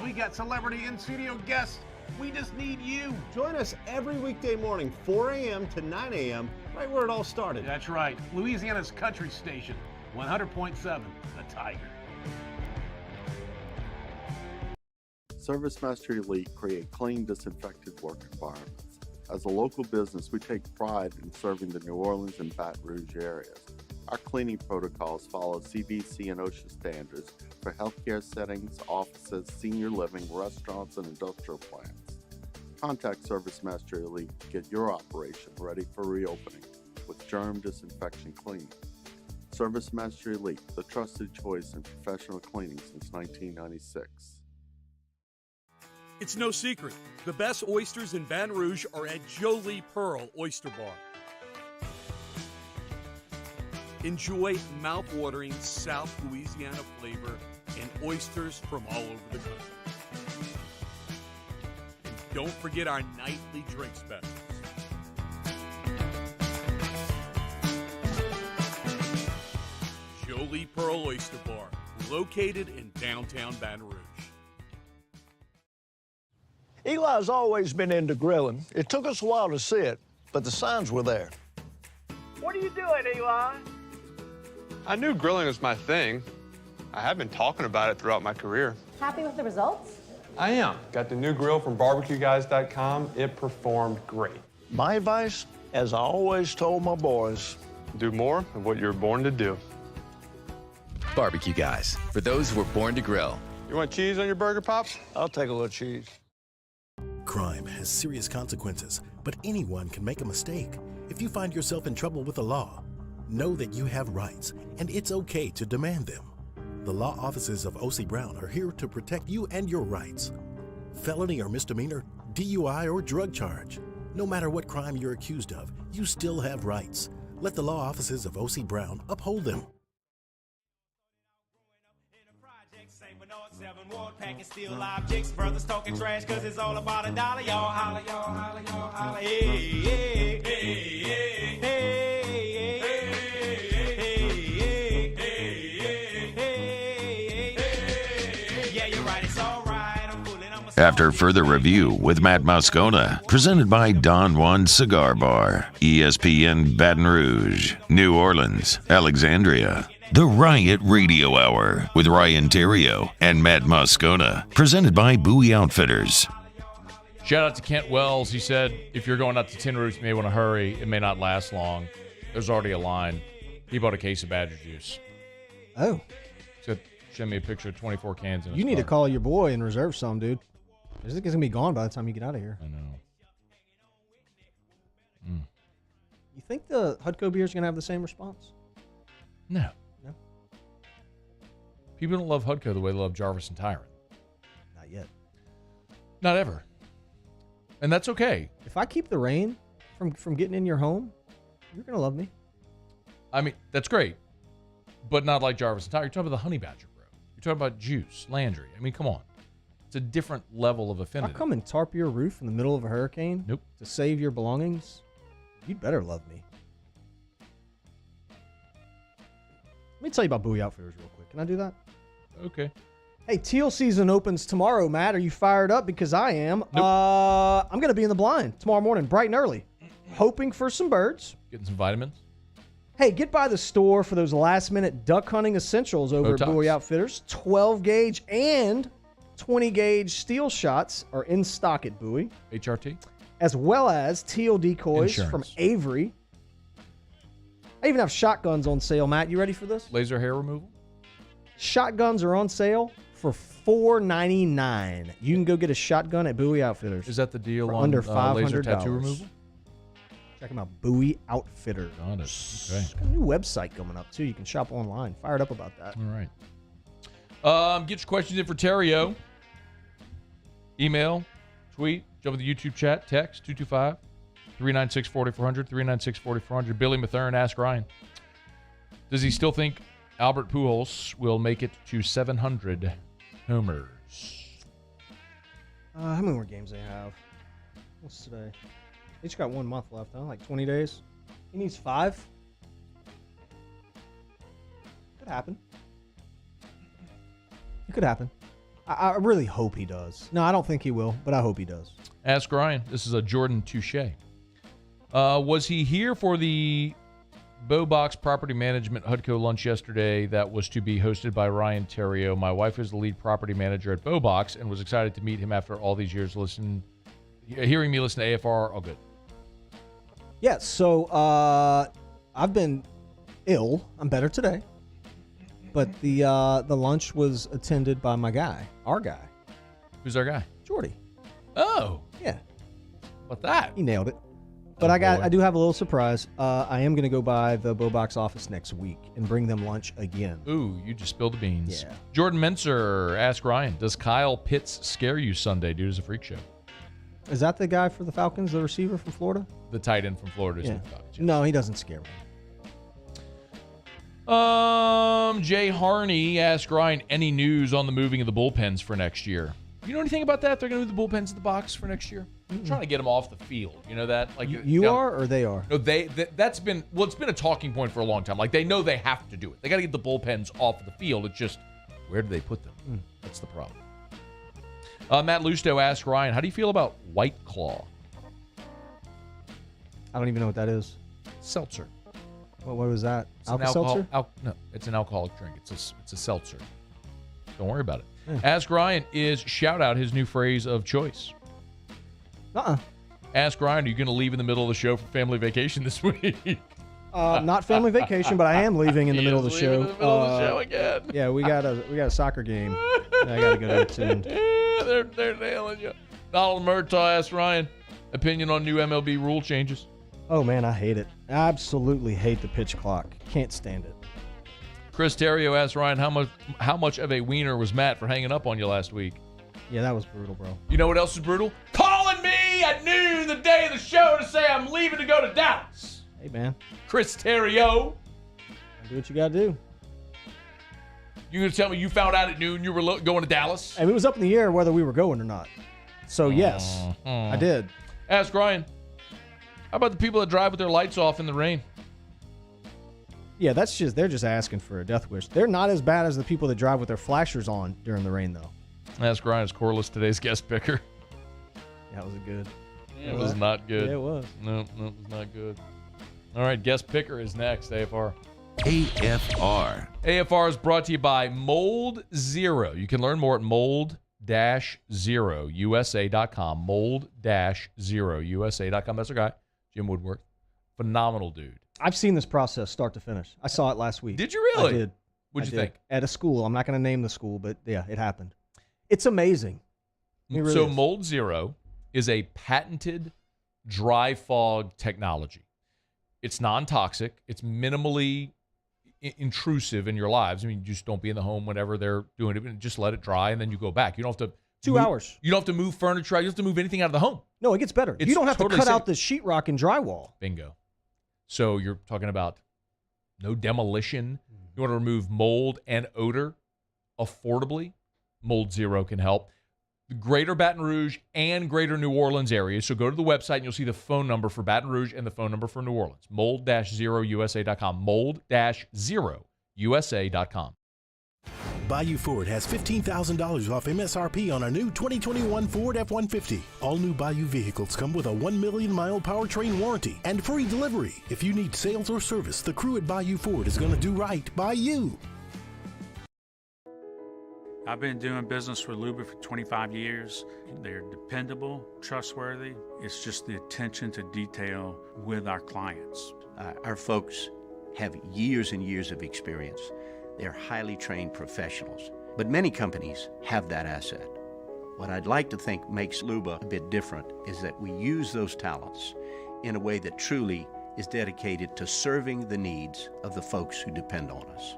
We got celebrity in-studio guests. We just need you.
Join us every weekday morning, 4 a.m. to 9 a.m., right where it all started.
That's right. Louisiana's country station, 100.7 The Tiger.
ServiceMaster Elite create clean, disinfected work environments. As a local business, we take pride in serving the New Orleans and Baton Rouge areas. Our cleaning protocols follow CDC and OSHA standards for healthcare settings, offices, senior living, restaurants, and industrial plants. Contact ServiceMaster Elite to get your operation ready for reopening with germ disinfection cleaning. Service Master Elite, the trusted choice in professional cleaning since 1996.
It's no secret. The best oysters in Baton Rouge are at Jolie Pearl Oyster Bar. Enjoy mouth-watering South Louisiana flavor and oysters from all over the country. And don't forget our nightly drink specials. Jolie Pearl Oyster Bar, located in downtown Baton Rouge.
Eli's always been into grilling. It took us a while to see it, but the signs were there.
What are you doing, Eli?
I knew grilling was my thing. I have been talking about it throughout my career.
Happy with the results?
I am. Got the new grill from barbecueguys.com. It performed great.
My advice, as I always told my boys,
do more of what you're born to do.
Barbecue Guys, for those who were born to grill.
You want cheese on your burger, Pops?
I'll take a little cheese.
Crime has serious consequences, but anyone can make a mistake. If you find yourself in trouble with the law, know that you have rights, and it's okay to demand them. The law offices of O.C. Brown are here to protect you and your rights. Felony or misdemeanor, DUI or drug charge. No matter what crime you're accused of, you still have rights. Let the law offices of O.C. Brown uphold them.
Packing steel objects, brothers talking trash, cause it's all about $1. Y'all holla, y'all holla, y'all holla. Hey, hey, hey, hey, hey, yeah, you're right, it's all right. I'm fooling,
After further review with Matt Moscona, presented by Don Juan Cigar Bar, ESPN Baton Rouge, New Orleans, Alexandria. The Riot Radio Hour with Ryan Theriot and Matt Moscona, presented by Bowie Outfitters.
Shout out to Kent Wells. He said, if you're going up to Tin Roots, you may want to hurry. It may not last long. There's already a line. He bought a case of Badger juice.
Oh.
Said, send me a picture of 24 cans in his
You need
car.
to call your boy and reserve some, dude. I think it's going to be gone by the time you get out of here.
I know.
You think the Hudco beer is going to have the same response?
No. People don't love Hudco the way they love Jarvis and Tyrant.
Not yet.
Not ever. And that's okay.
If I keep the rain from getting in your home, you're going to love me.
I mean, that's great. But not like Jarvis and Tyrant. You're talking about the Honey Badger, bro. You're talking about Juice, Landry. I mean, come on. It's a different level of affinity.
I'll come and tarp your roof in the middle of a hurricane.
Nope.
To save your belongings. You'd better love me. Let me tell you about Bowie Outfitters real quick. Can I do that?
Okay.
Hey, teal season opens tomorrow, Matt. Are you fired up? Because I am.
Nope.
I'm going to be in the blind tomorrow morning, bright and early, hoping for some birds.
Getting some vitamins.
Hey, get by the store for those last-minute duck hunting essentials over at Bowie Outfitters. 12-gauge and 20-gauge steel shots are in stock at Bowie.
HRT.
As well as teal decoys
Insurance.
from Avery. I even have shotguns on sale, Matt. You ready for this?
Laser hair removal.
Shotguns are on sale for $4.99. You can go get a shotgun at Bowie Outfitters.
Is that the deal
for
on
under $500?
laser tattoo removal?
Check them out, Bowie Outfitters.
Got it. Okay.
Got a new website coming up, too. You can shop online. Fired up about that.
All right. Get your questions in for Theriot. Email, tweet, jump in the YouTube chat, text 225-396-4400, 396-4400. Billy Mathern, ask Ryan. Does he still think Albert Pujols will make it to 700 homers?
How many more games they have? What's today? They just got 1 month left, huh? Like 20 days. He needs 5. Could happen. It could happen. I really hope he does. No, I don't think he will, but I hope he does.
Ask Ryan. This is a Jordan Touche. Was he here for the Bobox Property Management Hudco lunch yesterday that was to be hosted by Ryan Theriot? My wife is the lead property manager at Bobox and was excited to meet him after all these years hearing me listen to AFR. All good.
Yeah, so I've been ill. I'm better today. But the lunch was attended by my guy, our guy.
Who's our guy?
Jordy.
Oh.
Yeah.
What that?
He nailed it. But I do have a little surprise. I am going to go by the Bobox office next week and bring them lunch again.
Ooh, you just spilled the beans.
Yeah.
Jordan Menser asked Ryan, does Kyle Pitts scare you Sunday due to a freak show?
Is that the guy for the Falcons, the receiver from Florida?
The tight end from Florida.
Yeah. No, he doesn't scare me.
Jay Harney asked Ryan, any news on the moving of the bullpens for next year? You know anything about that? They're going to move the bullpens in the box for next year? I'm trying to get them off the field. You know that? Like
you are or they are?
No, that's been, it's been a talking point for a long time. Like, they know they have to do it. They got to get the bullpens off the field. It's just, where do they put them? That's the problem. Matt Lusto asked Ryan, how do you feel about White Claw?
I don't even know what that is.
Seltzer.
What was that?
Alka-Seltzer? No, it's an alcoholic drink. It's a seltzer. Don't worry about it. Yeah. Ask Ryan, is shout out his new phrase of choice? Ask Ryan, are you going to leave in the middle of the show for family vacation this week?
Not family vacation, but I am leaving in the middle of the show.
In the middle of the show again.
Yeah, we got a soccer game. I got to go to it.
They're nailing you. Donald Murtaugh asked Ryan, opinion on new MLB rule changes.
Oh man, I hate it. Absolutely hate the pitch clock. Can't stand it.
Chris Theriot asked Ryan, how much of a wiener was Matt for hanging up on you last week?
Yeah, that was brutal, bro.
You know what else is brutal? Calling me at noon the day of the show to say I'm leaving to go to Dallas.
Hey, man.
Chris Theriot.
Do what you got to do.
You going to tell me you found out at noon you were going to Dallas?
I mean, it was up in the air whether we were going or not. So, yes, I did.
Ask Ryan, how about the people that drive with their lights off in the rain?
Yeah, they're just asking for a death wish. They're not as bad as the people that drive with their flashers on during the rain, though.
Ask Ryan, is Corliss today's guest picker?
That was good.
It was not good.
Yeah, it was.
No, it was not good. All right, guest picker is next, AFR.
AFR.
AFR is brought to you by Mold Zero. You can learn more at mold-0usa.com. Mold-0usa.com. That's our guy, Jim Woodworth. Phenomenal dude.
I've seen this process start to finish. I saw it last week.
Did you really?
I did.
What'd you think?
At a school. I'm not going to name the school, but yeah, it happened. It's amazing. It really is.
Mold Zero is a patented dry fog technology. It's non-toxic. It's minimally intrusive in your lives. I mean, you just don't be in the home whenever they're doing it. Just let it dry, and then you go back. You don't have to
2 hours.
You don't have to move furniture. You don't have to move anything out of the home.
No, it gets better. You don't have to cut out the sheetrock and drywall.
Bingo. So you're talking about no demolition. You want to remove mold and odor affordably? Mold Zero can help. The Greater Baton Rouge and Greater New Orleans areas. So go to the website and you'll see the phone number for Baton Rouge and the phone number for New Orleans. Mold-0usa.com. Mold-0usa.com.
Bayou Ford has $15,000 off MSRP on a new 2021 Ford F-150. All new Bayou vehicles come with a 1 million-mile powertrain warranty and free delivery. If you need sales or service, the crew at Bayou Ford is going to do right by you.
I've been doing business with Luba for 25 years. They're dependable, trustworthy. It's just the attention to detail with our clients.
Our folks have years and years of experience. They're highly trained professionals, but many companies have that asset. What I'd like to think makes Luba a bit different is that we use those talents in a way that truly is dedicated to serving the needs of the folks who depend on us.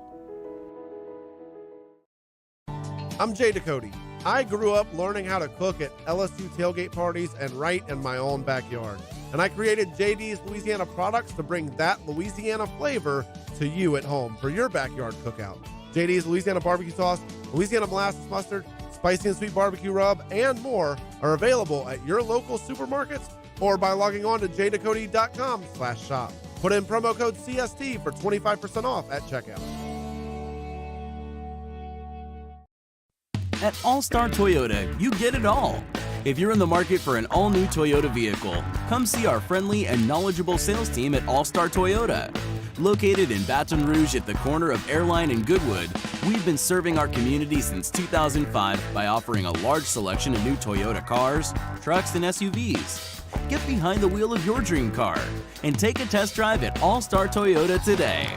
I'm Jay Ducote. I grew up learning how to cook at LSU tailgate parties and right in my own backyard. And I created JD's Louisiana products to bring that Louisiana flavor to you at home for your backyard cookout. JD's Louisiana barbecue sauce, Louisiana molasses mustard, spicy and sweet barbecue rub, and more are available at your local supermarkets or by logging on to jducote.com/shop. Put in promo code CST for 25% off at checkout.
At All-Star Toyota, you get it all. If you're in the market for an all-new Toyota vehicle, come see our friendly and knowledgeable sales team at All-Star Toyota. Located in Baton Rouge at the corner of Airline and Goodwood, we've been serving our community since 2005 by offering a large selection of new Toyota cars, trucks, and SUVs. Get behind the wheel of your dream car and take a test drive at All-Star Toyota today.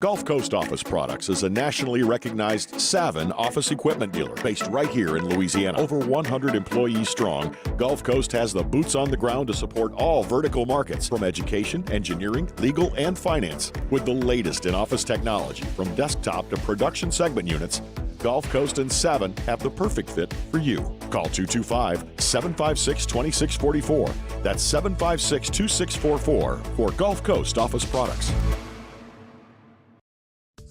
Gulf Coast Office Products is a nationally recognized Savin office equipment dealer based right here in Louisiana. Over 100 employees strong, Gulf Coast has the boots on the ground to support all vertical markets, from education, engineering, legal, and finance. With the latest in office technology, from desktop to production segment units, Gulf Coast and Savin have the perfect fit for you. Call 225-756-2644. That's 756-2644 for Gulf Coast Office Products.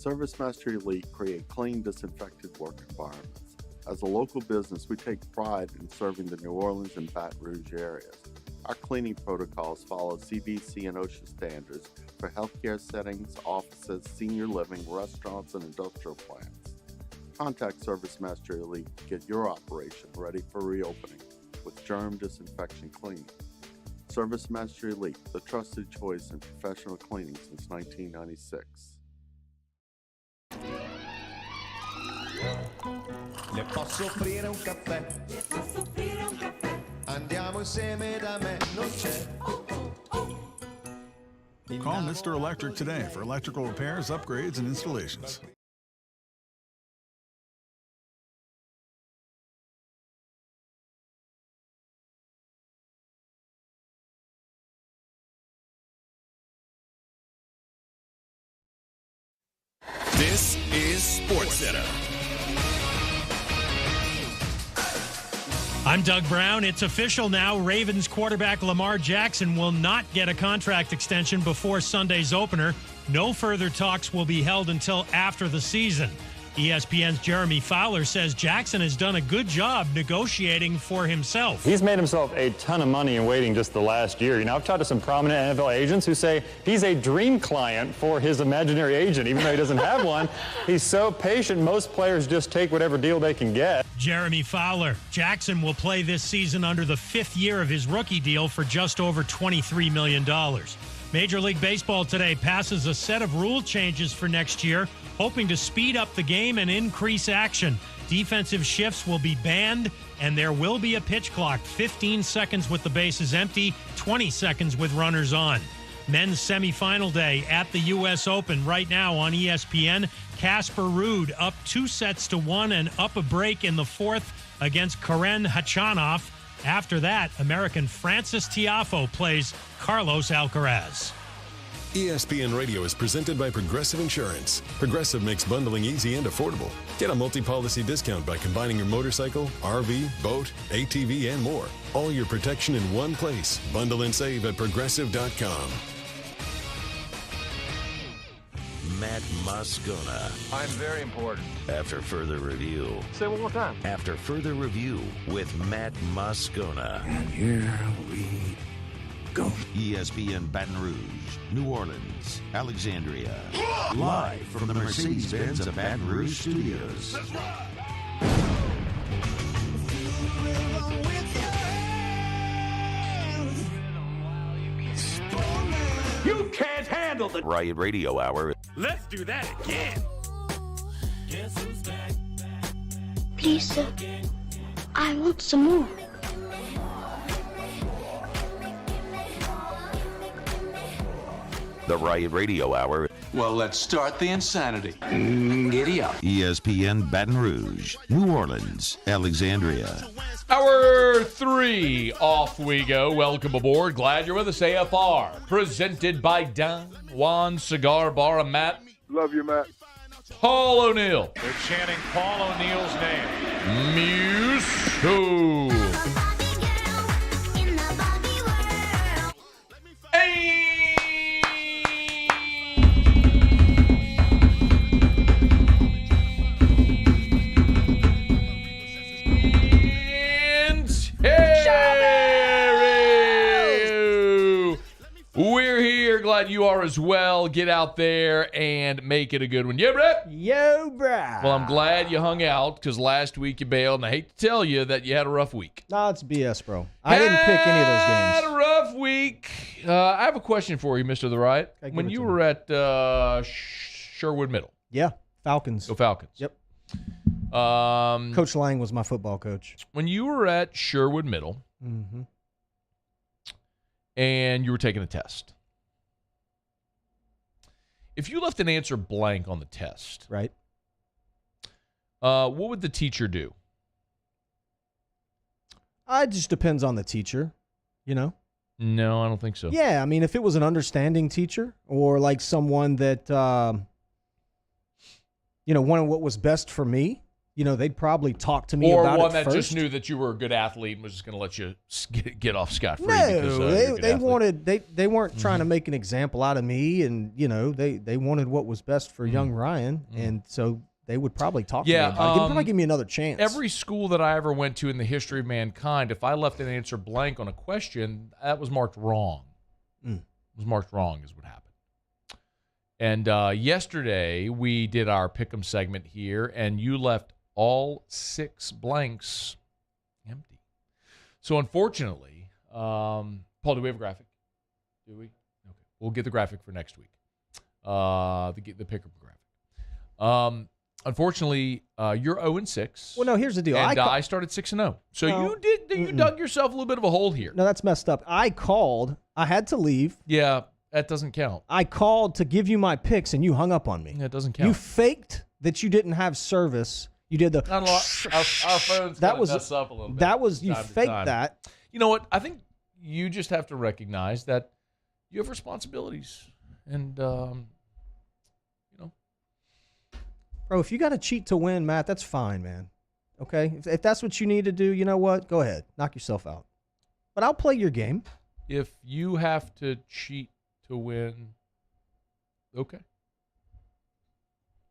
ServiceMaster Elite create clean, disinfected work environments. As a local business, we take pride in serving the New Orleans and Baton Rouge areas. Our cleaning protocols follow CDC and OSHA standards for healthcare settings, offices, senior living, restaurants, and industrial plants. Contact ServiceMaster Elite to get your operation ready for reopening with germ disinfection cleaning. ServiceMaster Elite, the trusted choice in professional cleaning since 1996.
Le posso offrire un caffè? Andiamo insieme da me, non c'è.
Call Mr. Electric today for electrical repairs, upgrades, and installations.
This is SportsCenter.
I'm Doug Brown. It's official now. Ravens quarterback Lamar Jackson will not get a contract extension before Sunday's opener. No further talks will be held until after the season. ESPN's Jeremy Fowler says Jackson has done a good job negotiating for himself.
He's made himself a ton of money in waiting just the last year. You know, I've talked to some prominent NFL agents who say he's a dream client for his imaginary agent, even though he doesn't have one. He's so patient, most players just take whatever deal they can get.
Jeremy Fowler. Jackson will play this season under the 5th year of his rookie deal for just over $23 million. Major League Baseball today passes a set of rule changes for next year, hoping to speed up the game and increase action. Defensive shifts will be banned, and there will be a pitch clock, 15 seconds with the bases empty, 20 seconds with runners on. Men's semifinal day at the U.S. Open right now on ESPN. Casper Ruud up 2-1 and up a break in the 4th against Karen Khachanov. After that, American Francis Tiafoe plays Carlos Alcaraz.
ESPN Radio is presented by Progressive Insurance. Progressive makes bundling easy and affordable. Get a multi-policy discount by combining your motorcycle, RV, boat, ATV, and more. All your protection in one place. Bundle and save at Progressive.com.
Matt Moscona.
I'm very important.
After further review.
Say it one more time.
After further review with Matt Moscona.
And here we go.
ESPN Baton Rouge, New Orleans, Alexandria. Live from the Mercedes-Benz of Baton Rouge studios.
That's right. You can't handle the
Riot Radio Hour.
Let's do that again.
Please, sir. I want some more.
The Riot Radio Hour.
Well, let's start the insanity. Giddy up.
ESPN Baton Rouge, New Orleans, Alexandria.
Hour 3, off we go. Welcome aboard. Glad you're with us. AFR, presented by Don Juan Cigar Bar. And Matt.
Love you, Matt.
Paul O'Neill.
They're chanting Paul O'Neill's name.
Musu. Hey! We're here. Glad you are as well. Get out there and make it a good one. Yeah, Brett?
Yo, bruh.
Well, I'm glad you hung out because last week you bailed, and I hate to tell you that you had a rough week.
Nah, it's BS, bro. I didn't pick any of those games.
Had a rough week. I have a question for you, Mr. The Riot. When you were at Sherwood Middle.
Yeah, Falcons.
Go Falcons.
Yep. Coach Lang was my football coach.
When you were at Sherwood Middle, and you were taking a test, If you left an answer blank on the test,
right?
What would the teacher do?
It just depends on the teacher, you know?
No, I don't think so.
Yeah, I mean, if it was an understanding teacher or like someone that, wanted what was best for me, they'd probably talk to me about it first.
Or one that just knew that you were a good athlete and was just going to let you get off scot-free.
No, they weren't trying to make an example out of me, and, they wanted what was best for young Ryan, and so they would probably talk to me about it. They'd probably give me another chance.
Every school that I ever went to in the history of mankind, if I left an answer blank on a question, that was marked wrong. It was marked wrong is what happened. And yesterday, we did our Pick'em segment here, and you left all 6 blanks empty. So, unfortunately, Paul, do we have a graphic? Do we? Okay. We'll get the graphic for next week. The Pick'em graphic. Unfortunately, you're 0-6.
Well, no, here's the deal.
And I started 6-0. So you dug yourself a little bit of a hole here.
No, that's messed up. I called. I had to leave.
Yeah, that doesn't count.
I called to give you my picks, and you hung up on me.
That doesn't count.
You faked that you didn't have service. You did the.
Not a lot. Our phones mess up a little bit.
You faked that.
You know what? I think you just have to recognize that you have responsibilities, and
Bro, if you got to cheat to win, Matt, that's fine, man. Okay? If that's what you need to do, you know what? Go ahead. Knock yourself out. But I'll play your game.
If you have to cheat to win, okay.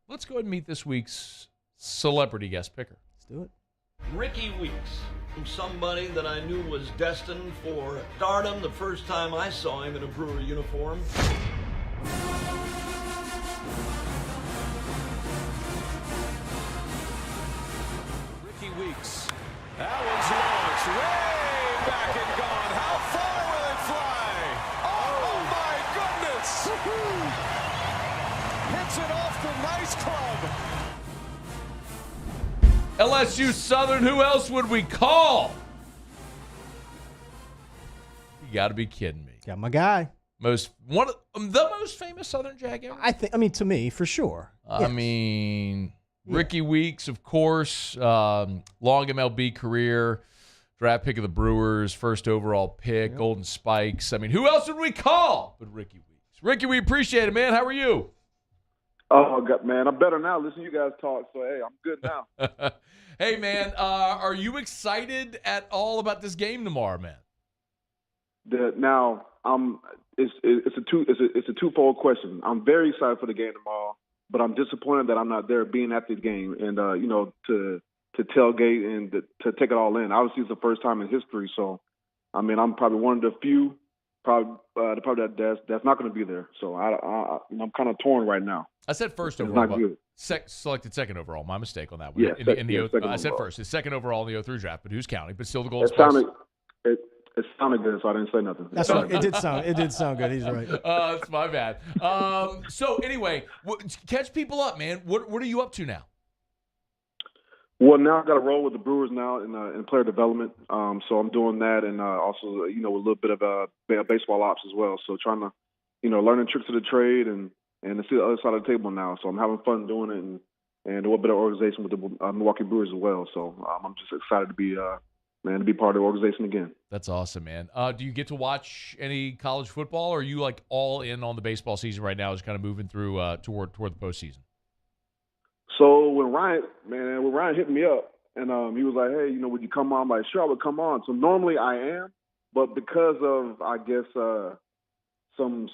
Let's go ahead and meet this week's celebrity guest picker.
Let's do it.
Rickie Weeks, from somebody that I knew was destined for stardom the first time I saw him in a Brewer uniform.
Weeks. That one's launched way back and gone. How far will it fly? Oh my goodness! Hits it off the nice club.
LSU Southern, who else would we call? You got to be kidding me.
Got my guy.
The most famous Southern Jag ever?
To me, for sure.
Yes. Rickie Weeks, of course, long MLB career, draft pick of the Brewers, first overall pick, Golden Spikes. Who else would we call but Rickie Weeks? Rickie, we appreciate it, man. How are you?
Oh, God, man, I'm better now. Listen to you guys talk, so, hey, I'm good now.
Hey, man, are you excited at all about this game tomorrow, man?
It's a twofold question. I'm very excited for the game tomorrow. But I'm disappointed that I'm not there being at the game and, to tailgate and to take it all in. Obviously, it's the first time in history. So, I'm probably one of the few that's not going to be there. So, I'm kind of torn right now.
I said first
it's
overall.
Not good.
Selected second overall. My mistake on that one.
Yeah,
I said first. It's second overall in the 03 draft, but who's counting? But still the Golden Spikes.
It sounded good, so I didn't say nothing.
That's right. It did sound good. He's right.
That's my bad. So anyway, catch people up, man. What are you up to now?
Well, now I've got to roll with the Brewers now in player development. So I'm doing that, and also a little bit of baseball ops as well. So trying to learning tricks of the trade and to see the other side of the table now. So I'm having fun doing it and a little bit of organization with the Milwaukee Brewers as well. So I'm just excited to be part of the organization again.
That's awesome, man. Do you get to watch any college football, or are you like all in on the baseball season right now, just kind of moving through toward the postseason?
So when Ryan hit me up and he was like, hey, would you come on? I'm like, sure, I would come on. So normally I am, but because of, I guess, some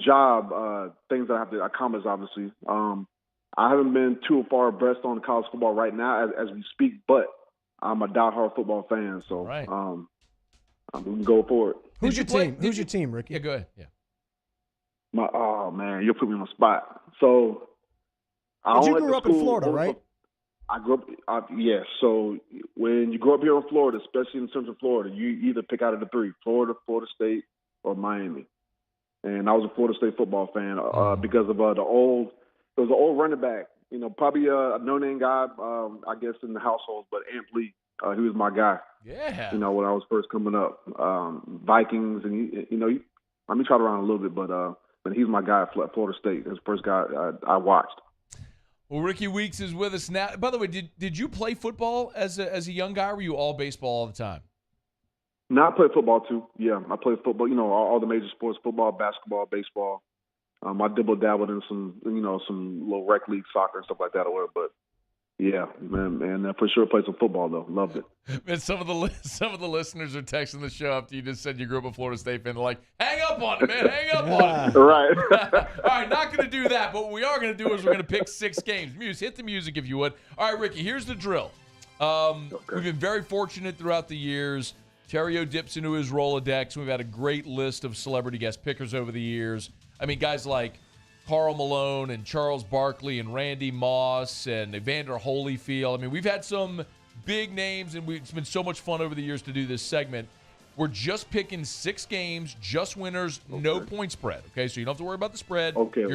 job things that I have to accomplish, obviously, I haven't been too far abreast on college football right now as we speak, but I'm a diehard football fan, so
right.
I'm going to go for it.
Who's your team? Who's your team, Rickie?
Yeah, go ahead. Yeah.
Oh, man, you'll put me on the spot. So
you grew up in Florida, right?
I grew up, yes. So when you grow up here in Florida, especially in Central Florida, you either pick out of the three, Florida State, or Miami. And I was a Florida State football fan because of there was an old running back, probably a no-name guy, I guess, in the household, but Amp Lee, he was my guy.
Yeah.
When I was first coming up. Vikings, and, let me trot around a little bit, but but he's my guy at Florida State. His first guy I watched.
Well, Rickie Weeks is with us now. By the way, did you play football as a young guy, or were you all baseball all the time?
No, I played football too. Yeah, I played football. All the major sports: football, basketball, baseball. I dabbled in some little rec league soccer and stuff like that or whatever. But yeah, man, for sure played some football though. Loved it.
Man, some of the listeners are texting the show after you just said you grew up a Florida State fan. They're like, hang up on it, man. Hang up on it.
Right.
All right, not going to do that. But what we are going to do is we're going to pick 6 games. Hit the music if you would. All right, Rickie, here's the drill. We've been very fortunate throughout the years. Theriot dips into his Rolodex. We've had a great list of celebrity guest pickers over the years. I mean, guys like Karl Malone and Charles Barkley and Randy Moss and Evander Holyfield. I mean, we've had some big names, and it's been so much fun over the years to do this segment. We're just picking 6 games, just winners, no point spread, okay? So you don't have to worry about the spread.
Okay,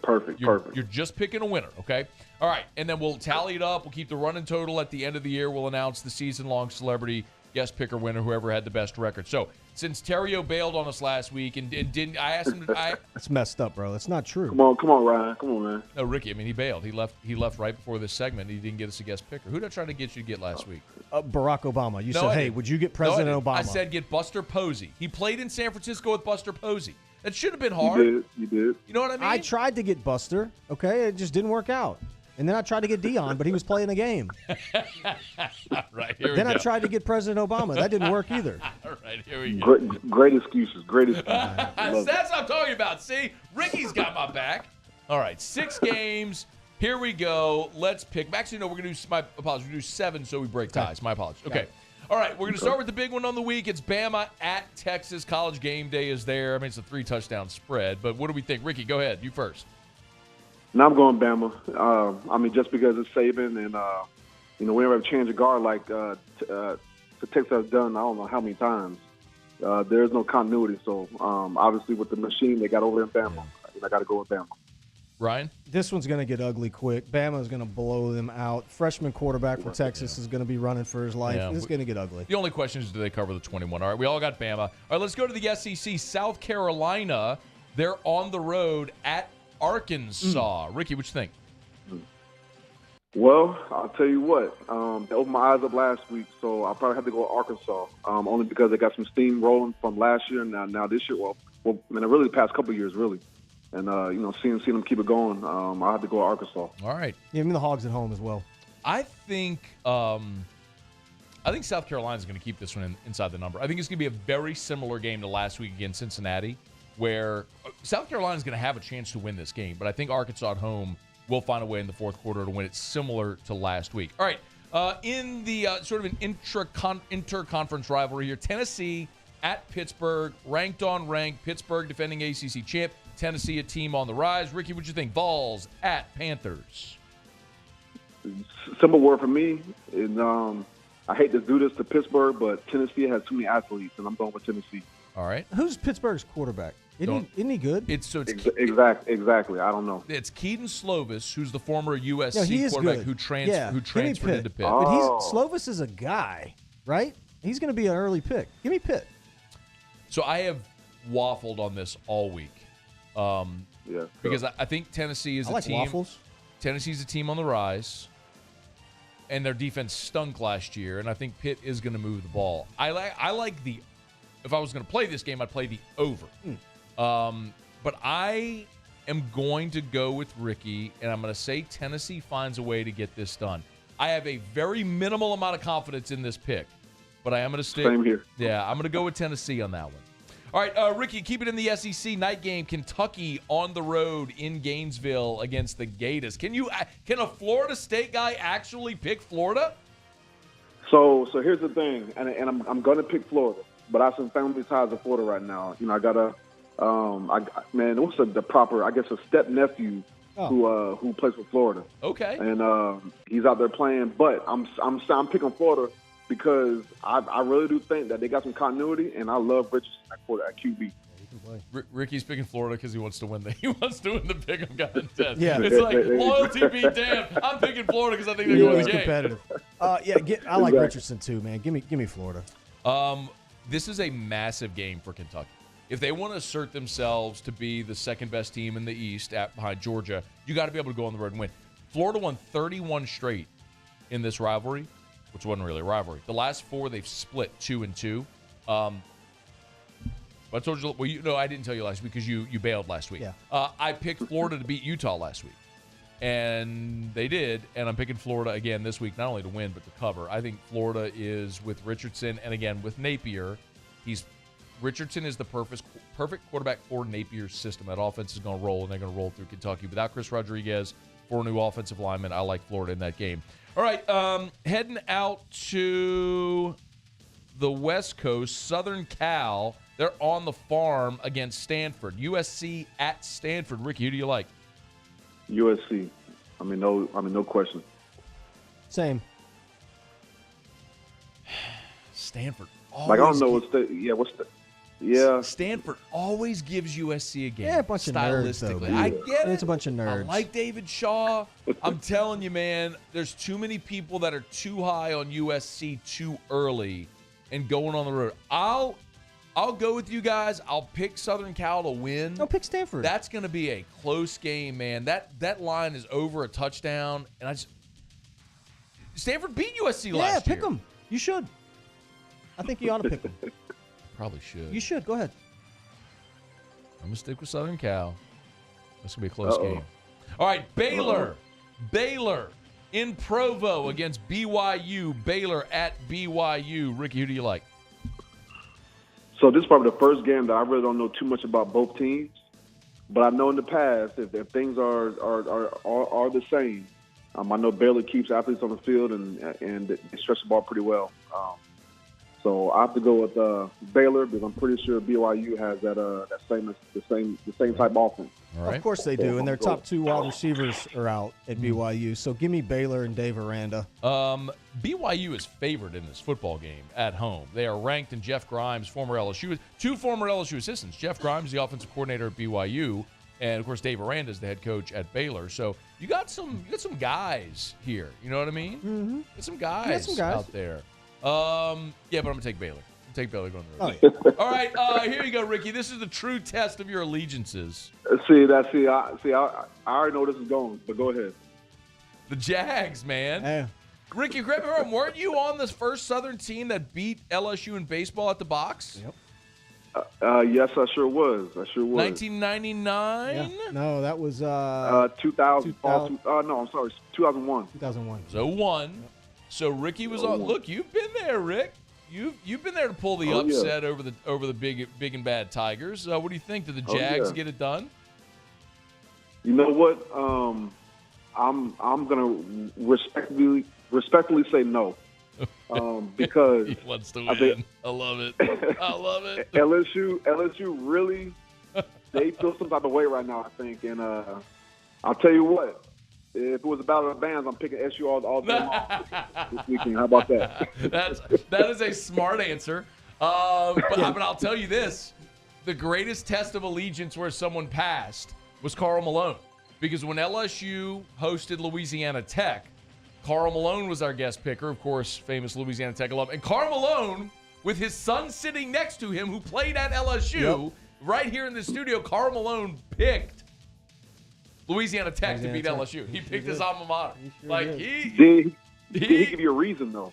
perfect.
You're just picking a winner, okay? All right, and then we'll tally it up. We'll keep the running total at the end of the year. We'll announce the season-long celebrity guest picker winner, whoever had the best record. So since Theriot bailed on us last week and didn't, I asked him.
That's messed up, bro. That's not true.
Come on, Ryan. Come on, man.
No, Rickie. I mean, he bailed. He left right before this segment. He didn't get us a guest picker. Who did I try to get you to get last week?
Barack Obama. You said, hey, would you get President Obama?
I said get Buster Posey. He played in San Francisco with Buster Posey. That should have been hard.
You did.
You know what I mean?
I tried to get Buster. Okay, it just didn't work out. And then I tried to get Dion, but he was playing a game.
Right, here we
Then
go.
I tried to get President Obama. That didn't work either.
All right, here we go.
Great excuses.
That's what I'm talking about. See, Rickie's got my back. All right, 6 games. Here we go. Let's pick. Actually, no, we're going to do, my apologies, we're going to do 7 so we break ties. My apologies. Okay. All right, we're going to start with the big one on the week. It's Bama at Texas. College game day is there. I mean, it's a 3-touchdown spread. But what do we think? Rickie, go ahead. You first.
Now I'm going Bama. Just because it's Saban and, whenever I've changed a guard like to Texas has done, I don't know how many times, there's no continuity. So, obviously, with the machine they got over in Bama, I got to go with Bama.
Ryan?
This one's going to get ugly quick. Bama's going to blow them out. Freshman quarterback for Texas is going to be running for his life.
Yeah.
It's going to get ugly.
The only question is, do they cover the 21? All right, we all got Bama. All right, let's go to the SEC. South Carolina, they're on the road at Arkansas. Rickie, what you think?
Well, I'll tell you what. They opened my eyes up last week, so I'll probably have to go with Arkansas, only because they got some steam rolling from last year and now this year. Well, really the past couple of years, really. And, seeing them keep it going, I'll have to go with Arkansas.
All right.
Yeah, the Hogs at home as well.
I think South Carolina's going to keep this one inside the number. I think it's going to be a very similar game to last week against Cincinnati, where South Carolina's going to have a chance to win this game, but I think Arkansas at home will find a way in the fourth quarter to win it, similar to last week. All right, in the sort of an inter-conference rivalry here, Tennessee at Pittsburgh, ranked on ranked. Pittsburgh defending ACC champ. Tennessee a team on the rise. Rickie, what you think? Vols at Panthers.
Simple word for me, and I hate to do this to Pittsburgh, but Tennessee has too many athletes, and I'm going with Tennessee.
All right.
Who's Pittsburgh's quarterback? Isn't he good?
Exactly. I don't know.
It's Keaton Slovis, who's the former USC
No, he is
quarterback
good.
who transferred into Pitt.
But Slovis is a guy, right? He's going to be an early pick. Give me Pitt.
So I have waffled on this all week. Because I think Tennessee is a team.
Waffles.
Tennessee's a team on the rise, and their defense stunk last year, and I think Pitt is going to move the ball. I like the. If I was going to play this game, I'd play the over. But I am going to go with Rickie, and I'm going to say Tennessee finds a way to get this done. I have a very minimal amount of confidence in this pick, but I am going to stick.
Same here.
Yeah, I'm going to go with Tennessee on that one. All right, Rickie, keep it in the SEC night game. Kentucky on the road in Gainesville against the Gators. Can a Florida State guy actually pick Florida?
So here's the thing, and I'm going to pick Florida, but I have some family ties to Florida right now. I got a what's the proper? I guess a step nephew who plays for Florida.
Okay,
and he's out there playing, but I'm picking Florida because I really do think that they got some continuity, and I love Richardson at QB.
Rickie's picking Florida because he wants to win the pick'em contest.
Yeah,
it's like loyalty be damned. I'm picking Florida because I think they're going to the game.
Competitive. I like Richardson too, man. Give me Florida.
This is a massive game for Kentucky. If they want to assert themselves to be the second best team in the East behind Georgia, you got to be able to go on the road and win. Florida won 31 straight in this rivalry, which wasn't really a rivalry. The last 4, they've split 2-2. But I told you, well, I didn't tell you last week because you bailed last week.
Yeah.
I picked Florida to beat Utah last week, and they did. And I'm picking Florida again this week, not only to win but to cover. I think Florida is with Richardson, and again with Napier. Richardson is the perfect quarterback for Napier's system. That offense is going to roll, and they're going to roll through Kentucky. Without Chris Rodriguez, 4 new offensive linemen, I like Florida in that game. All right, heading out to the West Coast, Southern Cal. They're on the farm against Stanford. USC at Stanford. Rickie, who do you like?
USC. No question.
Same.
Stanford.
I don't know
Stanford always gives USC a game.
Yeah, a bunch of nerds, though.
I get it.
It's a bunch of nerds.
I like David Shaw. I'm telling you, man, there's too many people that are too high on USC too early and going on the road. I'll go with you guys. I'll pick Southern Cal to win.
I'll pick Stanford.
That's going to be a close game, man. That line is over a touchdown, and Stanford beat USC last year.
Yeah, pick them. You should. I think you ought to pick them.
Probably should.
You should. Go ahead.
I'm going to stick with Southern Cal. This going to be a close game. All right, Baylor. Baylor in Provo against BYU. Baylor at BYU. Rickie, who do you like?
So this is probably the first game that I really don't know too much about both teams. But I know in the past, if things are the same, I know Baylor keeps athletes on the field and they stretch the ball pretty well. So I have to go with Baylor because I'm pretty sure BYU has the same type of offense.
All right.
Of course they do, and their top 2 wide receivers are out at BYU. So give me Baylor and Dave Aranda.
BYU is favored in this football game at home. They are ranked in Jeff Grimes, two former LSU assistants. Jeff Grimes, the offensive coordinator at BYU, and of course Dave Aranda is the head coach at Baylor. So you got some guys here. You know what I mean?
Mm-hmm.
Got some guys out there. Yeah, but I'm gonna take Baylor. Take Baylor going to the road.
Oh, yeah.
All right, here you go, Rickie. This is the true test of your allegiances.
I already know where this is going, but go ahead.
The Jags, man.
Yeah.
Rickie, correct me if I'm wrong, weren't you on this first Southern team that beat LSU in baseball at the box?
Yep.
Yes, I sure was.
1999?
Yeah. No, that was
2000. No, I'm sorry, 2001.
2001.
So 01. Yep. So Rickie was on. Look, you've been there, Rick. You've been there to pull the upset over the big and bad Tigers. What do you think? Did the Jags get it done?
You know what? I'm gonna respectfully say no. Because
he wants to win. I love it. I love it.
LSU really they feel some type of way right now, I think. And I'll tell you what. If it was a battle of the bands, I'm picking SU all day long this weekend. How about that?
That is a smart answer. But I'll tell you this. The greatest test of allegiance where someone passed was Karl Malone. Because when LSU hosted Louisiana Tech, Karl Malone was our guest picker, of course, famous Louisiana Tech alum. And Karl Malone, with his son sitting next to him, who played at LSU, right here in the studio, Karl Malone picked Louisiana Tech to beat LSU. He picked his alma mater.
Did he give you a reason though?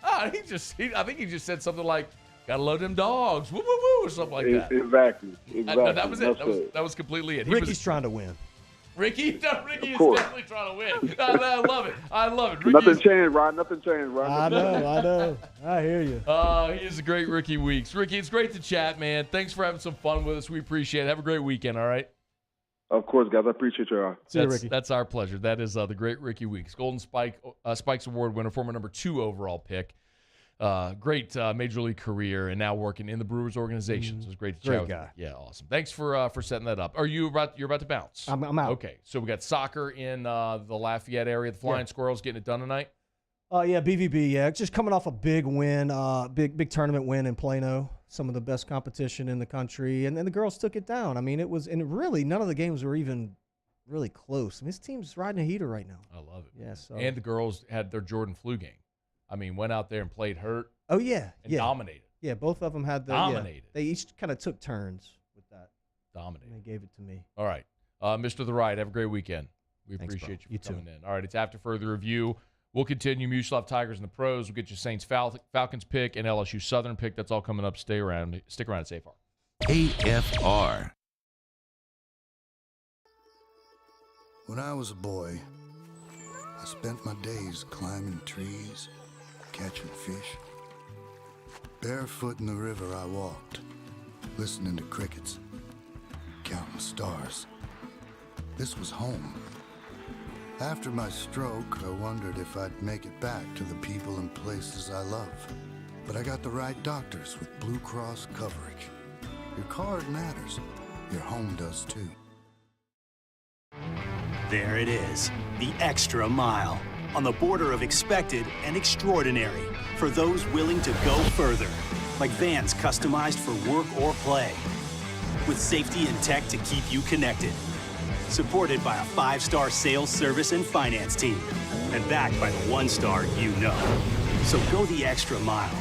I think he just said something like, "Gotta love them dogs," woo woo woo, or something like that.
Exactly.
That was it. That was completely it.
Rickie's trying to win.
Rickie is definitely trying to win. I love it. I love it.
Nothing changed, Rod.
I know. I hear you.
He is a great Rickie Weeks. Rickie, it's great to chat, man. Thanks for having some fun with us. We appreciate it. Have a great weekend, all right?
Of course, guys. I appreciate you.
See you, Rickie.
That's our pleasure. That is the great Rickie Weeks. Golden Spikes Award winner, former number 2 overall pick. Great Major League career, and now working in the Brewers organization. So it's great to chat with
guy.
you. Yeah, awesome. Thanks for setting that up. You're about to bounce?
I'm out.
Okay, so we got soccer in the Lafayette area. The Flying Squirrels getting it done tonight.
Yeah, BVB. Yeah, just coming off a big win, big tournament win in Plano. Some of the best competition in the country, and then the girls took it down. I mean, really none of the games were even really close. I mean, this team's riding a heater right now.
I love it.
Yeah. So.
And the girls had their Jordan flu game. I mean, went out there and played hurt.
Oh yeah,
and dominated.
Yeah, both of them had the
Dominated.
They each kind of took turns with that.
Dominated.
And they gave it to me.
All right. Mr. The Right, have a great weekend. We
Thanks,
appreciate
bro.
you
You
coming in. All right, it's after further review. We'll continue. Mucilov Tigers and the pros. We'll get you Saints Falcons pick and LSU Southern pick. That's all coming up. Stick around at AFR.
AFR.
When I was a boy, I spent my days climbing trees, catching fish. Barefoot in the river I walked, listening to crickets, counting stars. This was home. After my stroke, I wondered if I'd make it back to the people and places I love. But I got the right doctors with Blue Cross coverage. Your card matters. Your home does too.
There it is, the extra mile. On the border of expected and extraordinary for those willing to go further. Like vans customized for work or play. With safety and tech to keep you connected. Supported by a 5-star sales, service, and finance team. And backed by the 1-star you know. So go the extra mile.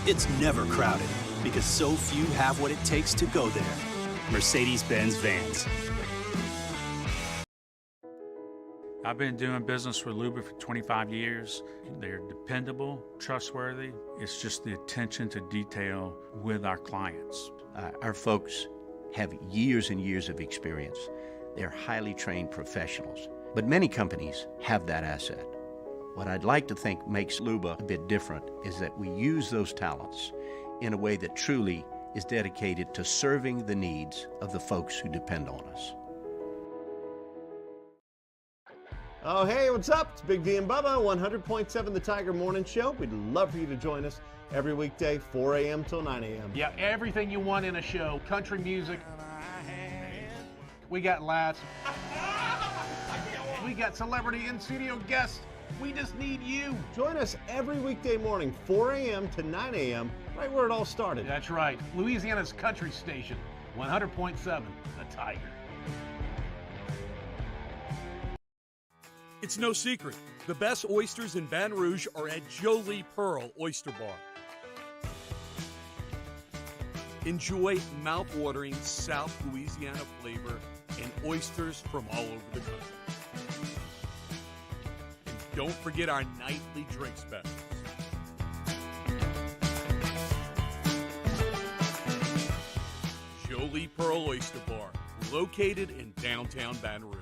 It's never crowded because so few have what it takes to go there. Mercedes-Benz Vans.
I've been doing business with Luba for 25 years. They're dependable, trustworthy. It's just the attention to detail with our clients.
Our folks have years and years of experience. They're highly trained professionals. But many companies have that asset. What I'd like to think makes Luba a bit different is that we use those talents in a way that truly is dedicated to serving the needs of the folks who depend on us.
Oh, hey, what's up? It's Big D and Bubba, 100.7 The Tiger Morning Show. We'd love for you to join us every weekday, 4 a.m. till 9 a.m.
Yeah, everything you want in a show. Country music. We got laughs. We got celebrity in-studio guests. We just need you.
Join us every weekday morning, 4 a.m. to 9 a.m., right where it all started.
That's right. Louisiana's country station, 100.7 The Tiger.
It's no secret. The best oysters in Baton Rouge are at Jolie Pearl Oyster Bar. Enjoy mouth-watering South Louisiana flavor and oysters from all over the country. And don't forget our nightly drink specials. Jolie Pearl Oyster Bar, located in downtown Baton Rouge.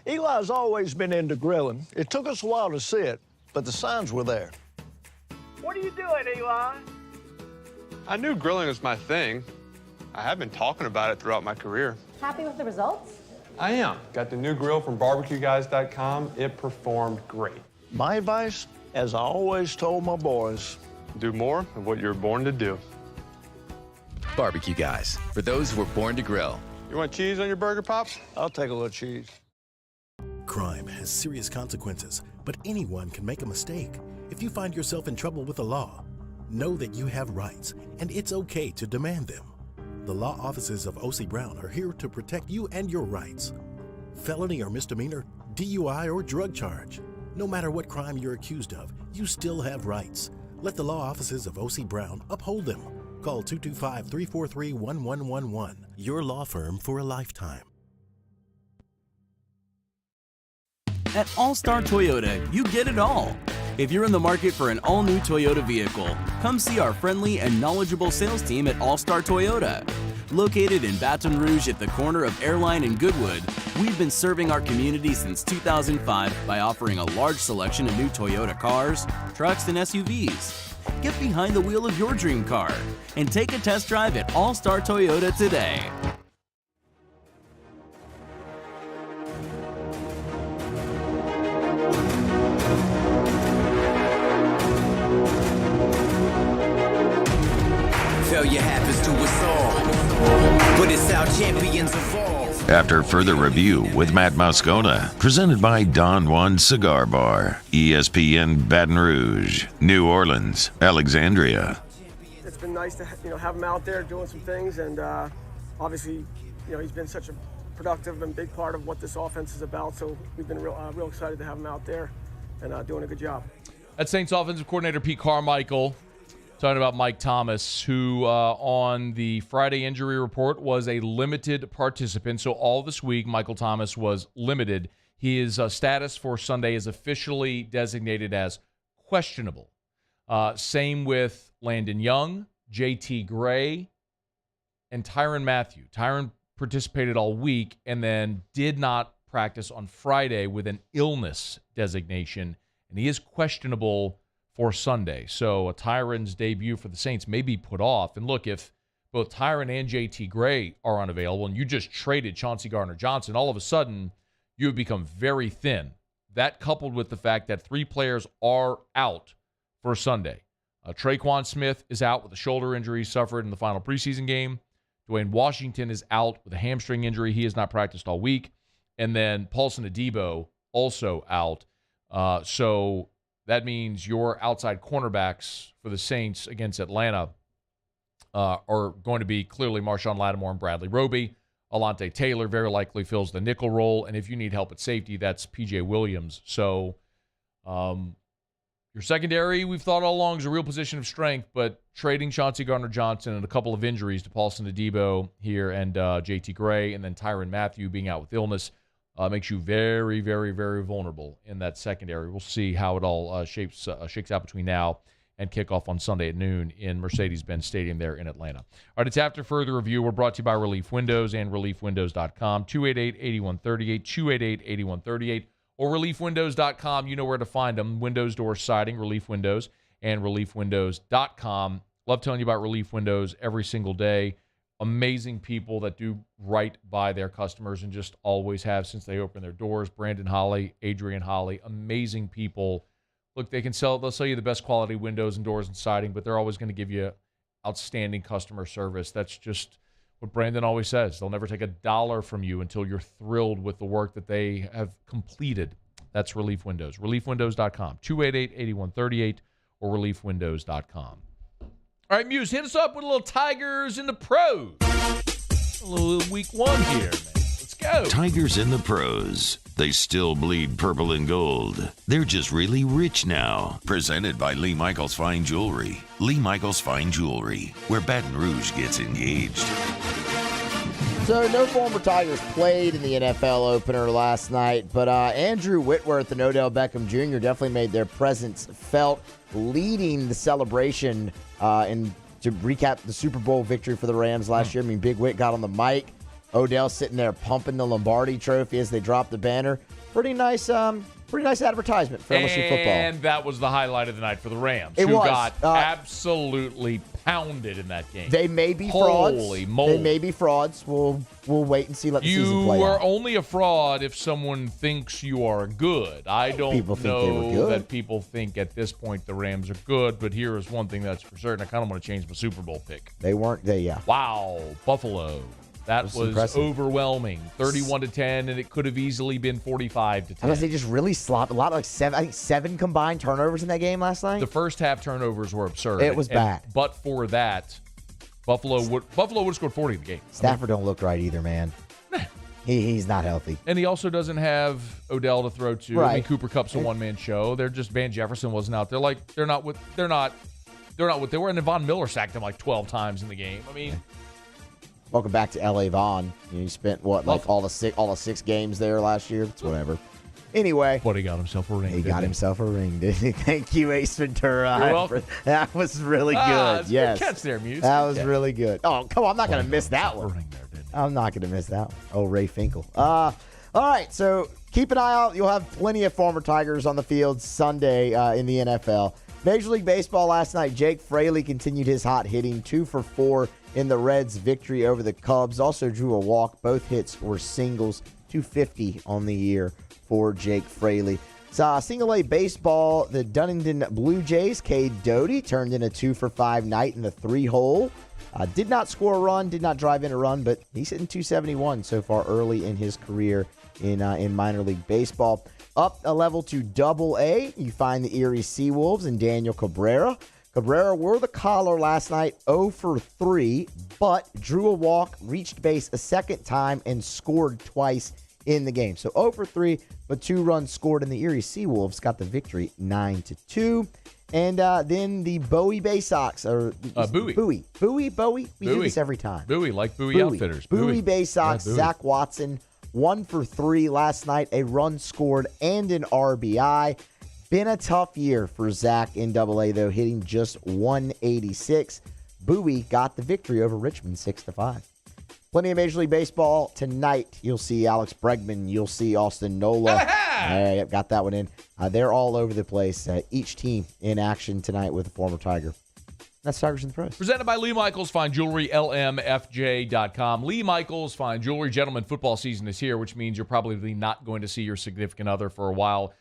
Eli's always been into grilling. It took us a while to see it, but the signs were there.
What are you doing, Eli?
I knew grilling was my thing. I have been talking about it throughout my career.
Happy with the results?
I am. Got the new grill from barbecueguys.com. It performed great.
My advice, as I always told my boys,
do more of what you're born to do.
Barbecue Guys, for those who were born to grill.
You want cheese on your burger, Pops?
I'll take a little cheese.
Crime has serious consequences, but anyone can make a mistake. If you find yourself in trouble with the law, know that you have rights, and it's okay to demand them. The law offices of O.C. Brown are here to protect you and your rights. Felony or misdemeanor, DUI or drug charge. No matter what crime you're accused of, you still have rights. Let the law offices of O.C. Brown uphold them. Call 225-343-1111. Your law firm for a lifetime.
At All-Star Toyota, you get it all. If you're in the market for an all-new Toyota vehicle, come see our friendly and knowledgeable sales team at All-Star Toyota. Located in Baton Rouge at the corner of Airline and Goodwood, we've been serving our community since 2005 by offering a large selection of new Toyota cars, trucks, and SUVs. Get behind the wheel of your dream car and take a test drive at All-Star Toyota today.
Failure happens to us all, but it's how champions evolve.
After further review with Matt Moscona, presented by Don Juan Cigar Bar, ESPN Baton Rouge, New Orleans, Alexandria.
It's been nice to have him out there doing some things, and obviously he's been such a productive and big part of what this offense is about. So we've been real excited to have him out there and doing a good job.
That's Saints offensive coordinator Pete Carmichael talking about Mike Thomas, who on the Friday injury report was a limited participant. So all this week, Michael Thomas was limited. His status for Sunday is officially designated as questionable. Same with Landon Young, J.T. Gray, and Tyrann Mathieu. Tyrann participated all week and then did not practice on Friday with an illness designation, and he is questionable for Sunday. So Tyrann's debut for the Saints may be put off. And look, if both Tyrann and J.T. Gray are unavailable and you just traded Chauncey Gardner-Johnson, all of a sudden you have become very thin. That coupled with the fact that 3 players are out for Sunday. Traquan Smith is out with a shoulder injury suffered in the final preseason game. Dwayne Washington is out with a hamstring injury. He has not practiced all week. And then Paulson Adebo also out. So that means your outside cornerbacks for the Saints against Atlanta are going to be clearly Marshawn Lattimore and Bradley Roby. Alante Taylor very likely fills the nickel role. And if you need help at safety, that's P.J. Williams. So your secondary, we've thought all along, is a real position of strength, but trading Chauncey Gardner-Johnson and a couple of injuries to Paulson Adebo here and J.T. Gray and then Tyrann Mathieu being out with illness makes you very, very, very vulnerable in that secondary. We'll see how it all shakes out between now and kickoff on Sunday at noon in Mercedes-Benz Stadium there in Atlanta. All right, it's After Further Review. We're brought to you by Relief Windows and ReliefWindows.com. 288-8138, 288-8138, or ReliefWindows.com. You know where to find them. Windows, doors, siding, Relief Windows, and ReliefWindows.com. Love telling you about Relief Windows every single day. Amazing people that do right by their customers and just always have since they opened their doors. Brandon Holly, Adrian Holly, amazing people. Look, they'll sell you the best quality windows and doors and siding, but they're always going to give you outstanding customer service. That's just what Brandon always says. They'll never take $1 from you until you're thrilled with the work that they have completed. That's Relief Windows. ReliefWindows.com, 288-8138, or ReliefWindows.com. All right, Muse, hit us up with a little Tigers in the Pros. A little week 1 here, man. Let's go.
Tigers in the Pros. They still bleed purple and gold. They're just really rich now. Presented by Lee Michaels Fine Jewelry. Lee Michaels Fine Jewelry, where Baton Rouge gets engaged.
So no former Tigers played in the NFL opener last night, but Andrew Whitworth and Odell Beckham Jr. definitely made their presence felt, leading the celebration to recap the Super Bowl victory for the Rams last year. I mean, Big Whit got on the mic. Odell sitting there pumping the Lombardi Trophy as they dropped the banner. Pretty nice advertisement for LSU football.
And that was the highlight of the night for the Rams,
who
got absolutely pounded in that game.
They may be frauds.
Holy moly.
They may be frauds. We'll wait and see. Let the season play
You are
out.
only a fraud if someone thinks you are good. I don't know that people think at this point the Rams are good, but here is one thing that's for certain. I kind of want to change my Super Bowl pick.
They weren't. Yeah.
Wow. Buffalo. That was
impressive.
Overwhelming. 31-10, and it could have easily been 45-10.
Unless they just really slopped. A lot, like 7 combined turnovers in that game last night.
The first half turnovers were absurd.
It was bad.
But for that, Buffalo would have scored 40 in the game.
Stafford don't look right either, man. He's not healthy.
And he also doesn't have Odell to throw to.
Right.
I mean, Cooper Kupp's a one-man show. They're just Van Jefferson wasn't out there. Like they're not what they were. And Von Miller sacked him like 12 times in the game. I mean.
Welcome back to L.A. Vaughn. You spent all the 6 games there last year. It's whatever. Anyway,
but he got himself a ring.
He got himself a ring, didn't he? Thank you, Ace Ventura.
You're welcome.
That was really good. Yes,
good catch there, Muse.
That was really good. Oh, come on! I'm not going to miss that one. I'm not going to miss that one. Oh, Ray Finkel. All right, so keep an eye out. You'll have plenty of former Tigers on the field Sunday in the NFL. Major League Baseball last night, Jake Fraley continued his hot hitting, 2 for 4 in the Reds' victory over the Cubs. Also drew a walk. Both hits were singles. 250 on the year for Jake Fraley. Single A baseball, the Dunedin Blue Jays, Cade Doty turned in a 2 for 5 night in the 3-hole. Did not score a run, did not drive in a run, but he's hitting 271 so far early in his career in minor league baseball. Up a level to Double A, you find the Erie Seawolves and Daniel Cabrera. Cabrera wore the collar last night, 0 for 3, but drew a walk, reached base a second time, and scored twice in the game. So 0 for 3, but 2 runs scored, and the Erie Seawolves got the victory 9-2. And then the Bowie Bay Sox, or Bowie. We do this every time.
Bowie, like Bowie Outfitters.
Bowie Bay Sox,
Bowie.
Zach Watson, 1 for 3 last night, a run scored and an RBI. Been a tough year for Zach in AA, though, hitting just 186. Bowie got the victory over Richmond 6-5. Plenty of Major League Baseball tonight. You'll see Alex Bregman. You'll see Austin Nola. Yep, got that one in. They're all over the place. Each team in action tonight with a former Tiger. That's Tigers in the Pros.
Presented by Lee Michaels Fine Jewelry, LMFJ.com. Lee Michaels Fine Jewelry. Gentlemen, football season is here, which means you're probably not going to see your significant other for a while.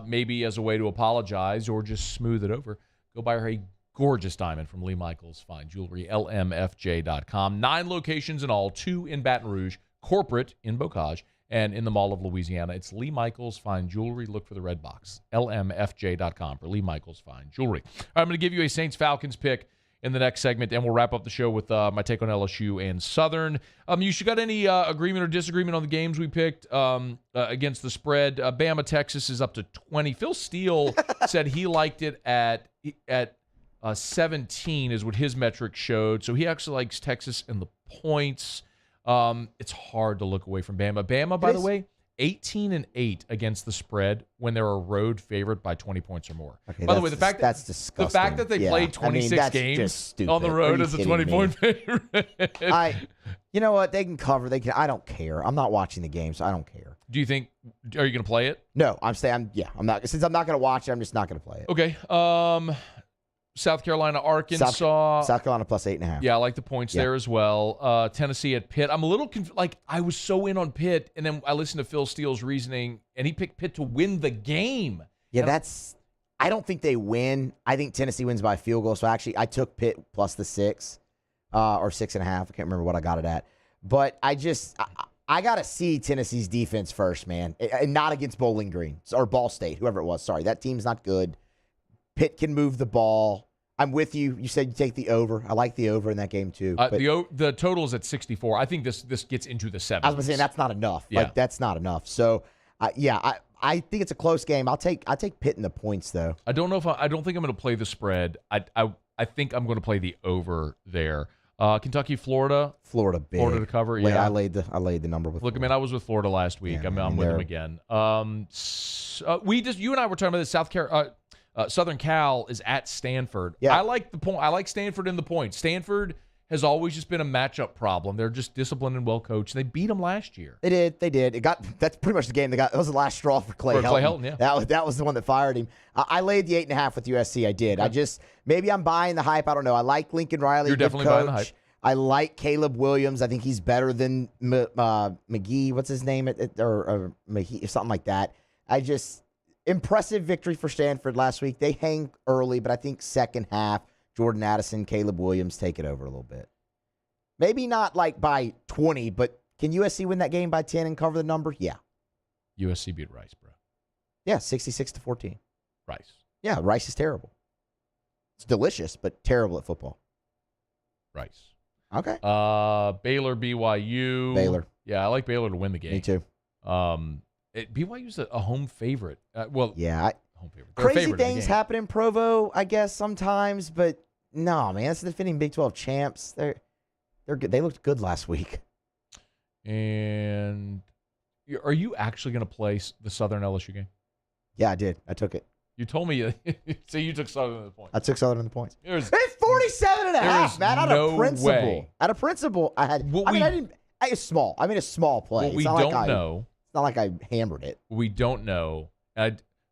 Maybe as a way to apologize or just smooth it over. Go buy her a gorgeous diamond from Lee Michaels Fine Jewelry, LMFJ.com. 9 locations in all, 2 in Baton Rouge, corporate in Bocage, and in the Mall of Louisiana. It's Lee Michaels Fine Jewelry. Look for the red box, LMFJ.com for Lee Michaels Fine Jewelry. All right, I'm going to give you a Saints-Falcons pick in the next segment, and we'll wrap up the show with my take on LSU and Southern. You got any agreement or disagreement on the games we picked against the spread? Bama, Texas is up to 20. Phil Steele said he liked it at 17 is what his metrics showed. So he actually likes Texas and the points. It's hard to look away from Bama. Bama, by the way, 18-8 against the spread when they're a road favorite by 20 points or more.
Okay,
by the way, that's
disgusting.
The fact that they played 26 games on the road as a 20-point favorite.
You know what? They can cover. They can. I don't care. I'm not watching the game, so I don't care.
Do you think? Are you going to play it?
No, I'm not. Since I'm not going to watch it, I'm just not going to play it.
Okay. South Carolina, Arkansas.
South Carolina plus 8.5.
Yeah, I like the points there as well. Tennessee at Pitt. I'm a little I was so in on Pitt, and then I listened to Phil Steele's reasoning, and he picked Pitt to win the game.
Yeah, I don't think they win. I think Tennessee wins by a field goal. So actually, I took Pitt plus the 6 or 6.5. I can't remember what I got it at. But I got to see Tennessee's defense first, man, and not against Bowling Green or Ball State, whoever it was. Sorry, that team's not good. Pitt can move the ball. I'm with you. You said you take the over. I like the over in that game too.
The total is at 64. I think this gets into the 70s.
I was saying that's not enough.
Yeah.
That's not enough. So, I think it's a close game. I'll take Pitt in the points though.
I don't know if I don't think I'm going to play the spread. I think I'm going to play the over there. Kentucky, Florida
big.
Florida to cover. Yeah,
I laid the number with.
Look, I mean, I was with Florida last week.
Yeah,
I'm with them again. You and I were talking about this. Southern Cal is at Stanford.
Yeah.
I like the point. I like Stanford in the point. Stanford has always just been a matchup problem. They're just disciplined and well coached. They beat them last year.
They did. That's pretty much the game. That was the last straw for Clay Helton.
Yeah.
That was the one that fired him. I laid the 8.5 with USC. I did.
Okay.
Maybe I'm buying the hype. I don't know. I like Lincoln Riley.
You're definitely buying the hype.
I like Caleb Williams. I think he's better than McGee. What's his name? Or McGee, something like that. Impressive victory for Stanford last week. They hang early, but I think second half, Jordan Addison, Caleb Williams take it over a little bit. Maybe not like by 20, but can USC win that game by 10 and cover the number? Yeah.
USC beat Rice, bro.
Yeah, 66-14.
Rice.
Yeah, Rice is terrible. It's delicious, but terrible at football.
Rice.
Okay.
Baylor, BYU.
Baylor.
Yeah, I like Baylor to win the game.
Me too.
BYU's a home favorite. Home favorite.
Crazy things happen in Provo, I guess, sometimes, but no, man, that's the defending Big 12 champs. They're good. They looked good last week.
And are you actually going to play the Southern LSU game?
Yeah, I did. I took it.
You told me. So you took Southern in the points.
I took Southern in the points.
It's
47.5, man. Out of principle.
Way.
Out of principle, I had. It's small. I mean, a small play.
What we don't know.
It's not like I hammered it.
We don't know.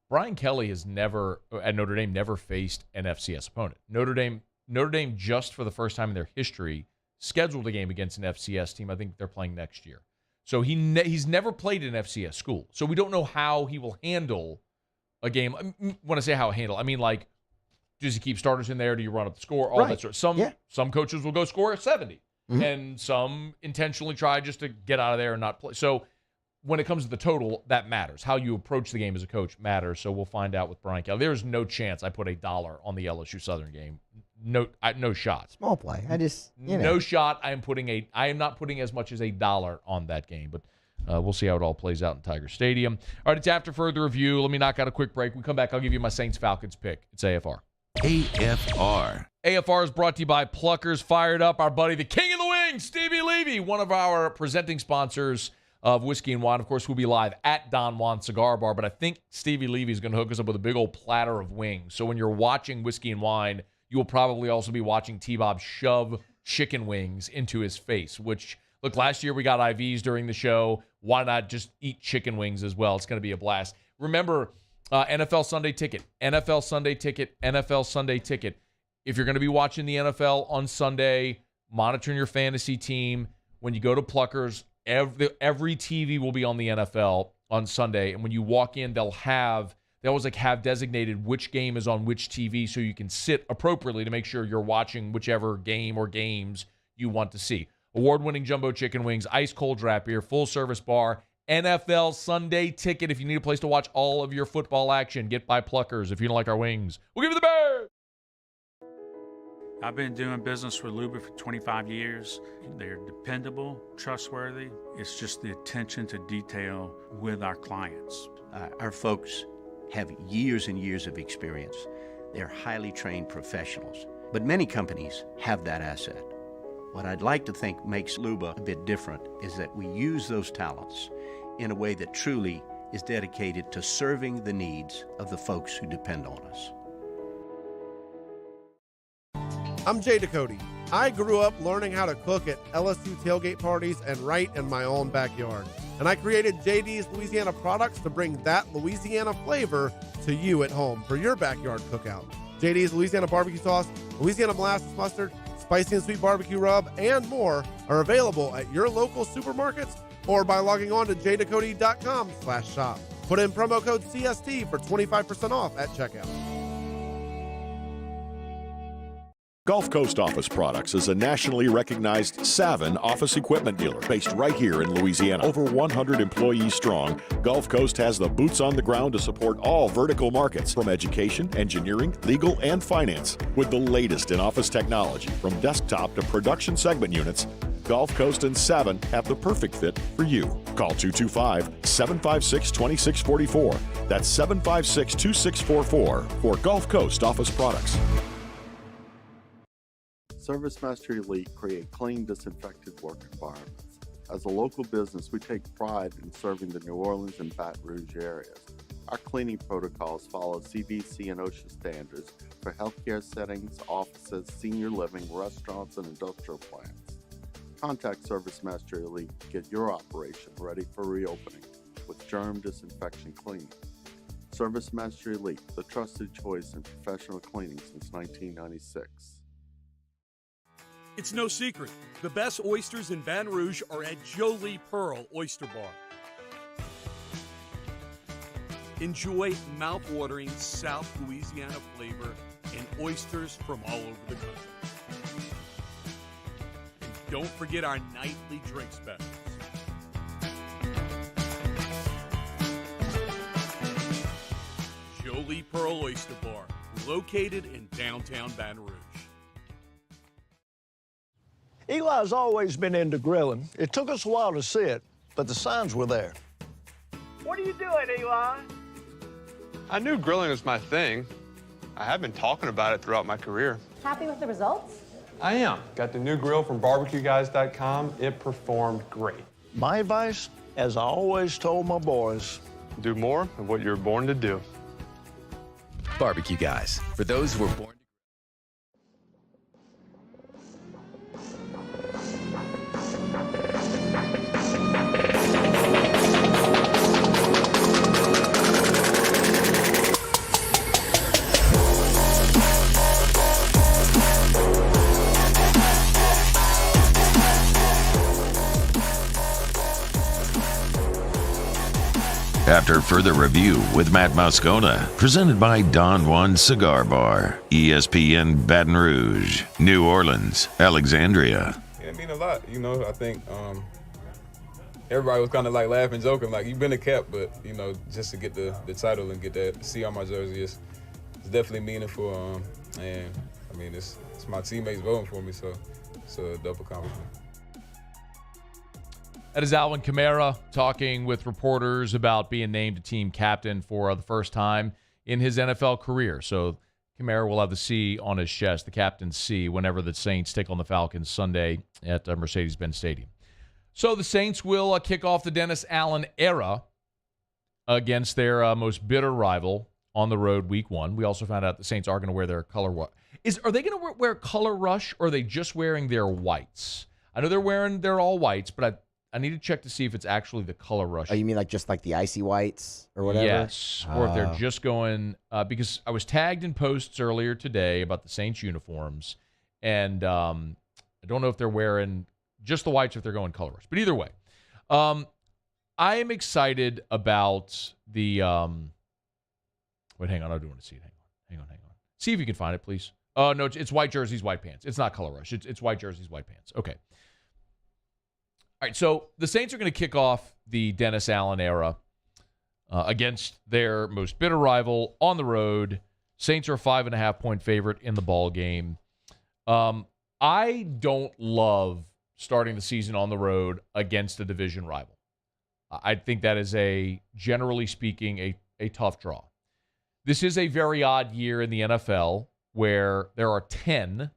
Brian Kelly has never, at Notre Dame, never faced an FCS opponent. Notre Dame, just for the first time in their history, scheduled a game against an FCS team. I think they're playing next year. So he's never played an FCS school. So we don't know how he will handle a game. When I say how handle, I mean, like, does he keep starters in there? Do you run up the score? All that sort of. Some coaches will go score at 70, and some intentionally try just to get out of there and not play. So when it comes to the total, that matters. How you approach the game as a coach matters. So we'll find out with Brian Kelly. There's no chance I put $1 on the LSU Southern game. No shot.
Small play. I just
no shot. I am not putting as much as $1 on that game. But We'll see how it all plays out in Tiger Stadium. All right, it's after further review. Let me knock out a quick break. When we come back, I'll give you my Saints-Falcons pick. It's AFR.
AFR.
AFR is brought to you by Pluckers. Fired up, our buddy, the king of the wings, Stevie Levy, one of our presenting sponsors of Whiskey and Wine. Of course, we'll be live at Don Juan Cigar Bar, but I think Stevie Levy is going to hook us up with a big old platter of wings. So when you're watching Whiskey and Wine, you will probably also be watching T-Bob shove chicken wings into his face, which, look, last year we got IVs during the show. Why not just eat chicken wings as well? It's going to be a blast. Remember, NFL Sunday Ticket, NFL Sunday Ticket, NFL Sunday Ticket. If you're going to be watching the NFL on Sunday, monitoring your fantasy team, when you go to Pluckers, every TV will be on the NFL on Sunday. And when you walk in, they always have designated which game is on which TV so you can sit appropriately to make sure you're watching whichever game or games you want to see. Award-winning jumbo chicken wings, ice cold draft beer, full-service bar, NFL Sunday Ticket. If you need a place to watch all of your football action, get by Pluckers. If you don't like our wings, we'll give you the bear.
I've been doing business with Luba for 25 years. They're dependable, trustworthy. It's just the attention to detail with our clients.
Our folks have years and years of experience. They're highly trained professionals, but many companies have that asset. What I'd like to think makes Luba a bit different is that we use those talents in a way that truly is dedicated to serving the needs of the folks who depend on us.
I'm Jay Ducote. I grew up learning how to cook at LSU tailgate parties and right in my own backyard. And I created JD's Louisiana products to bring that Louisiana flavor to you at home for your backyard cookout. JD's Louisiana barbecue sauce, Louisiana molasses mustard, spicy and sweet barbecue rub, and more are available at your local supermarkets or by logging on to jducote.com/shop. Put in promo code CST for 25% off at checkout.
Gulf Coast Office Products is a nationally recognized Savin office equipment dealer based right here in Louisiana. Over 100 employees strong, Gulf Coast has the boots on the ground to support all vertical markets, from education, engineering, legal, and finance. With the latest in office technology, from desktop to production segment units, Gulf Coast and Savin have the perfect fit for you. Call 225-756-2644. That's 756-2644 for Gulf Coast Office Products.
ServiceMaster Elite create clean, disinfected work environments. As a local business, we take pride in serving the New Orleans and Baton Rouge areas. Our cleaning protocols follow CDC and OSHA standards for healthcare settings, offices, senior living, restaurants, and industrial plants. Contact ServiceMaster Elite to get your operation ready for reopening with germ disinfection cleaning. ServiceMaster Elite, the trusted choice in professional cleaning since 1996.
It's no secret, the best oysters in Baton Rouge are at Jolie Pearl Oyster Bar. Enjoy mouth-watering South Louisiana flavor and oysters from all over the country. And don't forget our nightly drink specials. Jolie Pearl Oyster Bar, located in downtown Baton Rouge.
Eli's always been into grilling. It took us a while to see it, but the signs were there.
What are you doing, Eli?
I knew grilling was my thing. I have been talking about it throughout my career.
Happy with the results?
I am. Got the new grill from barbecueguys.com. It performed great.
My advice, as I always told my boys,
do more of what you're born to do.
Barbecue Guys, for those who were born.
After further review with Matt Moscona, presented by Don Juan Cigar Bar, ESPN Baton Rouge, New Orleans, Alexandria.
Yeah, it mean a lot. You know, I think everybody was kind of like laughing, joking, like, you've been a cap, but, you know, just to get the title and get that C on my jersey is definitely meaningful. And, I mean, it's my teammates voting for me, so it's a double accomplishment.
That is Alvin Kamara talking with reporters about being named a team captain for the first time in his NFL career. So Kamara will have the C on his chest, the captain's C, whenever the Saints take on the Falcons Sunday at Mercedes-Benz Stadium. So the Saints will kick off the Dennis Allen era against their most bitter rival on the road week 1. We also found out the Saints are going to wear their color. Are they going to wear color rush, or are they just wearing their whites? I know they're all whites, but I need to check to see if it's actually the color rush.
Oh, you mean just like the icy whites or whatever?
Yes, or if they're just going because I was tagged in posts earlier today about the Saints uniforms, and I don't know if they're wearing just the whites or if they're going color rush. But either way, I am excited about the wait, hang on, I do want to see it. Hang on. See if you can find it, please. Oh, no, it's white jerseys, white pants. It's not color rush. It's white jerseys, white pants. Okay. All right, so the Saints are going to kick off the Dennis Allen era against their most bitter rival on the road. Saints are a 5.5-point favorite in the ball game. I don't love starting the season on the road against a division rival. I think that is generally speaking, a tough draw. This is a very odd year in the NFL where there are 10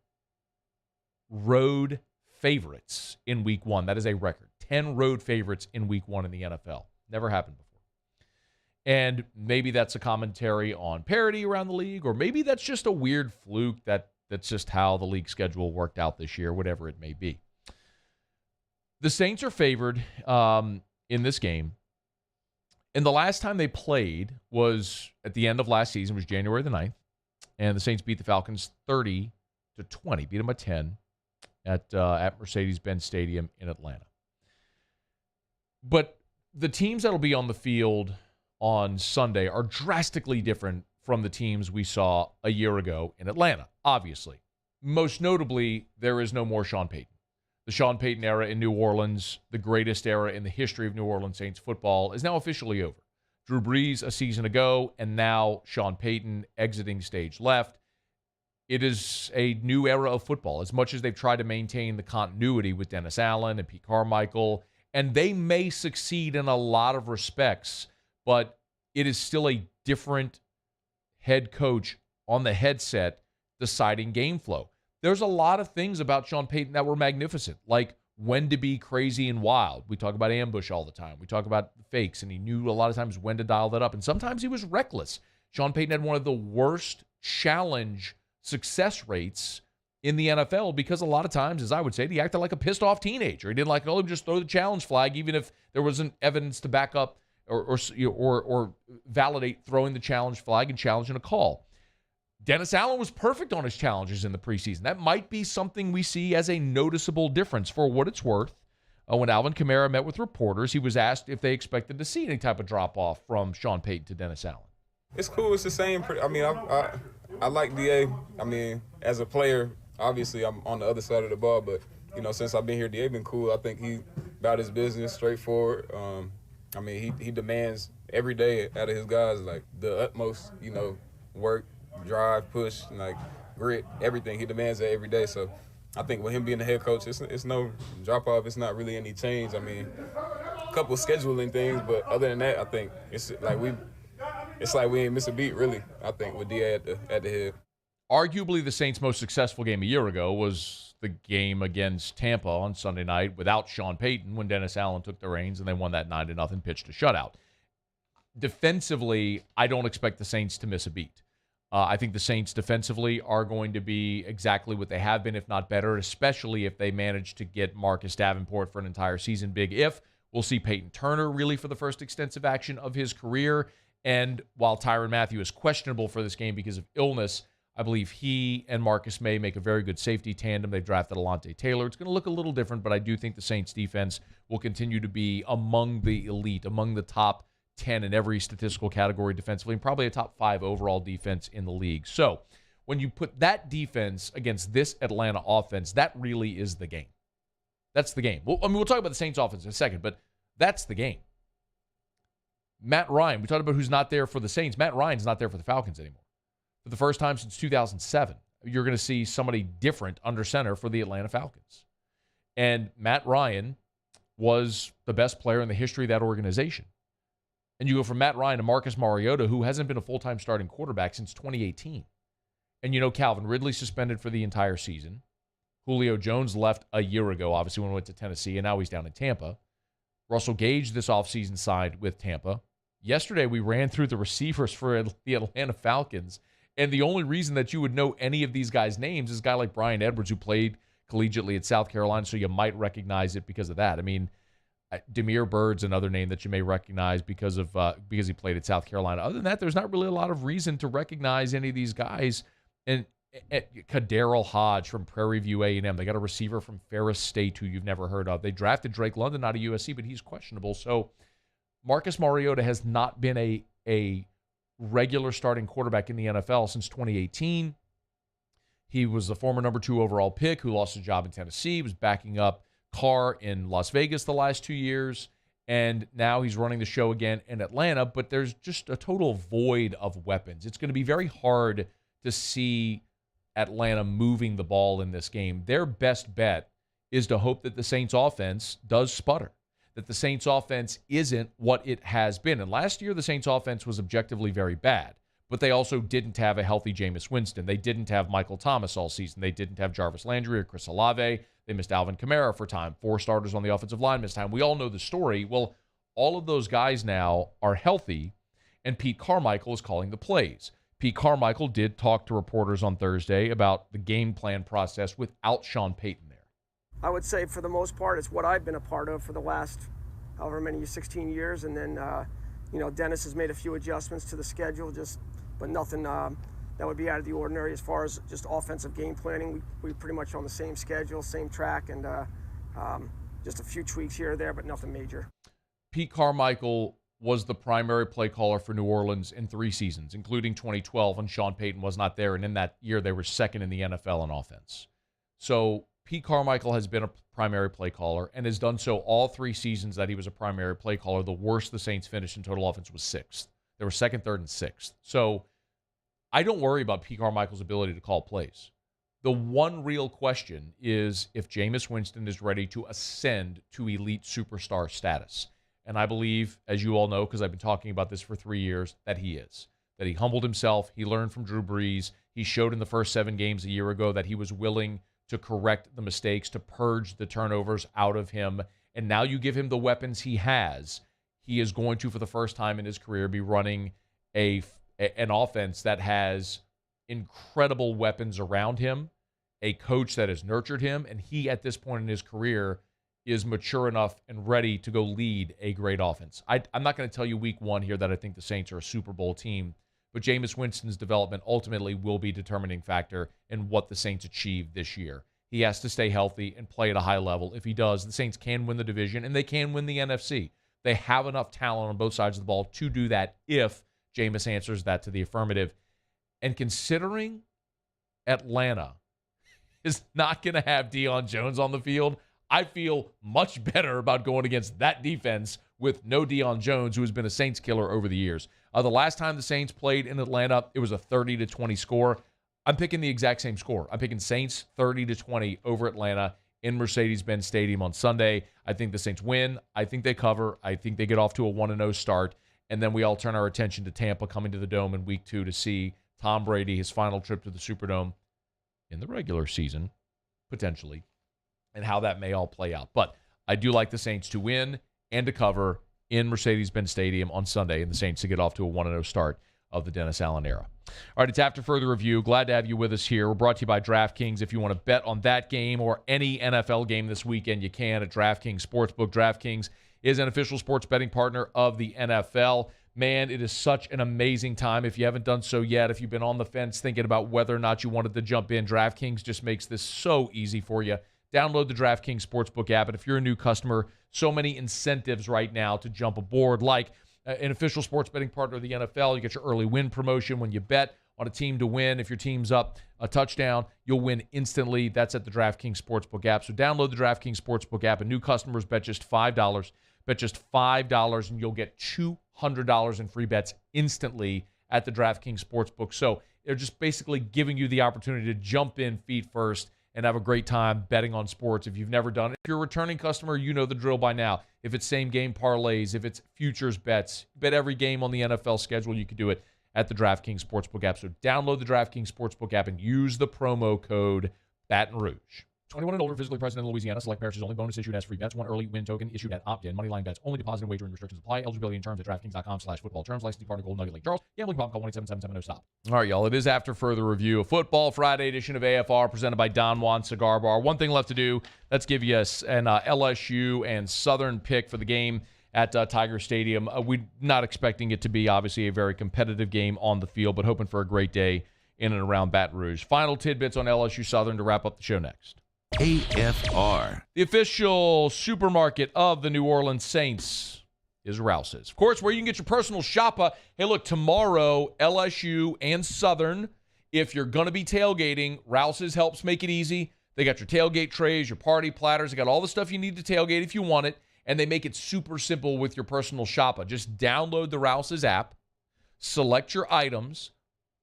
road favorites in week 1. That is a record. 10 road favorites in week 1 in the NFL. Never happened before. And maybe that's a commentary on parity around the league, or maybe that's just a weird fluke that's just how the league schedule worked out this year, whatever it may be. The Saints are favored in this game. And the last time they played was at the end of last season, was January the 9th. And the Saints beat the Falcons 30-20, beat them by 10 at Mercedes-Benz Stadium in Atlanta. But the teams that will be on the field on Sunday are drastically different from the teams we saw a year ago in Atlanta, obviously. Most notably, there is no more Sean Payton. The Sean Payton era in New Orleans, the greatest era in the history of New Orleans Saints football, is now officially over. Drew Brees a season ago, and now Sean Payton exiting stage left. It is a new era of football, as much as they've tried to maintain the continuity with Dennis Allen and Pete Carmichael, and they may succeed in a lot of respects, but it is still a different head coach on the headset deciding game flow. There's a lot of things about Sean Payton that were magnificent, like when to be crazy and wild. We talk about ambush all the time. We talk about fakes, and he knew a lot of times when to dial that up, and sometimes he was reckless. Sean Payton had one of the worst challenge success rates in the NFL because a lot of times, as I would say, he acted like a pissed-off teenager. He didn't like, oh, just throw the challenge flag, even if there wasn't evidence to back up or validate throwing the challenge flag and challenging a call. Dennis Allen was perfect on his challenges in the preseason. That might be something we see as a noticeable difference. For what it's worth, when Alvin Kamara met with reporters, he was asked if they expected to see any type of drop-off from Sean Payton to Dennis Allen.
It's cool. It's the same. I mean, I like DA. I mean, as a player, obviously I'm on the other side of the ball, but, you know, since I've been here, DA been cool. I think he about his business, straightforward. I mean, he demands every day out of his guys, like, the utmost, you know, work, drive, push, like grit, everything. He demands that every day. So I think with him being the head coach, it's no drop-off. It's not really any change. I mean, a couple of scheduling things, but other than that, I think it's like we ain't miss a beat, really, I think, with DA at the head.
Arguably the Saints' most successful game a year ago was the game against Tampa on Sunday night without Sean Payton when Dennis Allen took the reins and they won that 9-0 pitch to shutout. Defensively, I don't expect the Saints to miss a beat. I think the Saints defensively are going to be exactly what they have been, if not better, especially if they manage to get Marcus Davenport for an entire season. Big if. We'll see Peyton Turner really for the first extensive action of his career. And while Tyrann Mathieu is questionable for this game because of illness, I believe he and Marcus May make a very good safety tandem. They've drafted Alontae Taylor. It's going to look a little different, but I do think the Saints defense will continue to be among the elite, among the top 10 in every statistical category defensively, and probably a top 5 overall defense in the league. So when you put that defense against this Atlanta offense, that really is the game. That's the game. Well, I mean, we'll talk about the Saints offense in a second, but that's the game. Matt Ryan, we talked about who's not there for the Saints. Matt Ryan's not there for the Falcons anymore. For the first time since 2007, you're going to see somebody different under center for the Atlanta Falcons. And Matt Ryan was the best player in the history of that organization. And you go from Matt Ryan to Marcus Mariota, who hasn't been a full-time starting quarterback since 2018. And Calvin Ridley suspended for the entire season. Julio Jones left a year ago, obviously, when he went to Tennessee, and now he's down in Tampa. Russell Gage this offseason signed with Tampa. Yesterday, we ran through the receivers for the Atlanta Falcons, and the only reason that you would know any of these guys' names is a guy like Brian Edwards, who played collegiately at South Carolina, so you might recognize it because of that. I mean, Demir Bird's another name that you may recognize because he played at South Carolina. Other than that, there's not really a lot of reason to recognize any of these guys. And Kadarrell Hodge from Prairie View A&M. They got a receiver from Ferris State who you've never heard of. They drafted Drake London out of USC, but he's questionable. So Marcus Mariota has not been a regular starting quarterback in the NFL since 2018. He was the former number 2 overall pick who lost his job in Tennessee. He was backing up Carr in Las Vegas the last 2 years, and now he's running the show again in Atlanta, but there's just a total void of weapons. It's going to be very hard to see Atlanta moving the ball in this game. Their best bet is to hope that the Saints offense does sputter, that the Saints offense isn't what it has been. And last year, the Saints offense was objectively very bad, but they also didn't have a healthy Jameis Winston. They didn't have Michael Thomas all season. They didn't have Jarvis Landry or Chris Olave. They missed Alvin Kamara for time. 4 starters on the offensive line missed time. We all know the story. Well, all of those guys now are healthy, and Pete Carmichael is calling the plays. Pete Carmichael did talk to reporters on Thursday about the game plan process without Sean Payton there.
I would say for the most part, it's what I've been a part of for the last however many 16 years. And then, Dennis has made a few adjustments to the schedule, but nothing that would be out of the ordinary as far as just offensive game planning. We're pretty much on the same schedule, same track, and just a few tweaks here or there, but nothing major.
Pete Carmichael was the primary play caller for New Orleans in 3 seasons, including 2012 when Sean Payton was not there. And in that year, they were second in the NFL in offense. So Pete Carmichael has been a primary play caller and has done so all 3 seasons that he was a primary play caller. The worst the Saints finished in total offense was 6th. They were 2nd, 3rd, and 6th. So I don't worry about Pete Carmichael's ability to call plays. The one real question is if Jameis Winston is ready to ascend to elite superstar status. And I believe, as you all know, because I've been talking about this for 3 years, that he is. That he humbled himself. He learned from Drew Brees. He showed in the first 7 games a year ago that he was willing to correct the mistakes, to purge the turnovers out of him. And now you give him the weapons he has. He is going to, for the first time in his career, be running an offense that has incredible weapons around him, a coach that has nurtured him, and he, at this point in his career, is mature enough and ready to go lead a great offense. I'm not going to tell you week 1 here that I think the Saints are a Super Bowl team, but Jameis Winston's development ultimately will be a determining factor in what the Saints achieve this year. He has to stay healthy and play at a high level. If he does, the Saints can win the division, and they can win the NFC. They have enough talent on both sides of the ball to do that if Jameis answers that to the affirmative. And considering Atlanta is not going to have Deion Jones on the field, I feel much better about going against that defense with no Deion Jones, who has been a Saints killer over the years. The last time the Saints played in Atlanta, it was a 30-20 score. I'm picking the exact same score. I'm picking Saints 30-20 over Atlanta in Mercedes-Benz Stadium on Sunday. I think the Saints win. I think they cover. I think they get off to a 1-0 start. And then we all turn our attention to Tampa coming to the Dome in week 2 to see Tom Brady, his final trip to the Superdome in the regular season, potentially, and how that may all play out. But I do like the Saints to win and to cover in Mercedes-Benz Stadium on Sunday, and the Saints to get off to a 1-0 start of the Dennis Allen era. All right, it's After Further Review. Glad to have you with us here. We're brought to you by DraftKings. If you want to bet on that game or any NFL game this weekend, you can at DraftKings Sportsbook. DraftKings is an official sports betting partner of the NFL. Man, it is such an amazing time. If you haven't done so yet, if you've been on the fence thinking about whether or not you wanted to jump in, DraftKings just makes this so easy for you. Download the DraftKings Sportsbook app, and if you're a new customer, so many incentives right now to jump aboard, like an official sports betting partner of the NFL. You get your early win promotion when you bet on a team to win. If your team's up a touchdown, you'll win instantly. That's at the DraftKings Sportsbook app. So download the DraftKings Sportsbook app, and new customers bet just $5. Bet just $5, and you'll get $200 in free bets instantly at the DraftKings Sportsbook. So they're just basically giving you the opportunity to jump in feet first and have a great time betting on sports if you've never done it. If you're a returning customer, you know the drill by now. If it's same-game parlays, if it's futures bets, bet every game on the NFL schedule, you can do it at the DraftKings Sportsbook app. So download the DraftKings Sportsbook app and use the promo code Baton Rouge. 21 and older, physically present in Louisiana. Select pairs only. Bonus issued as free bets. One early win token issued at opt-in. Moneyline bets only. Deposit and wagering restrictions apply. Eligibility and terms at DraftKings.com/football. Terms. Licensing partner Golden Nugget Lake Charles. Gambling problem. Call 1-877-7-0-STOP. All right, y'all. It is after further review. A football Friday edition of AFR presented by Don Juan Cigar Bar. One thing left to do. Let's give you an LSU and Southern pick for the game at Tiger Stadium. We're not expecting it to be, obviously, a very competitive game on the field, but hoping for a great day in and around Baton Rouge. Final tidbits on LSU Southern to wrap up the show next.
AFR.
The official supermarket of the New Orleans Saints is Rouse's. Of course, where you can get your personal shopper. Hey, look, tomorrow, LSU and Southern. If you're going to be tailgating, Rouse's helps make it easy. They got your tailgate trays, your party platters. They got all the stuff you need to tailgate if you want it. And they make it super simple with your personal shopper. Just download the Rouse's app, select your items.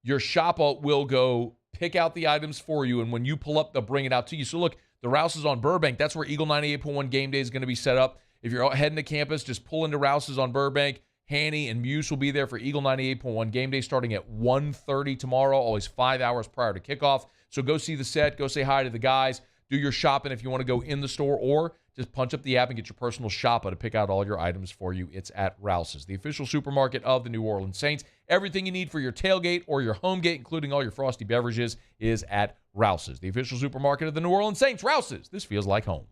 Your shopper will go pick out the items for you, and when you pull up, they'll bring it out to you. So look, the Rouse's on Burbank. That's where Eagle 98.1 Game Day is going to be set up. If you're heading to campus, just pull into Rouse's on Burbank. Hanny and Muse will be there for Eagle 98.1 Game Day starting at 1:30 tomorrow, always 5 hours prior to kickoff. So go see the set, go say hi to the guys, do your shopping if you want to go in the store, or just punch up the app and get your personal shopper to pick out all your items for you. It's at Rouse's, the official supermarket of the New Orleans Saints. Everything you need for your tailgate or your home gate, including all your frosty beverages, is at Rouse's, the official supermarket of the New Orleans Saints. Rouse's, this feels like home.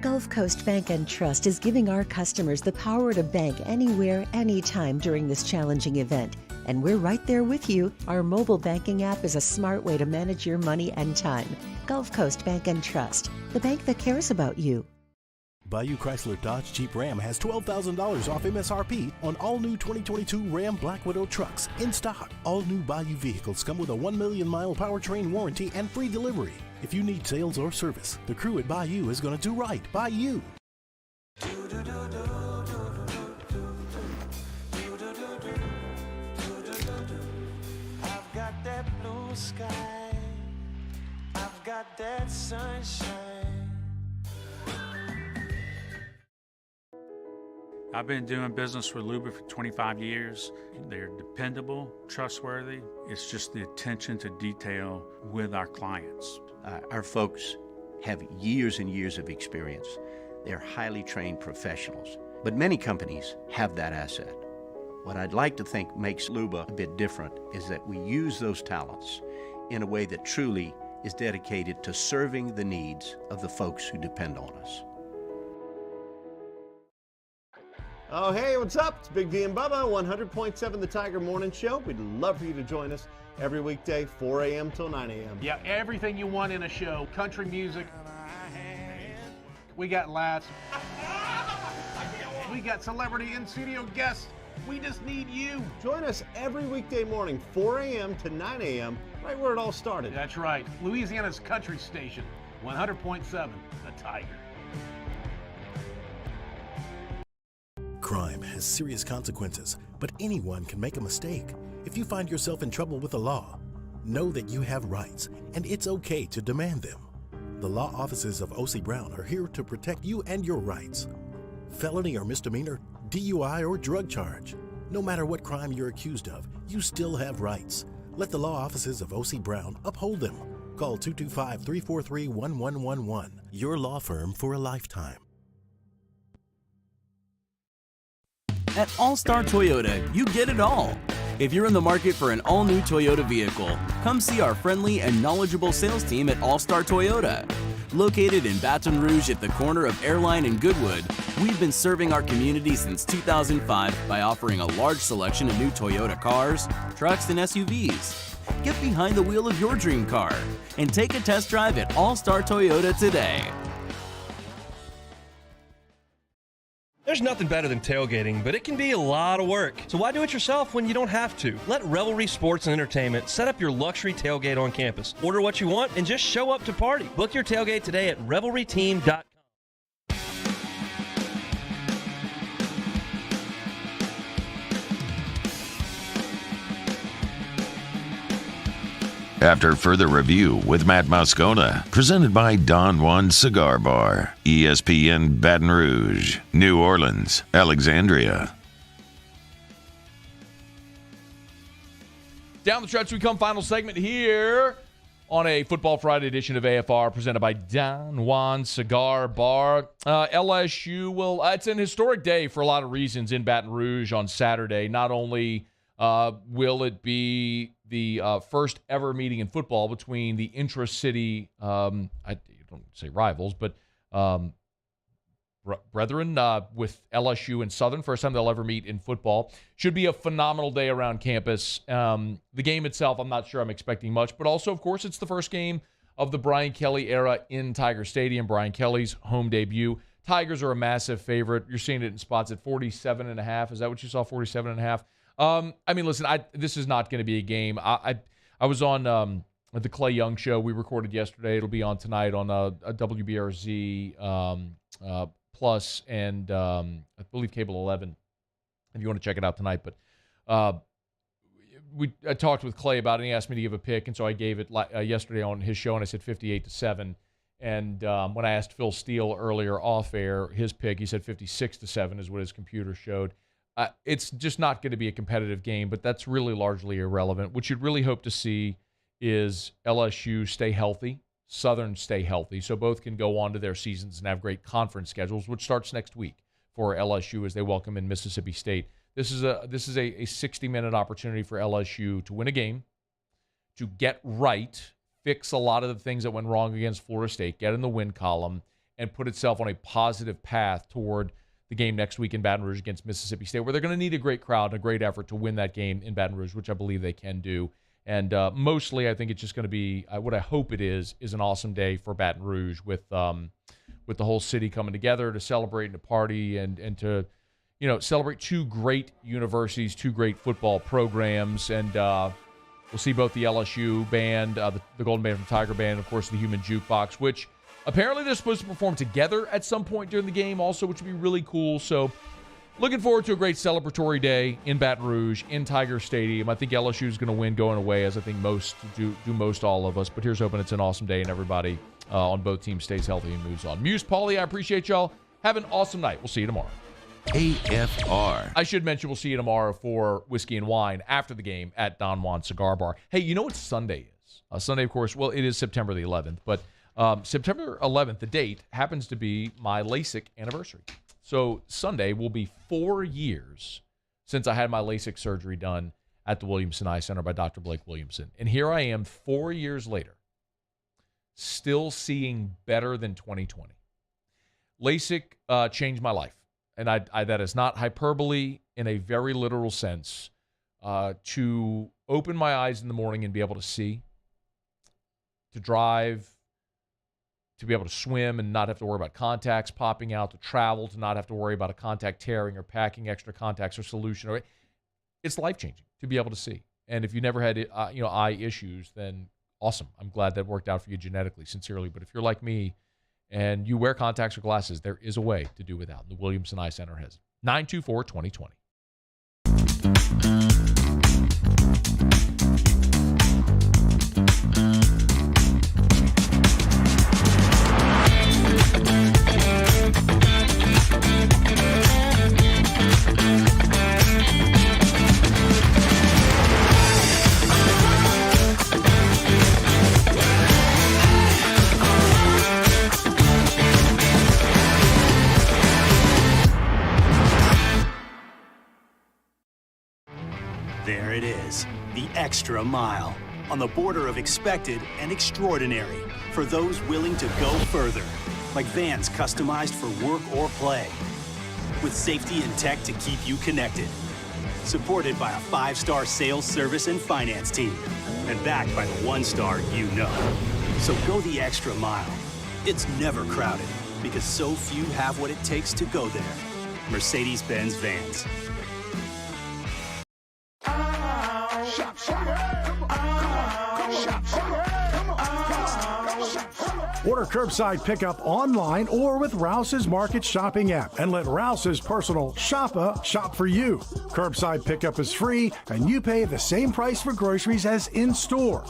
Gulf Coast Bank and Trust is giving our customers the power to bank anywhere, anytime during this challenging event. And we're right there with you. Our mobile banking app is a smart way to manage your money and time. Gulf Coast Bank and Trust, the bank that cares about you.
Bayou Chrysler Dodge Jeep Ram has $12,000 off MSRP on all new 2022 Ram Black Widow trucks in stock. All new Bayou vehicles come with a 1 million mile powertrain warranty and free delivery. If you need sales or service, the crew at Bayou is going to do right by you.
I've got that blue sky, I've got that sunshine.
I've been doing business with Luba for 25 years. They're dependable, trustworthy. It's just the attention to detail with our clients.
Our folks have years and years of experience. They're highly trained professionals. But many companies have that asset. What I'd like to think makes Luba a bit different is that we use those talents in a way that truly is dedicated to serving the needs of the folks who depend on us.
Oh, hey, what's up? It's Big D and Bubba, 100.7 The Tiger Morning Show. We'd love for you to join us every weekday, 4 a.m. till 9 a.m.
Yeah, everything you want in a show. Country music. We got laughs. We got celebrity in-studio guests. We just need you.
Join us every weekday morning, 4 a.m. to 9 a.m., right where it all started.
That's right. Louisiana's country station, 100.7 The Tiger.
Crime has serious consequences, but anyone can make a mistake. If you find yourself in trouble with the law, know that you have rights, and it's okay to demand them. The law offices of O.C. Brown are here to protect you and your rights. Felony or misdemeanor, DUI or drug charge. No matter what crime you're accused of, you still have rights. Let the law offices of O.C. Brown uphold them. Call 225-343-1111. Your law firm for a lifetime.
At All-Star Toyota, you get it all. If you're in the market for an all-new Toyota vehicle, come see our friendly and knowledgeable sales team at All-Star Toyota. Located in Baton Rouge at the corner of Airline and Goodwood, we've been serving our community since 2005 by offering a large selection of new Toyota cars, trucks, and SUVs. Get behind the wheel of your dream car and take a test drive at All-Star Toyota today.
There's nothing better than tailgating, but it can be a lot of work. So why do it yourself when you don't have to? Let Revelry Sports and Entertainment set up your luxury tailgate on campus. Order what you want and just show up to party. Book your tailgate today at revelryteam.com.
After further review with Matt Moscona, presented by Don Juan Cigar Bar, ESPN Baton Rouge, New Orleans, Alexandria.
Down the stretch we come, final segment here on a Football Friday edition of AFR, presented by Don Juan Cigar Bar. LSU it's an historic day for a lot of reasons in Baton Rouge on Saturday. Not only will it be the first ever meeting in football between the intra-city, I don't say rivals, but brethren with LSU and Southern. First time they'll ever meet in football. Should be a phenomenal day around campus. The game itself, I'm not sure I'm expecting much, but also, of course, it's the first game of the Brian Kelly era in Tiger Stadium, Brian Kelly's home debut. Tigers are a massive favorite. You're seeing it in spots at 47.5. Is that what you saw, 47.5? I mean, listen, this is not going to be a game. I was on the Clay Young show we recorded yesterday. It'll be on tonight on a WBRZ Plus and I believe Cable 11 if you want to check it out tonight. But I talked with Clay about it, and he asked me to give a pick, and so I gave it yesterday on his show, and I said 58-7. And when I asked Phil Steele earlier off air, his pick, he said 56-7 is what his computer showed. It's just not going to be a competitive game, but that's really largely irrelevant. What you'd really hope to see is LSU stay healthy, Southern stay healthy, so both can go on to their seasons and have great conference schedules, which starts next week for LSU as they welcome in Mississippi State. This is a 60-minute opportunity for LSU to win a game, to get right, fix a lot of the things that went wrong against Florida State, get in the win column, and put itself on a positive path toward the game next week in Baton Rouge against Mississippi State, where they're going to need a great crowd and a great effort to win that game in Baton Rouge, which I believe they can do. And mostly, I think it's just going to be what I hope it is an awesome day for Baton Rouge with the whole city coming together to celebrate and to party and to celebrate two great universities, two great football programs, and we'll see both the LSU band, the Golden Band from Tiger Band, of course, the Human Jukebox, which apparently they're supposed to perform together at some point during the game also, which would be really cool. So looking forward to a great celebratory day in Baton Rouge, in Tiger Stadium. I think LSU is going to win going away, as I think most do most all of us. But here's hoping it's an awesome day and everybody on both teams stays healthy and moves on. Muse, Paulie, I appreciate y'all. Have an awesome night. We'll see you tomorrow.
AFR.
I should mention we'll see you tomorrow for Whiskey and Wine after the game at Don Juan Cigar Bar. Hey, you know what Sunday is? Sunday, of course, well, it is September the 11th, but September 11th, the date, happens to be my LASIK anniversary. So Sunday will be 4 years since I had my LASIK surgery done at the Williamson Eye Center by Dr. Blake Williamson. And here I am 4 years later, still seeing better than 2020. LASIK changed my life. And I that is not hyperbole in a very literal sense. To open my eyes in the morning and be able to see, to drive, to be able to swim and not have to worry about contacts popping out, to travel, to not have to worry about a contact tearing or packing extra contacts or solution. It's life-changing to be able to see. And if you never had eye issues, then awesome. I'm glad that worked out for you genetically, sincerely. But if you're like me and you wear contacts or glasses, there is a way to do without. The Williamson Eye Center has 924-2020.
There it is, the extra mile, on the border of expected and extraordinary for those willing to go further, like vans customized for work or play, with safety and tech to keep you connected, supported by a 5-star sales, service, and finance team, and backed by the 1-star you know. So go the extra mile. It's never crowded, because so few have what it takes to go there. Mercedes-Benz Vans.
Order curbside pickup online or with Rouse's Market Shopping app and let Rouse's personal shopper shop for you. Curbside pickup is free and you pay the same price for groceries as in-store.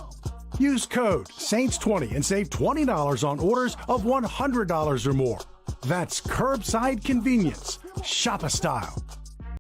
Use code SAINTS20 and save $20 on orders of $100 or more. That's curbside convenience. Shop-a-style.